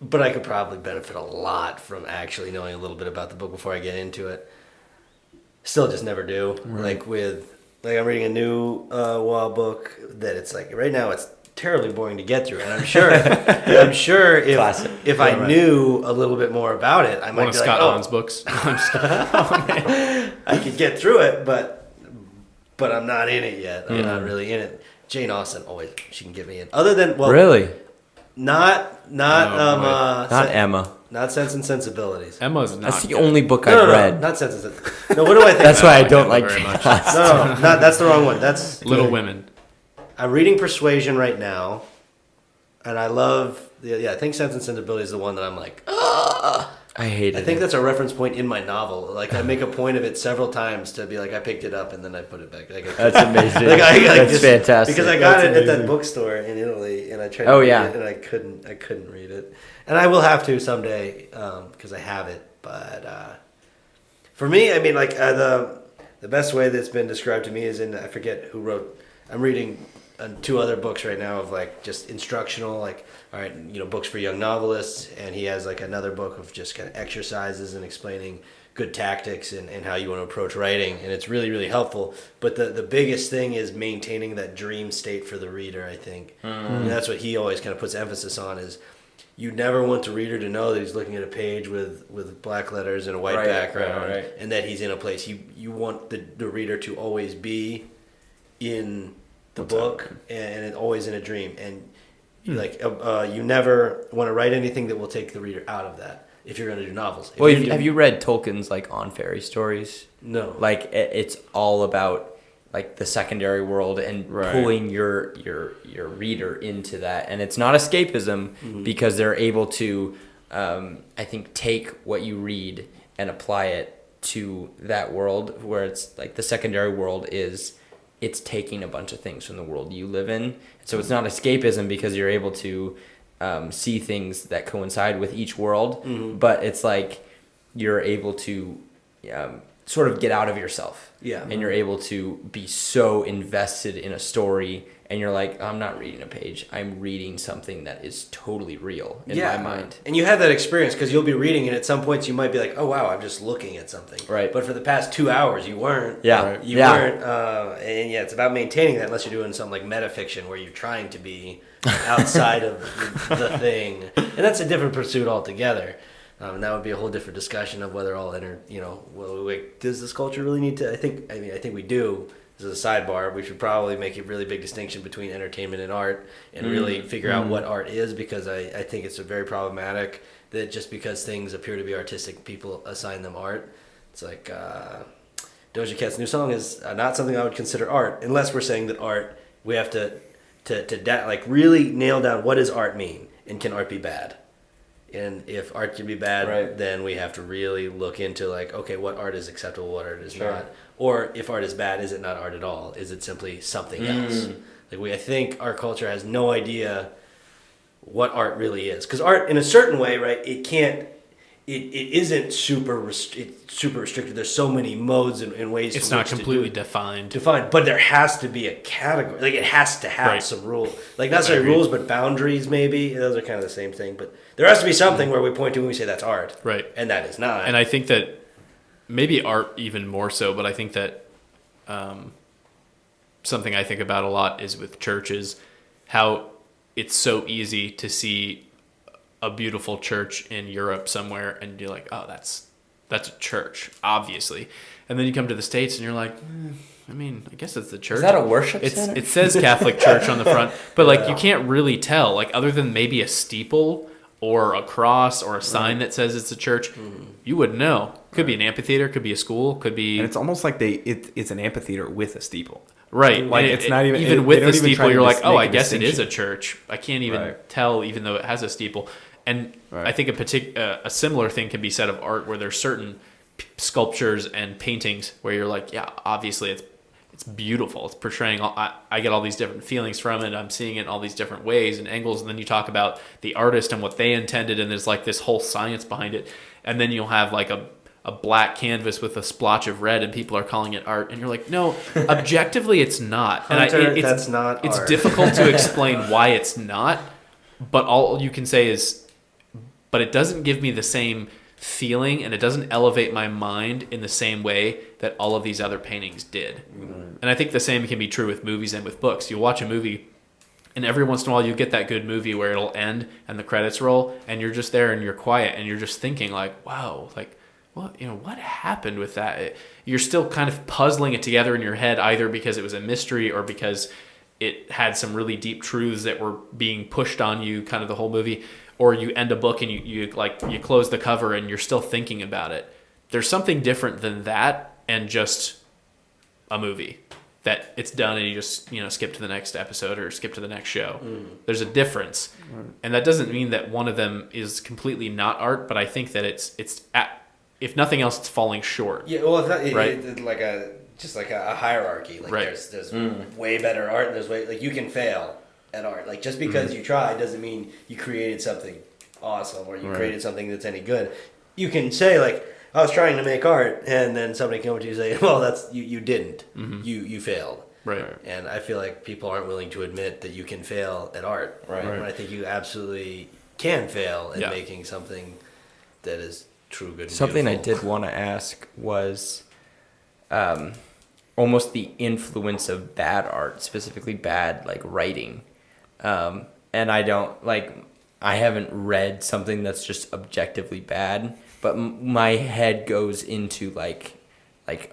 But I could probably benefit a lot from actually knowing a little bit about the book before I get into it. Still just never do. Right. I'm reading a new WoW book that it's like right now it's terribly boring to get through, and I'm sure if I knew a little bit more about it, I might one of be Scott like, Allen's books. I could get through it, but I'm not in it yet. I'm not really in it. Jane Austen she can get me in. Other than really, not Emma. Not Sense and Sensibilities. Emma's not. That's the good. only book I've read. Not Sense and Sensibilities. No, what do I think? That's why I don't Emma like very much. No, that's the wrong one. That's Little Women. I'm reading Persuasion right now, and I love I think Sense and Sensibility is the one that I'm like, I hate it. I think that's a reference point in my novel. Like I make a point of it several times to be like, I picked it up and then I put it back. That's amazing. That's fantastic. Because I got it at that bookstore in Italy, and I tried to read it, and I couldn't read it, and I will have to someday because I have it. But for me, I mean, like the best way that's been described to me is I forget who wrote. I'm reading 2 other books right now of like just instructional, like, all right, books for young novelists, and he has like another book of just kind of exercises and explaining good tactics and how you want to approach writing, and it's really, really helpful. But the biggest thing is maintaining that dream state for the reader, I think. And that's what he always kind of puts emphasis on is you never want the reader to know that he's looking at a page with black letters and a white background, and that he's in a place. You want the reader to always be in the book and always in a dream, and you never want to write anything that will take the reader out of that if you're going to do novels. Have you read Tolkien's like On Fairy Stories? No. Like it's all about like the secondary world and pulling your reader into that, and it's not escapism because they're able to I think take what you read and apply it to that world, where it's like the secondary world is it's taking a bunch of things from the world you live in. So it's not escapism because you're able to see things that coincide with each world, but it's like you're able to sort of get out of yourself. Yeah. And you're able to be so invested in a story and you're like, I'm not reading a page. I'm reading something that is totally real in my mind. And you have that experience because you'll be reading, and at some points you might be like, oh, wow, I'm just looking at something. Right. But for the past 2 hours, you weren't. Yeah. Right. You weren't. And it's about maintaining that unless you're doing something like metafiction where you're trying to be outside of the thing. And that's a different pursuit altogether. And that would be a whole different discussion of whether does this culture really need to? I think we do. As a sidebar, we should probably make a really big distinction between entertainment and art and really figure out what art is, because I think it's very problematic that just because things appear to be artistic, people assign them art. It's like Doja Cat's new song is not something I would consider art, unless we're saying that art, we have to really nail down what does art mean, and can art be bad? And if art can be bad, then we have to really look into okay, what art is acceptable, what art is not. Or if art is bad, is it not art at all? Is it simply something else? I think our culture has no idea what art really is. Because art, in a certain way, right, it isn't super restricted. There's so many modes and ways. It's not completely defined, but there has to be a category. It has to have some rules. Not necessarily rules, but boundaries. Maybe those are kind of the same thing. But there has to be something where we point to when we say that's art, right? And that is not. And I think that maybe art even more so. But I think that something I think about a lot is with churches, how it's so easy to see a beautiful church in Europe somewhere and you're like, oh, that's a church, obviously. And then you come to the States and you're like, I guess it's the church. Is that a worship center? It says Catholic Church on the front, but you can't really tell, other than maybe a steeple or a cross or a sign that says it's a church, you wouldn't know. Could be an amphitheater, could be a school, could be... And it's almost like it's an amphitheater with a steeple. Right. It's not even with the steeple, you're like, oh, I guess it is a a church. I can't even tell, even though it has a steeple. And I think a similar thing can be said of art, where there's certain sculptures and paintings where you're like, yeah, obviously it's beautiful. It's portraying I get all these different feelings from it. I'm seeing it in all these different ways and angles. And then you talk about the artist and what they intended, and there's this whole science behind it. And then you'll have a black canvas with a splotch of red, and people are calling it art, and you're like, no, objectively it's not. Hunter, that's not it's art. difficult to explain why it's not, but all you can say is, but it doesn't give me the same feeling, and it doesn't elevate my mind in the same way that all of these other paintings did. And I think the same can be true with movies and with books. You'll watch a movie, and every once in a while you get that good movie where it'll end and the credits roll, and you're just there and you're quiet and you're just thinking wow, what happened with that? You're still kind of puzzling it together in your head, either because it was a mystery or because it had some really deep truths that were being pushed on you kind of the whole movie. Or you end a book and you close the cover and you're still thinking about it. There's something different than that and just a movie that it's done and you just skip to the next episode or skip to the next show. There's a difference, and that doesn't mean that one of them is completely not art. But I think that it's if nothing else, it's falling short. Yeah, well, right? It's like a hierarchy. There's way better art, and there's you can fail at art. Just because you try doesn't mean you created something awesome or you created something that's any good. You can say I was trying to make art, and then somebody came up to you and say, well, that's you didn't. You failed. Right. And I feel like people aren't willing to admit that you can fail at art. Right. And I think you absolutely can fail at making something that is true, good, and something beautiful. I did want to ask was almost the influence of bad art, specifically bad writing. And I haven't read something that's just objectively bad, but my head goes into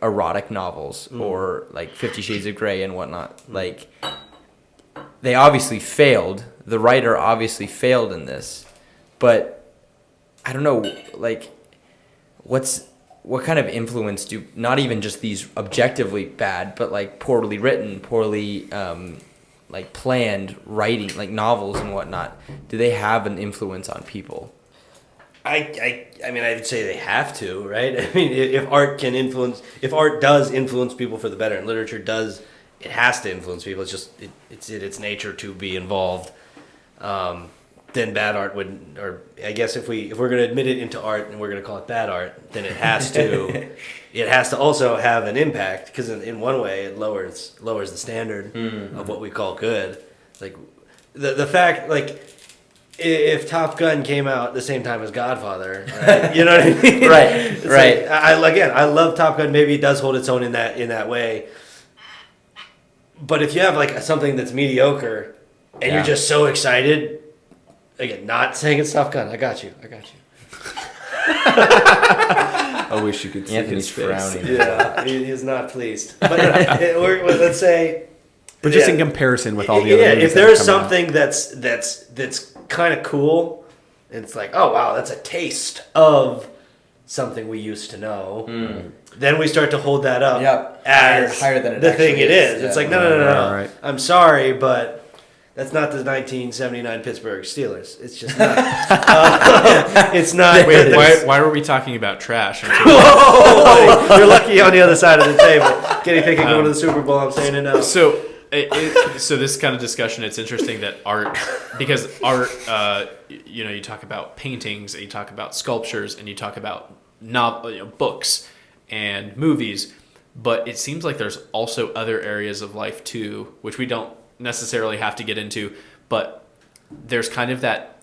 erotic novels or 50 Shades of Grey and whatnot. They obviously failed. The writer obviously failed in this, but I don't know, what kind of influence do, not even just these objectively bad, but poorly written, poorly planned writing, novels and whatnot, do they have an influence on people? I mean, I'd say they have to, right? I mean, if art does influence people for the better, and literature does, it has to influence people. It's just it's its nature to be involved. Then bad art would, or I guess if we're going to admit it into art and we're going to call it bad art, then it has to it has to also have an impact because in one way it lowers the standard of what we call good. Like the fact, like if Top Gun came out at the same time as Godfather, right? You know what I mean? Right, It's right. Like, I love Top Gun. Maybe it does hold its own in that way. But if you have like something that's mediocre and Yeah. you're just so excited, again, not saying it's Top Gun. I got you. I wish you could see Anthony's his face. frowning. Yeah, he is not pleased. But let's say, But just in yeah. comparison with all the other movies if that are there's coming out. something that's kind of cool, and it's like, oh wow, that's a taste of something we used to know. Then we start to hold that up Yep. as Higher than it the thing actually it is. is. It's Yeah. like no. Right. I'm sorry, but that's not the 1979 Pittsburgh Steelers. It's just not. It's not. Wait, why were we talking about trash? Whoa, buddy, you're lucky on the other side of the table. Kenny Pickett going to the Super Bowl. I'm saying it now. So, so this kind of discussion, it's interesting that art, because art, you talk about paintings, and you talk about sculptures, and you talk about books and movies, but it seems like there's also other areas of life too, which we don't necessarily have to get into, but there's kind of that,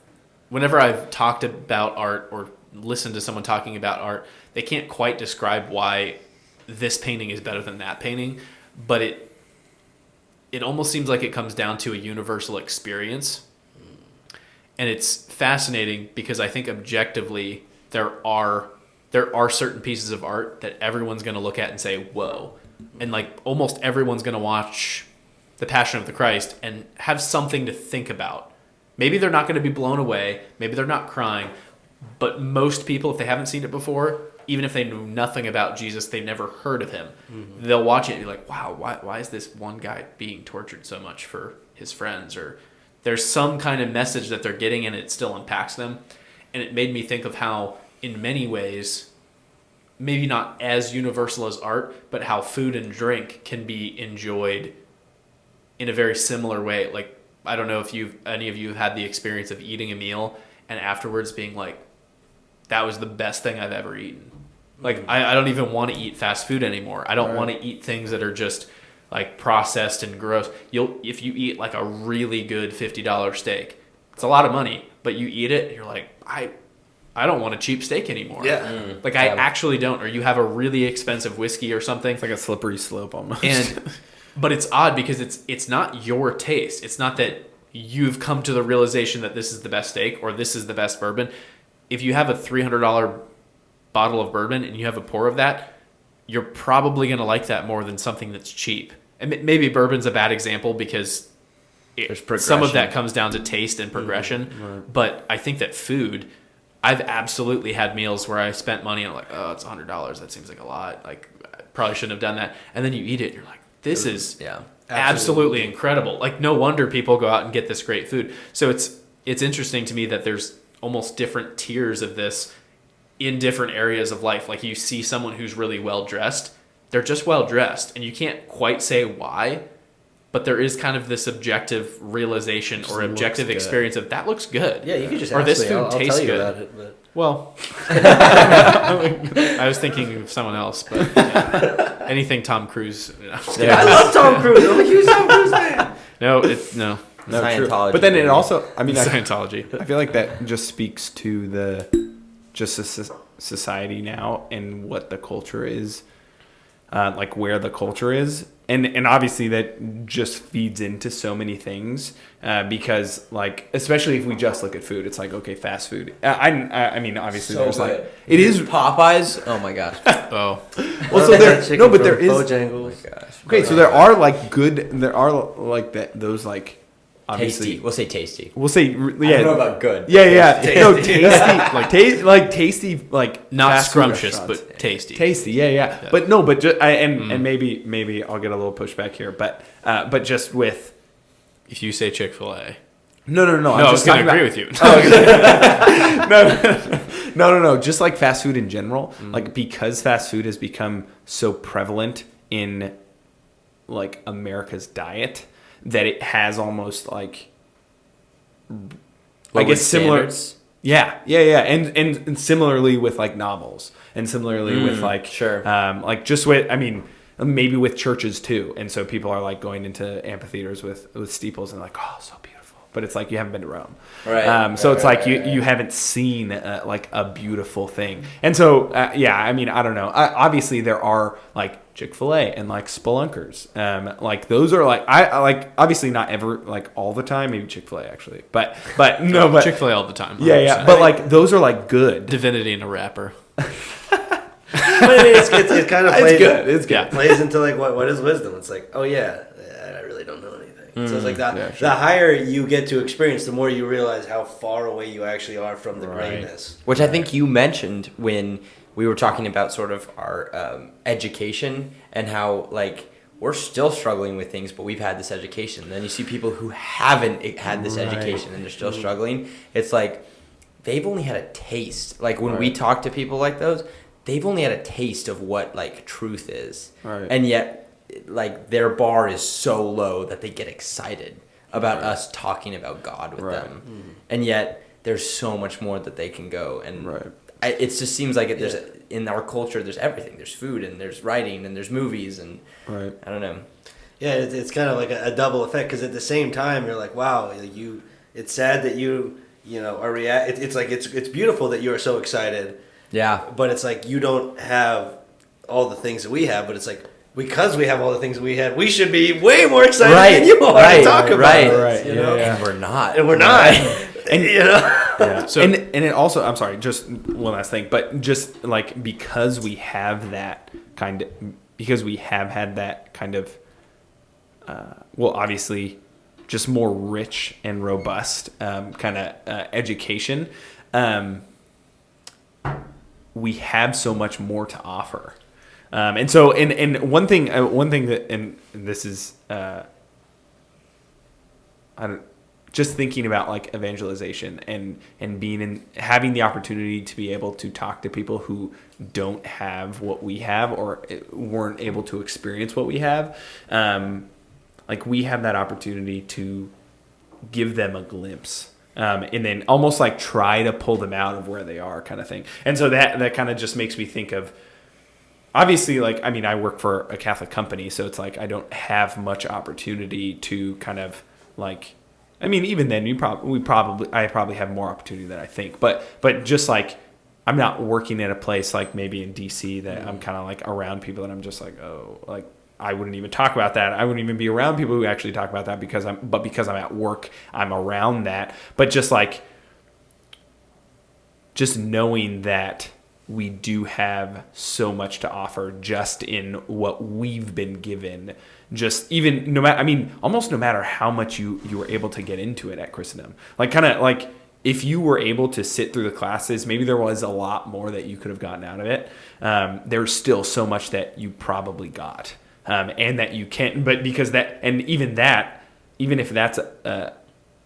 whenever I've talked about art or listened to someone talking about art, they can't quite describe why this painting is better than that painting, but it almost seems like it comes down to a universal experience. And it's fascinating because I think objectively there are certain pieces of art that everyone's going to look at and say, whoa. And like almost everyone's going to watch The Passion of the Christ and have something to think about. Maybe they're not going to be blown away. Maybe they're not crying. But most people, if they haven't seen it before, even if they know nothing about Jesus, they've never heard of him, they'll watch it and be like, wow, why is this one guy being tortured so much for his friends? Or there's some kind of message that they're getting and it still impacts them. And it made me think of how, in many ways, maybe not as universal as art, but how food and drink can be enjoyed in a very similar way. Like, I don't know if any of you have had the experience of eating a meal and afterwards being like, that was the best thing I've ever eaten. Like, I don't even want to eat fast food anymore. I don't want to eat things that are just like processed and gross. If you eat like a really good $50 steak, it's a lot of money, but you eat it and you're like, I don't want a cheap steak anymore. Yeah. Like, I actually don't. Or you have a really expensive whiskey or something. It's like a slippery slope almost. But it's odd because it's not your taste. It's not that you've come to the realization that this is the best steak or this is the best bourbon. If you have a $300 bottle of bourbon and you have a pour of that, you're probably going to like that more than something that's cheap. And maybe bourbon's a bad example because some of that comes down to taste and progression. Right. But I think that food, I've absolutely had meals where I spent money and I'm like, oh, it's $100. That seems like a lot. Like, I probably shouldn't have done that. And then you eat it and you're like, this is absolutely incredible. Like, no wonder people go out and get this great food. So it's interesting to me that there's almost different tiers of this in different areas of life. Like, you see someone who's really well dressed, they're just well dressed, and you can't quite say why, but there is kind of this objective realization or objective experience of that looks good. Yeah, you could just or ask this me. food I'll tastes tell you good. about it, but. Well, I was thinking of someone else, but anything Tom Cruise. I love Tom Cruise. I'm a huge Tom Cruise fan. No, true. Scientology. But then it also, I mean, Scientology. I feel like that just speaks to the society now and what the culture is, like where the culture is, and obviously that just feeds into so many things, because like especially if we just look at food, it's like, okay, fast food. I mean obviously So there's good. like it is Popeyes. Oh my gosh. Oh, well, so there no, but there is Bojangles. Gosh. okay, so there are like that those like obviously Tasty. We'll say tasty. we'll say I don't know about good. yeah no tasty like not fast food scrumptious, restaurants. but tasty. Tasty, yeah. But no, but just and maybe I'll get a little pushback here, but just with If you say Chick-fil-A, no, no, I'm I was just going to talking agree about, with you. no, just like fast food in general, like because fast food has become so prevalent in like America's diet that it has almost like I guess similar. And similarly with like novels, and similarly with like sure. like just with, I mean, maybe with churches too. And so people are like going into amphitheaters with steeples and like, oh, so beautiful. But it's like you haven't been to Rome, Right. So it's like you haven't seen like a beautiful thing. And so I mean, I don't know. Obviously, there are like Chick-fil-A and like spelunkers. Like those are like I like obviously not ever like all the time. Maybe Chick-fil-A actually, but no, but Chick-fil-A all the time. yeah. But like those are like good. Divinity in a wrapper. But it's kind of plays, It's good. plays into like what is wisdom? It's like, oh yeah, I really don't know anything. So it's like that. Yeah, sure. The higher you get to experience, the more you realize how far away you actually are from the greatness. Which I think you mentioned when we were talking about sort of our education and how like we're still struggling with things, but we've had this education. And then you see people who haven't had this education and they're still struggling. It's like they've only had a taste. Like when we talk to people like those, they've only had a taste of what like truth is. Right. And yet like their bar is so low that they get excited about us talking about God with them. Mm-hmm. And yet there's so much more that they can go. And it just seems like there's in our culture, there's everything. There's food and there's writing and there's movies and I don't know. Yeah, it's kind of like a double effect because at the same time you're like, wow, it's sad that you know are It's like it's beautiful that you are so excited. Yeah. But it's like you don't have all the things that we have, but it's like because we have all the things that we had, we should be way more excited than you are to talk about this, you know? And we're not. And we're not. And you know? Yeah. So and it also, I'm sorry, just one last thing, but just like because we have that kind of, because we have had that kind of, well, obviously, just more rich and robust kind of education. We have so much more to offer, and so and one thing that, and this is just thinking about like evangelization and having the opportunity to be able to talk to people who don't have what we have or weren't able to experience what we have. Like we have that opportunity to give them a glimpse. And then almost like try to pull them out of where they are kind of thing. And so that kind of just makes me think of, obviously, like, I mean, I work for a Catholic company, so it's like I don't have much opportunity to kind of like, I mean, even then I probably have more opportunity than I think, but just like, I'm not working in a place like maybe in DC that I'm kind of like around people that I'm just like, oh, like, I wouldn't even talk about that. I wouldn't even be around people who actually talk about that because I'm at work, I'm around that. But just knowing that we do have so much to offer just in what we've been given, just even almost no matter how much you were able to get into it at Christendom. Like kind of like if you were able to sit through the classes, maybe there was a lot more that you could have gotten out of it. There's still so much that you probably got. And that you can't, but because that, and even if that's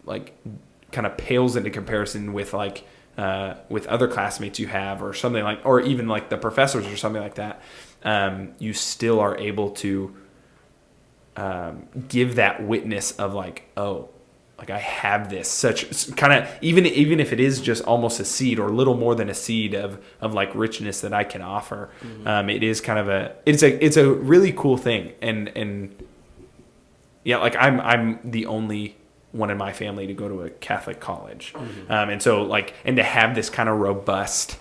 like kind of pales into comparison with like with other classmates you have or something like, or even like the professors or something like that, you still are able to give that witness of like, oh, like I have this such kind of, even if it is just almost a seed or little more than a seed of like richness that I can offer. It is kind of it's a really cool thing. And yeah, like I'm the only one in my family to go to a Catholic college. And so like, and to have this kind of robust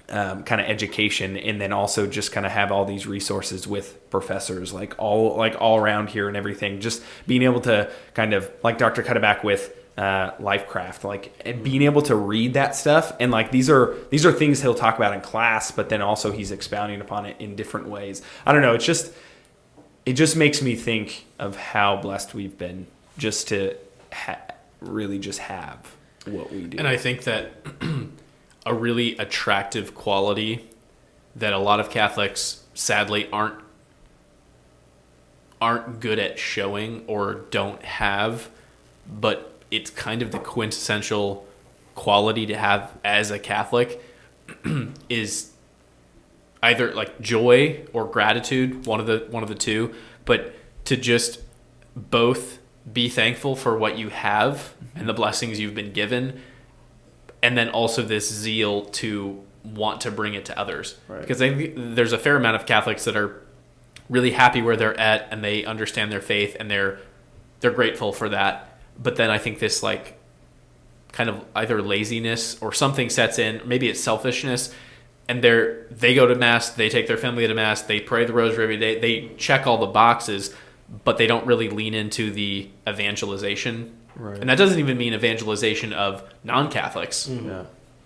kind of education, and then also just kind of have all these resources with professors like all around here and everything, just being able to kind of like Dr. Cutterback with Lifecraft, like, and being able to read that stuff, and like these are things he'll talk about in class, but then also he's expounding upon it in different ways. I don't know, it just makes me think of how blessed we've been just to really just have what we do. And I think that a really attractive quality that a lot of Catholics sadly aren't good at showing or don't have, but it's kind of the quintessential quality to have as a Catholic is either like joy or gratitude, one of the two, but to just both be thankful for what you have and the blessings you've been given, and then also this zeal to want to bring it to others. Right. Because there's a fair amount of Catholics that are really happy where they're at, and they understand their faith, and they're grateful for that. But then I think this like kind of either laziness or something sets in. Maybe it's selfishness, and they go to mass, they take their family to mass, they pray the rosary every day, they check all the boxes, but they don't really lean into the evangelization. Right. And that doesn't even mean evangelization of non-Catholics. Yeah.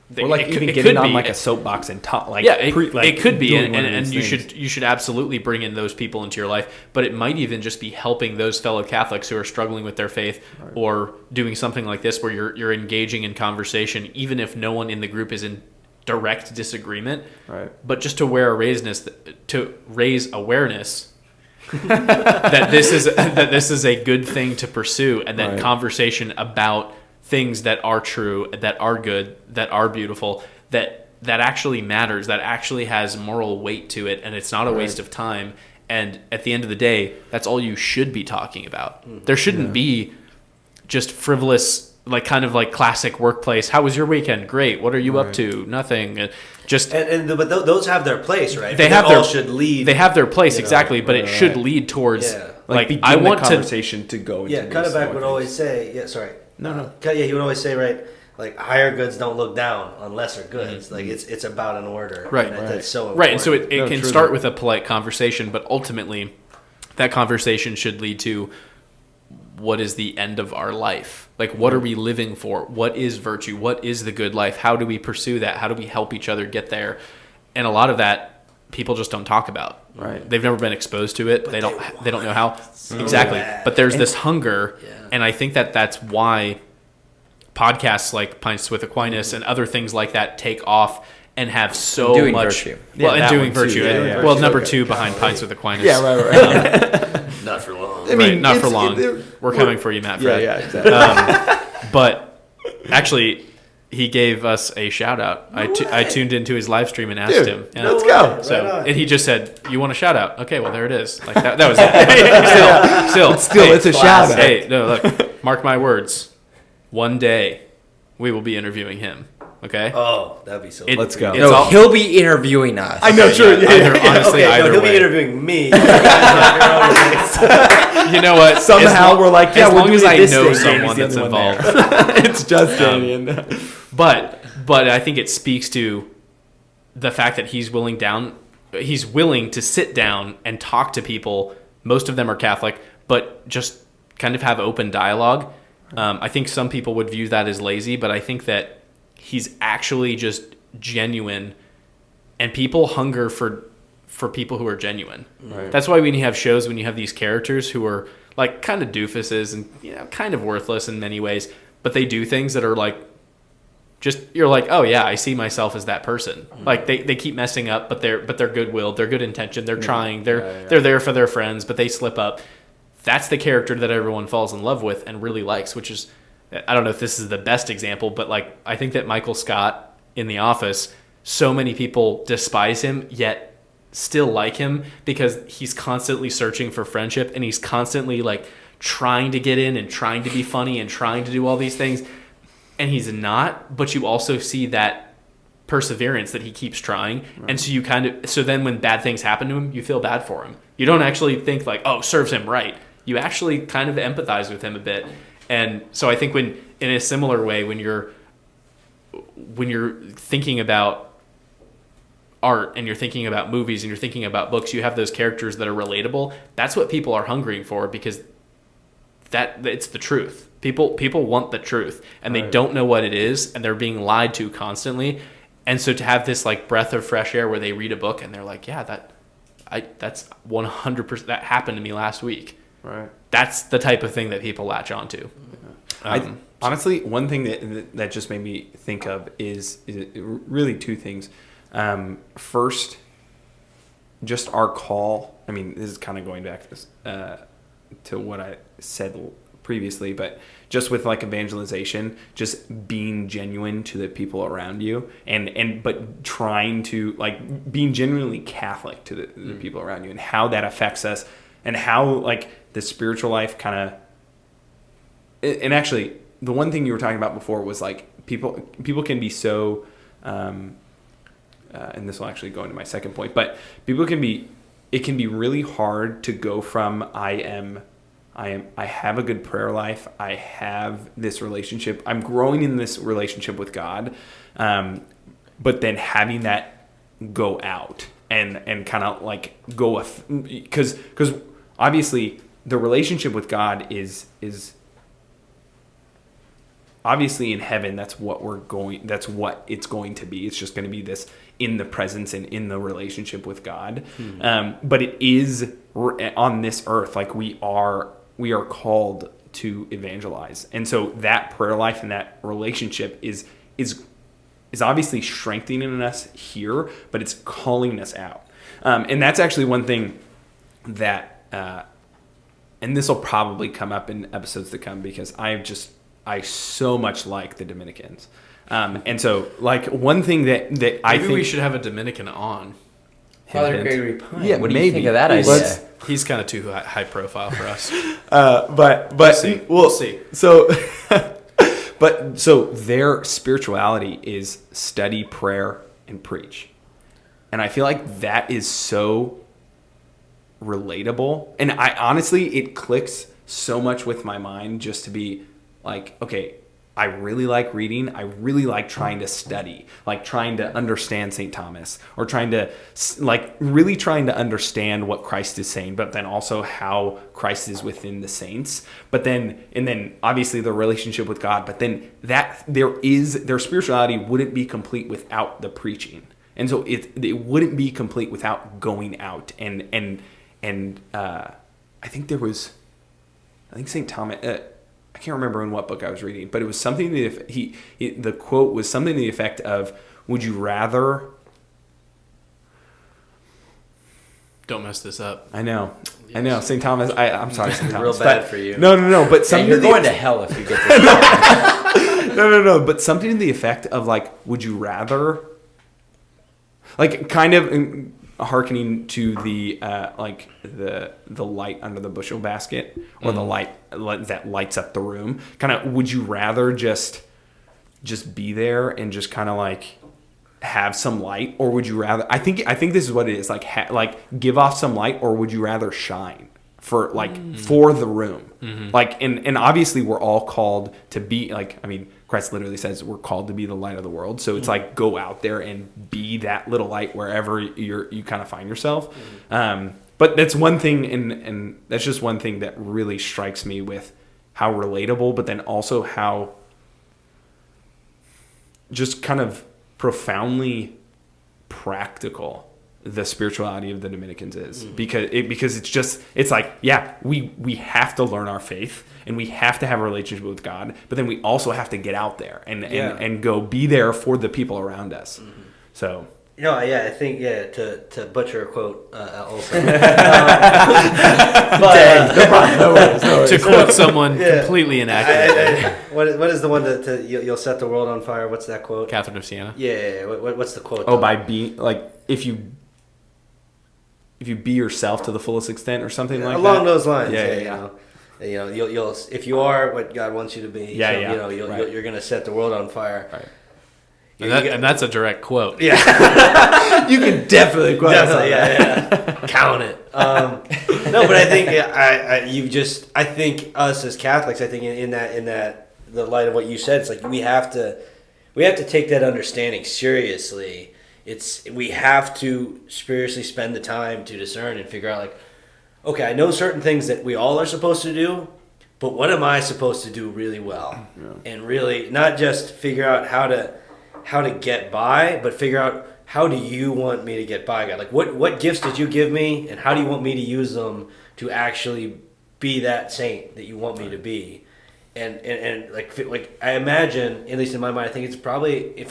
They- Or like it even could getting on be. like a soapbox and talk like Yeah, it could be, doing and, one of and these you things. should absolutely bring in those people into your life. But it might even just be helping those fellow Catholics who are struggling with their faith, or doing something like this where you're engaging in conversation, even if no one in the group is in direct disagreement. Right. But just to raise awareness that this is a good thing to pursue, and that Right. conversation about things that are true, that are good, that are beautiful, that actually matters, that actually has moral weight to it, and it's not a waste of time. And at the end of the day, that's all you should be talking about. There shouldn't be just frivolous, like kind of like classic workplace. How was your weekend? Great. What are you up to? Nothing. Just But those have their place, right? they But have all their should lead. They have their place, you know, exactly, but it should right. lead towards Yeah. like begin I want the to. conversation to go into Yeah, these Cutterback more would things. always say, yeah, sorry. No. Yeah, he would always say, right, like higher goods don't look down on lesser goods. Like it's about an order. Right. And that's so important. Right, and so it No, can truly. start with a polite conversation, but ultimately, that conversation should lead to what is the end of our life? Like, what are we living for? What is virtue? What is the good life? How do we pursue that? How do we help each other get there? And a lot of that, people just don't talk about. Right. They've never been exposed to it. They don't know how. Exactly. bad. But there's this hunger, Yeah. and I think that's why podcasts like Pints with Aquinas and other things like that take off and have so Doing much. virtue. Well, Yeah, and that doing one too. virtue. Yeah, yeah. Well, number Okay. 2 behind Pints with Aquinas. Yeah, right. Not for long. I mean, Right, not for it's- long. We're coming for you, Matt. Yeah, Fred. yeah, exactly. But actually, he gave us a shout out. I tuned into his live stream and asked Dude, him. Yeah. let's go. So, Right on. and he just said, "You want a shout out?" Okay, well there it is. Like that was it. Still, hey, it's a shout out. Hey, no, look, mark my words. One day, we will be interviewing him. Okay. Oh, that'd be so. It- Let's go. it's No, all- he'll be interviewing us. I know, true. Yeah, Either, honestly, okay, either he'll way. be interviewing me. You know what? Somehow As long- we're like, yeah, as we're long as doing I this know thing, someone Danny's that's the only one involved. it's just Danny. But I think it speaks to the fact that he's willing to sit down and talk to people. Most of them are Catholic, but just kind of have open dialogue. I think some people would view that as lazy, but I think that he's actually just genuine, and people hunger for people who are genuine. Right. That's why when you have shows, when you have these characters who are like kind of doofuses and kind of worthless in many ways, but they do things that are like, just you're like, oh yeah, I see myself as that person. Like they keep messing up, but they're good-willed, they're good intention, they're trying, they're there for their friends, but they slip up. That's the character that everyone falls in love with and really likes, which is, I don't know if this is the best example, but like I think that Michael Scott in The Office, so many people despise him yet still like him because he's constantly searching for friendship, and he's constantly like trying to get in and trying to be funny and trying to do all these things. And he's not, but you also see that perseverance that he keeps trying. Right. And so so then when bad things happen to him, you feel bad for him. You don't actually think like, oh, serves him right. You actually kind of empathize with him a bit. And so I think when, in a similar way, when you're thinking about art and you're thinking about movies and you're thinking about books, you have those characters that are relatable. That's what people are hungering for, because that it's the truth. People want the truth, and they don't know what it is, and they're being lied to constantly. And so to have this like breath of fresh air where they read a book and they're like, yeah, that's 100%, that happened to me last week. Right. That's the type of thing that people latch onto. Honestly, one thing that just made me think of is really two things. First, just our call. I mean, this is kind of going back to this, to what I said previously, but just with like evangelization, just being genuine to the people around you, but trying to like being genuinely Catholic to the people around you, and how that affects us, and how like the spiritual life kind of, and actually the one thing you were talking about before was like people can be so, and this will actually go into my second point, but it can be really hard to go from I have a good prayer life, I have this relationship, I'm growing in this relationship with God, but then having that go out and kind of like go because obviously the relationship with God is obviously in heaven. That's what it's going to be. It's just going to be this in the presence and in the relationship with God. But it is on this earth, like we are called to evangelize. And so that prayer life and that relationship is obviously strengthening us here, but it's calling us out. And that's actually one thing that, and this will probably come up in episodes to come, because I so much like the Dominicans. And so like one thing that I think we should have a Dominican on. Father Gregory Pine. Yeah, what do you maybe. think of that idea? He's kind of too high profile for us. But We'll see. So, so their spirituality is study, prayer, and preach. And I feel like that is so relatable. And I honestly, it clicks so much with my mind just to be like, okay, I really like reading. I really like trying to study, like trying to understand St. Thomas, or trying to really trying to understand what Christ is saying, but then also how Christ is within the saints. But then, and then obviously the relationship with God, but then that their spirituality wouldn't be complete without the preaching. And so it wouldn't be complete without going out. And I think St. Thomas, I can't remember in what book I was reading, but it was something that the quote was something to the effect of, would you rather... Don't mess this up. I know. St. Thomas, I'm sorry, St. Thomas. Real bad for you. No, but something... You're going to hell if you get this. No, but something to the effect of like, would you rather... Like kind of hearkening to the like the light under the bushel basket, or the light that lights up the room. Kind of, would you rather just be there and just kind of like have some light, or would you rather? I think this is what it is. Like give off some light, or would you rather shine for for the room? Like and obviously we're all called to be like. I mean, Christ literally says we're called to be the light of the world. So it's like, go out there and be that little light wherever you kind of find yourself. But that's one thing, and that's just one thing that really strikes me with how relatable, but then also how just kind of profoundly practical the spirituality of the Dominicans is, because it's like, yeah, we have to learn our faith and we have to have a relationship with God, but then we also have to get out there and go be there for the people around us. So I think to butcher a quote also. To quote someone completely inaccurate. What is the one that you'll set the world on fire? What's that quote? Catherine of Siena. Yeah. What's the quote? Oh, by being like, if you be yourself to the fullest extent, or something like along that. those lines. Yeah. You know, you'll if you are what God wants you to be. You're gonna set the world on fire. Right. And that's a direct quote. Yeah, You can definitely quote yeah. Count it. No, but I think I think us as Catholics, I think in that the light of what you said, it's like we have to take that understanding seriously. We have to spiritually spend the time to discern and figure out, like, okay, I know certain things that we all are supposed to do, but what am I supposed to do really well? Yeah. And really not just figure out how to get by, but figure out, how do you want me to get by, God? Like, what gifts did you give me, and how do you want me to use them to actually be that saint that you want me to be? And like I imagine, at least in my mind, I think it's probably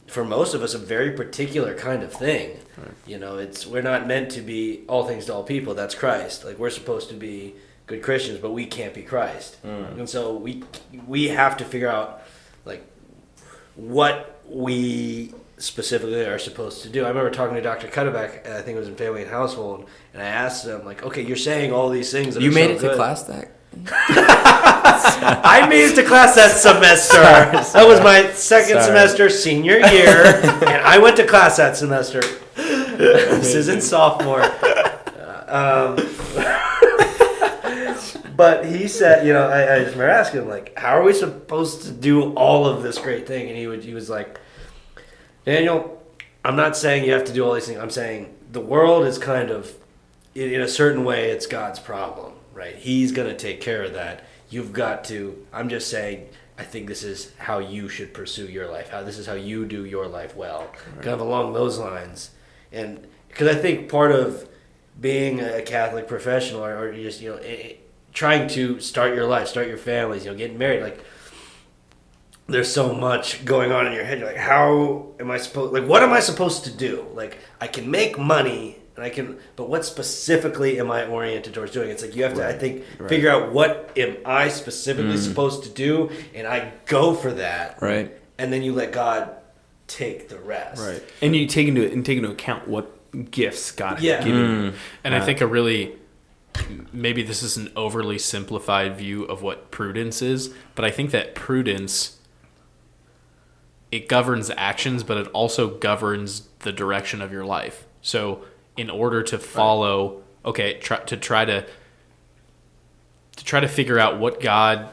for most of us a very particular kind of thing. Right. You know, we're not meant to be all things to all people. That's Christ. Like, we're supposed to be good Christians, but we can't be Christ. And so we have to figure out, like, what we specifically are supposed to do. I remember talking to Dr. Cutterback, I think it was in Family and Household, and I asked him, like, okay, you're saying all these things that you are made so it good. to class that I made it to class that semester. That was my second semester, senior year, and I went to class that semester. This isn't sophomore. But he said, I just remember asking him, like, how are we supposed to do all of this great thing? And he was like, Daniel, I'm not saying you have to do all these things. I'm saying the world is kind of, in a certain way, it's God's problem, right? He's going to take care of that. You've got to, I'm just saying, I think this is how you should pursue your life. This is how you do your life well. Right. Kind of along those lines. And because I think part of being a Catholic professional or just, trying to start your life, start your families, getting married, like, there's so much going on in your head. You're like, how am I supposed, like, what am I supposed to do? Like, I can make money, but what specifically am I oriented towards doing? It's like, you have to, I think, figure out what am I specifically supposed to do, and I go for that. Right. And then you let God take the rest. Right. And you take into account what gifts God has given you. And I think maybe this is an overly simplified view of what prudence is, but I think that prudence, it governs actions, but it also governs the direction of your life. So in order to follow, to try to figure out what God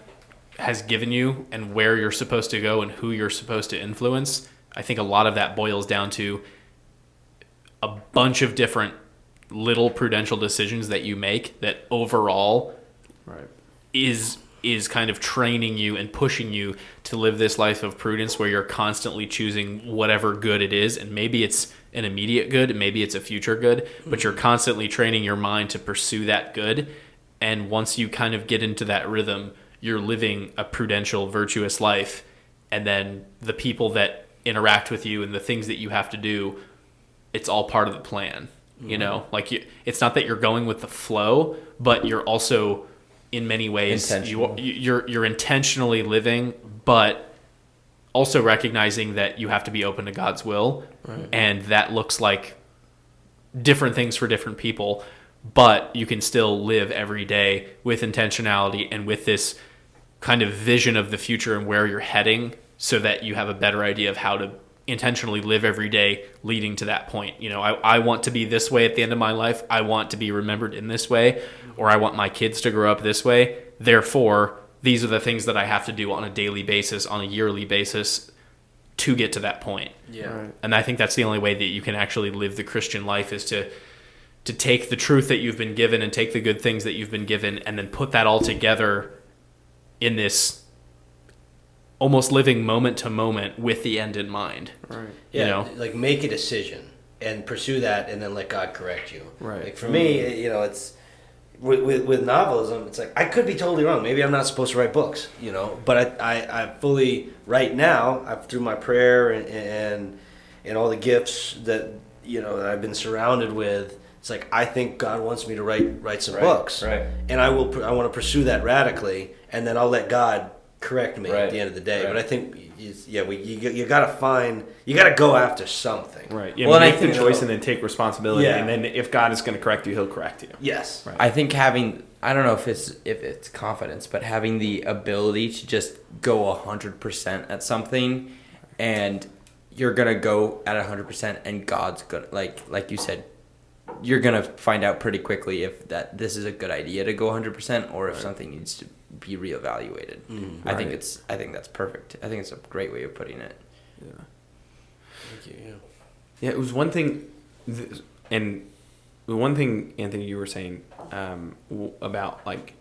has given you and where you're supposed to go and who you're supposed to influence, I think a lot of that boils down to a bunch of different little prudential decisions that you make that overall is kind of training you and pushing you to live this life of prudence where you're constantly choosing whatever good it is. And maybe it's an immediate good, and maybe it's a future good, but you're constantly training your mind to pursue that good. And once you kind of get into that rhythm, you're living a prudential, virtuous life. And then the people that interact with you and the things that you have to do, it's all part of the plan. Like it's not that you're going with the flow, but you're also, in many ways, you're intentionally living, but also recognizing that you have to be open to God's will, and that looks like different things for different people. But you can still live every day with intentionality and with this kind of vision of the future and where you're heading, so that you have a better idea of how to intentionally live every day leading to that point. I want to be this way at the end of my life. I want to be remembered in this way, or I want my kids to grow up this way. Therefore, these are the things that I have to do on a daily basis, on a yearly basis to get to that point. Yeah. Right. And I think that's the only way that you can actually live the Christian life, is to take the truth that you've been given and take the good things that you've been given and then put that all together in this almost living moment to moment with the end in mind. Right. Yeah. Like, make a decision and pursue that, and then let God correct you. Right. Like, for me, it's with novelism. It's like, I could be totally wrong. Maybe I'm not supposed to write books. But I fully right now, through my prayer and all the gifts that that I've been surrounded with. It's like, I think God wants me to write some books. Right. And I want to pursue that radically, and then I'll let God correct me at the end of the day. But I think you gotta go after soming. Right. Yeah. Well, make the choice and then take responsibility. Yeah. And then if God is going to correct you, He'll correct you. Yes. Right. I think I don't know if it's confidence, but having the ability to just go 100% at something, and you're gonna go at 100%, and God's gonna, like you said, you're gonna find out pretty quickly if this is a good idea to go 100%, or if something needs to be reevaluated. I think that's perfect. I think it's a great way of putting it. Yeah. Thank you. Yeah, it was one thing, and the one thing, Anthony, you were saying about like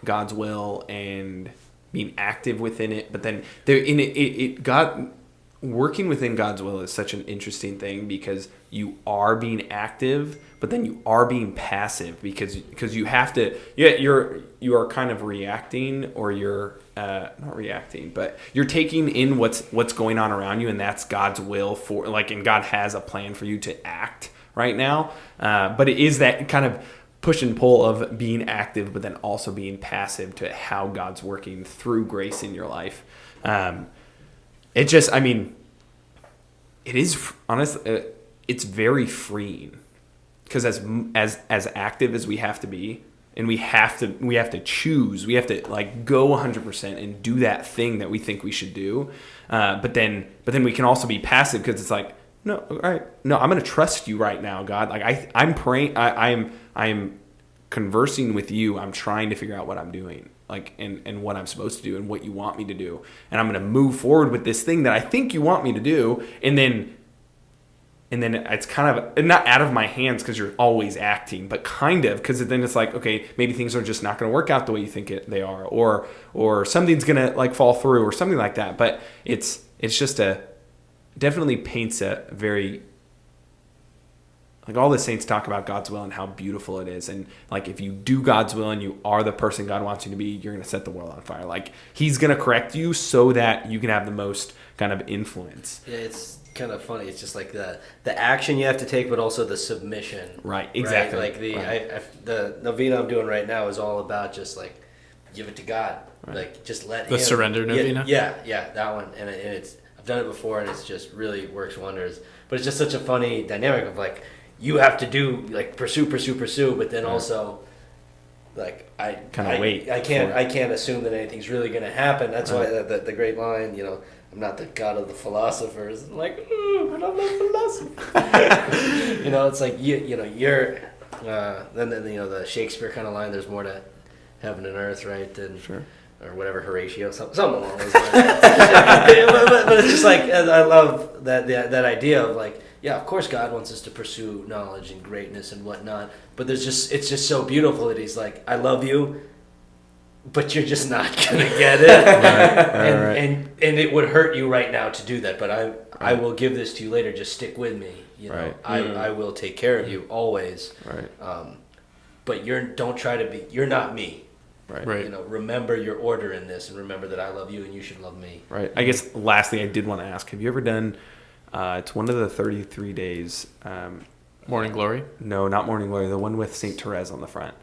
God's will and being active within it, but then God working within God's will is such an interesting thing, because you are being active, but then you are being passive, because you have to. You are kind of reacting, or you're not reacting, but you're taking in what's going on around you, and that's God's will for, like, and God has a plan for you to act right now. But it is that kind of push and pull of being active, but then also being passive to how God's working through grace in your life. It just, it is honestly, it's very freeing, because as active as we have to be, and we have to choose. We have to like go 100% and do that thing that we think we should do. But then we can also be passive because it's like, no, all right, no, I'm going to trust you right now, God. Like I'm praying, I'm conversing with you. I'm trying to figure out what I'm doing, like, and what I'm supposed to do and what you want me to do. And I'm going to move forward with this thing that I think you want me to do. And then it's kind of not out of my hands because you're always acting, but kind of, because then it's like, okay, maybe things are just not going to work out the way you think they are, or something's going to like fall through or something like that. But it's just definitely paints a very, like, all the saints talk about God's will and how beautiful it is. And like, if you do God's will and you are the person God wants you to be, you're going to set the world on fire. Like, he's going to correct you so that you can have the most kind of influence. Yeah, it's kind of funny. It's just like the action you have to take, but also the submission. Right, exactly. Right? Like the novena I'm doing right now is all about just like, give it to God. Right. Like, just let him. The surrender novena? Yeah, that one. And I've done it before, and it's just really works wonders. But it's just such a funny dynamic of like, you have to do like pursue, but then also like I can't assume that anything's really going to happen. That's why the great line, you know, I'm not the God of the philosophers. I'm like, but I'm not philosopher. You know, it's like you're then you know the Shakespeare kind of line. There's more to heaven and earth, right? Than Sure. Or whatever, Horatio, something along those lines. but it's just like, I love that idea of like, yeah, of course God wants us to pursue knowledge and greatness and whatnot, but it's just so beautiful that he's like, I love you, but you're just not gonna get it. Right. And it would hurt you right now to do that, but I will give this to you later. Just stick with me. You know, I will take care of you always. Right. But don't try to be. You're not me. Right. You know, remember your order in this, and remember that I love you, and you should love me. Right. I guess lastly, I did want to ask: have you ever done? It's one of the 33 days. Morning Glory? No, not Morning Glory. The one with Saint Therese on the front.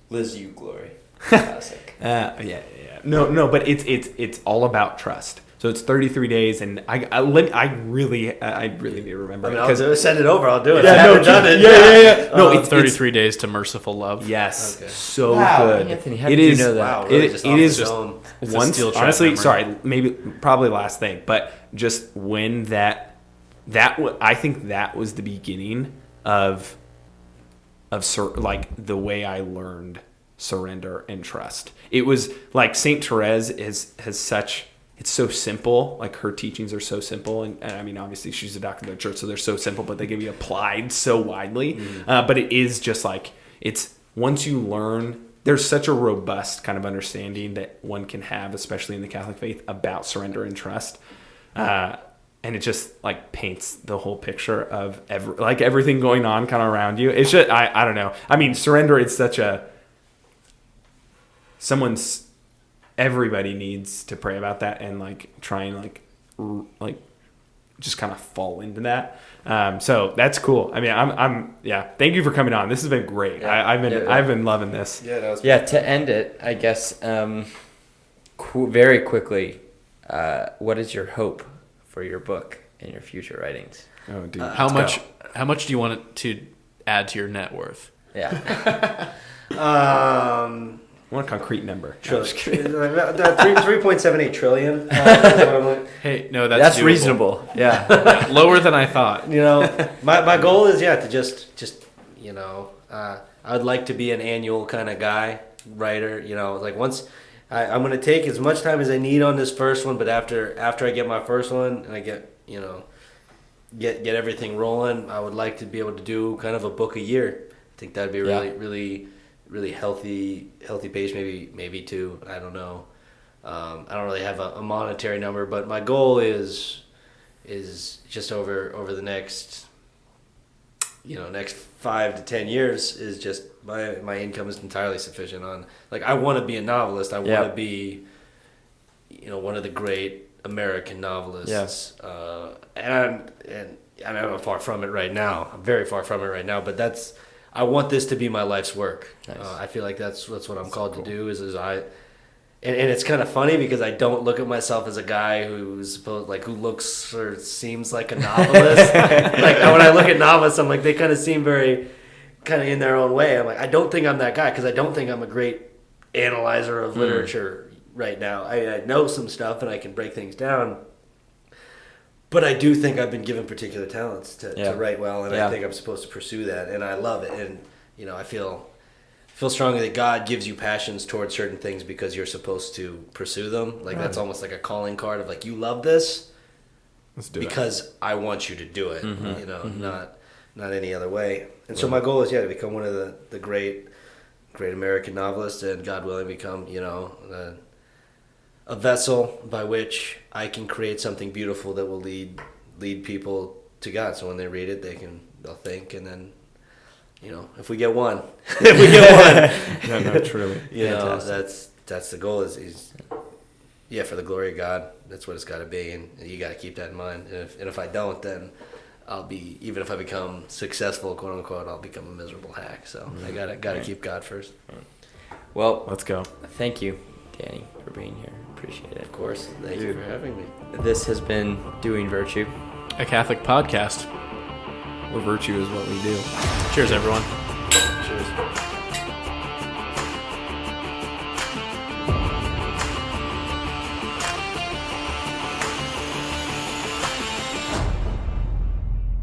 Liz You Glory. Classic. Yeah. No, but it's all about trust. So it's 33 days, and I really need to remember. I mean, I'll send it over. I'll do it. Yeah, I haven't done it. Yeah. No, it's 33 days to merciful love. Yes, okay. so wow, good. Anthony, how did you know that? Wow, It really is just once. steel trap Honestly, memory. sorry, probably last thing, but just when I think that was the beginning of like the way I learned surrender and trust. It was like Saint Therese has such. It's so simple. Like, her teachings are so simple, and I mean, obviously she's a doctor of the church, so they're so simple, but they can be applied so widely. But it is just like, it's once you learn, there's such a robust kind of understanding that one can have, especially in the Catholic faith, about surrender and trust, and it just like paints the whole picture of everything going on kind of around you. It's just I don't know. I mean, surrender. It's such everybody needs to pray about that and like try and like just kind of fall into that. So that's cool. I mean, I'm thank you for coming on. This has been great. Yeah. I've been loving this. Yeah, that was To end it, I guess, very quickly, what is your hope for your book and your future writings? Oh, dude. How much do you want it to add to your net worth? Yeah. I want a concrete number. 3.78 trillion. Hey, no, That's doable. reasonable. Yeah. Lower than I thought. You know, my goal is to just you know, I would like to be an annual kind of guy, writer. You know, like once I'm going to take as much time as I need on this first one, but after I get my first one and I get everything rolling, I would like to be able to do kind of a book a year. I think that'd be really healthy pace, maybe two. I don't know. I don't really have a monetary number, but my goal is just over the next 5 to 10 years is just my income is entirely sufficient on, like, I want to be a novelist. I want to be, one of the great American novelists. Yeah. And I'm far from it right now. I'm very far from it right now, but I want this to be my life's work. Nice. I feel like that's what I'm called to do. And it's kind of funny because I don't look at myself as a guy who looks or seems like a novelist. Like when I look at novelists, I'm like, they kind of seem very kind of in their own way. I'm like, I don't think I'm that guy because I don't think I'm a great analyzer of literature right now. I know some stuff and I can break things down. But I do think I've been given particular talents to write well, and I think I'm supposed to pursue that, and I love it. And I feel strongly that God gives you passions towards certain things because you're supposed to pursue them. Like that's almost like a calling card of like, you love this, Let's do because I want you to do it. Not any other way. And so my goal is to become one of the great American novelists, and God willing, become a vessel by which I can create something beautiful that will lead people to God. So when they read it, they'll think, and then, if we get one, No, truly. That's the goal is for the glory of God. That's what it's got to be, and you got to keep that in mind. And if I don't, then even if I become successful, quote unquote, I'll become a miserable hack. So I gotta keep God first. Well, Let's go. thank you, Danny, for being here. Appreciate it. Of course. Thank you for having me. This has been Doing Virtue, A Catholic podcast. Where virtue is what we do. Cheers, everyone.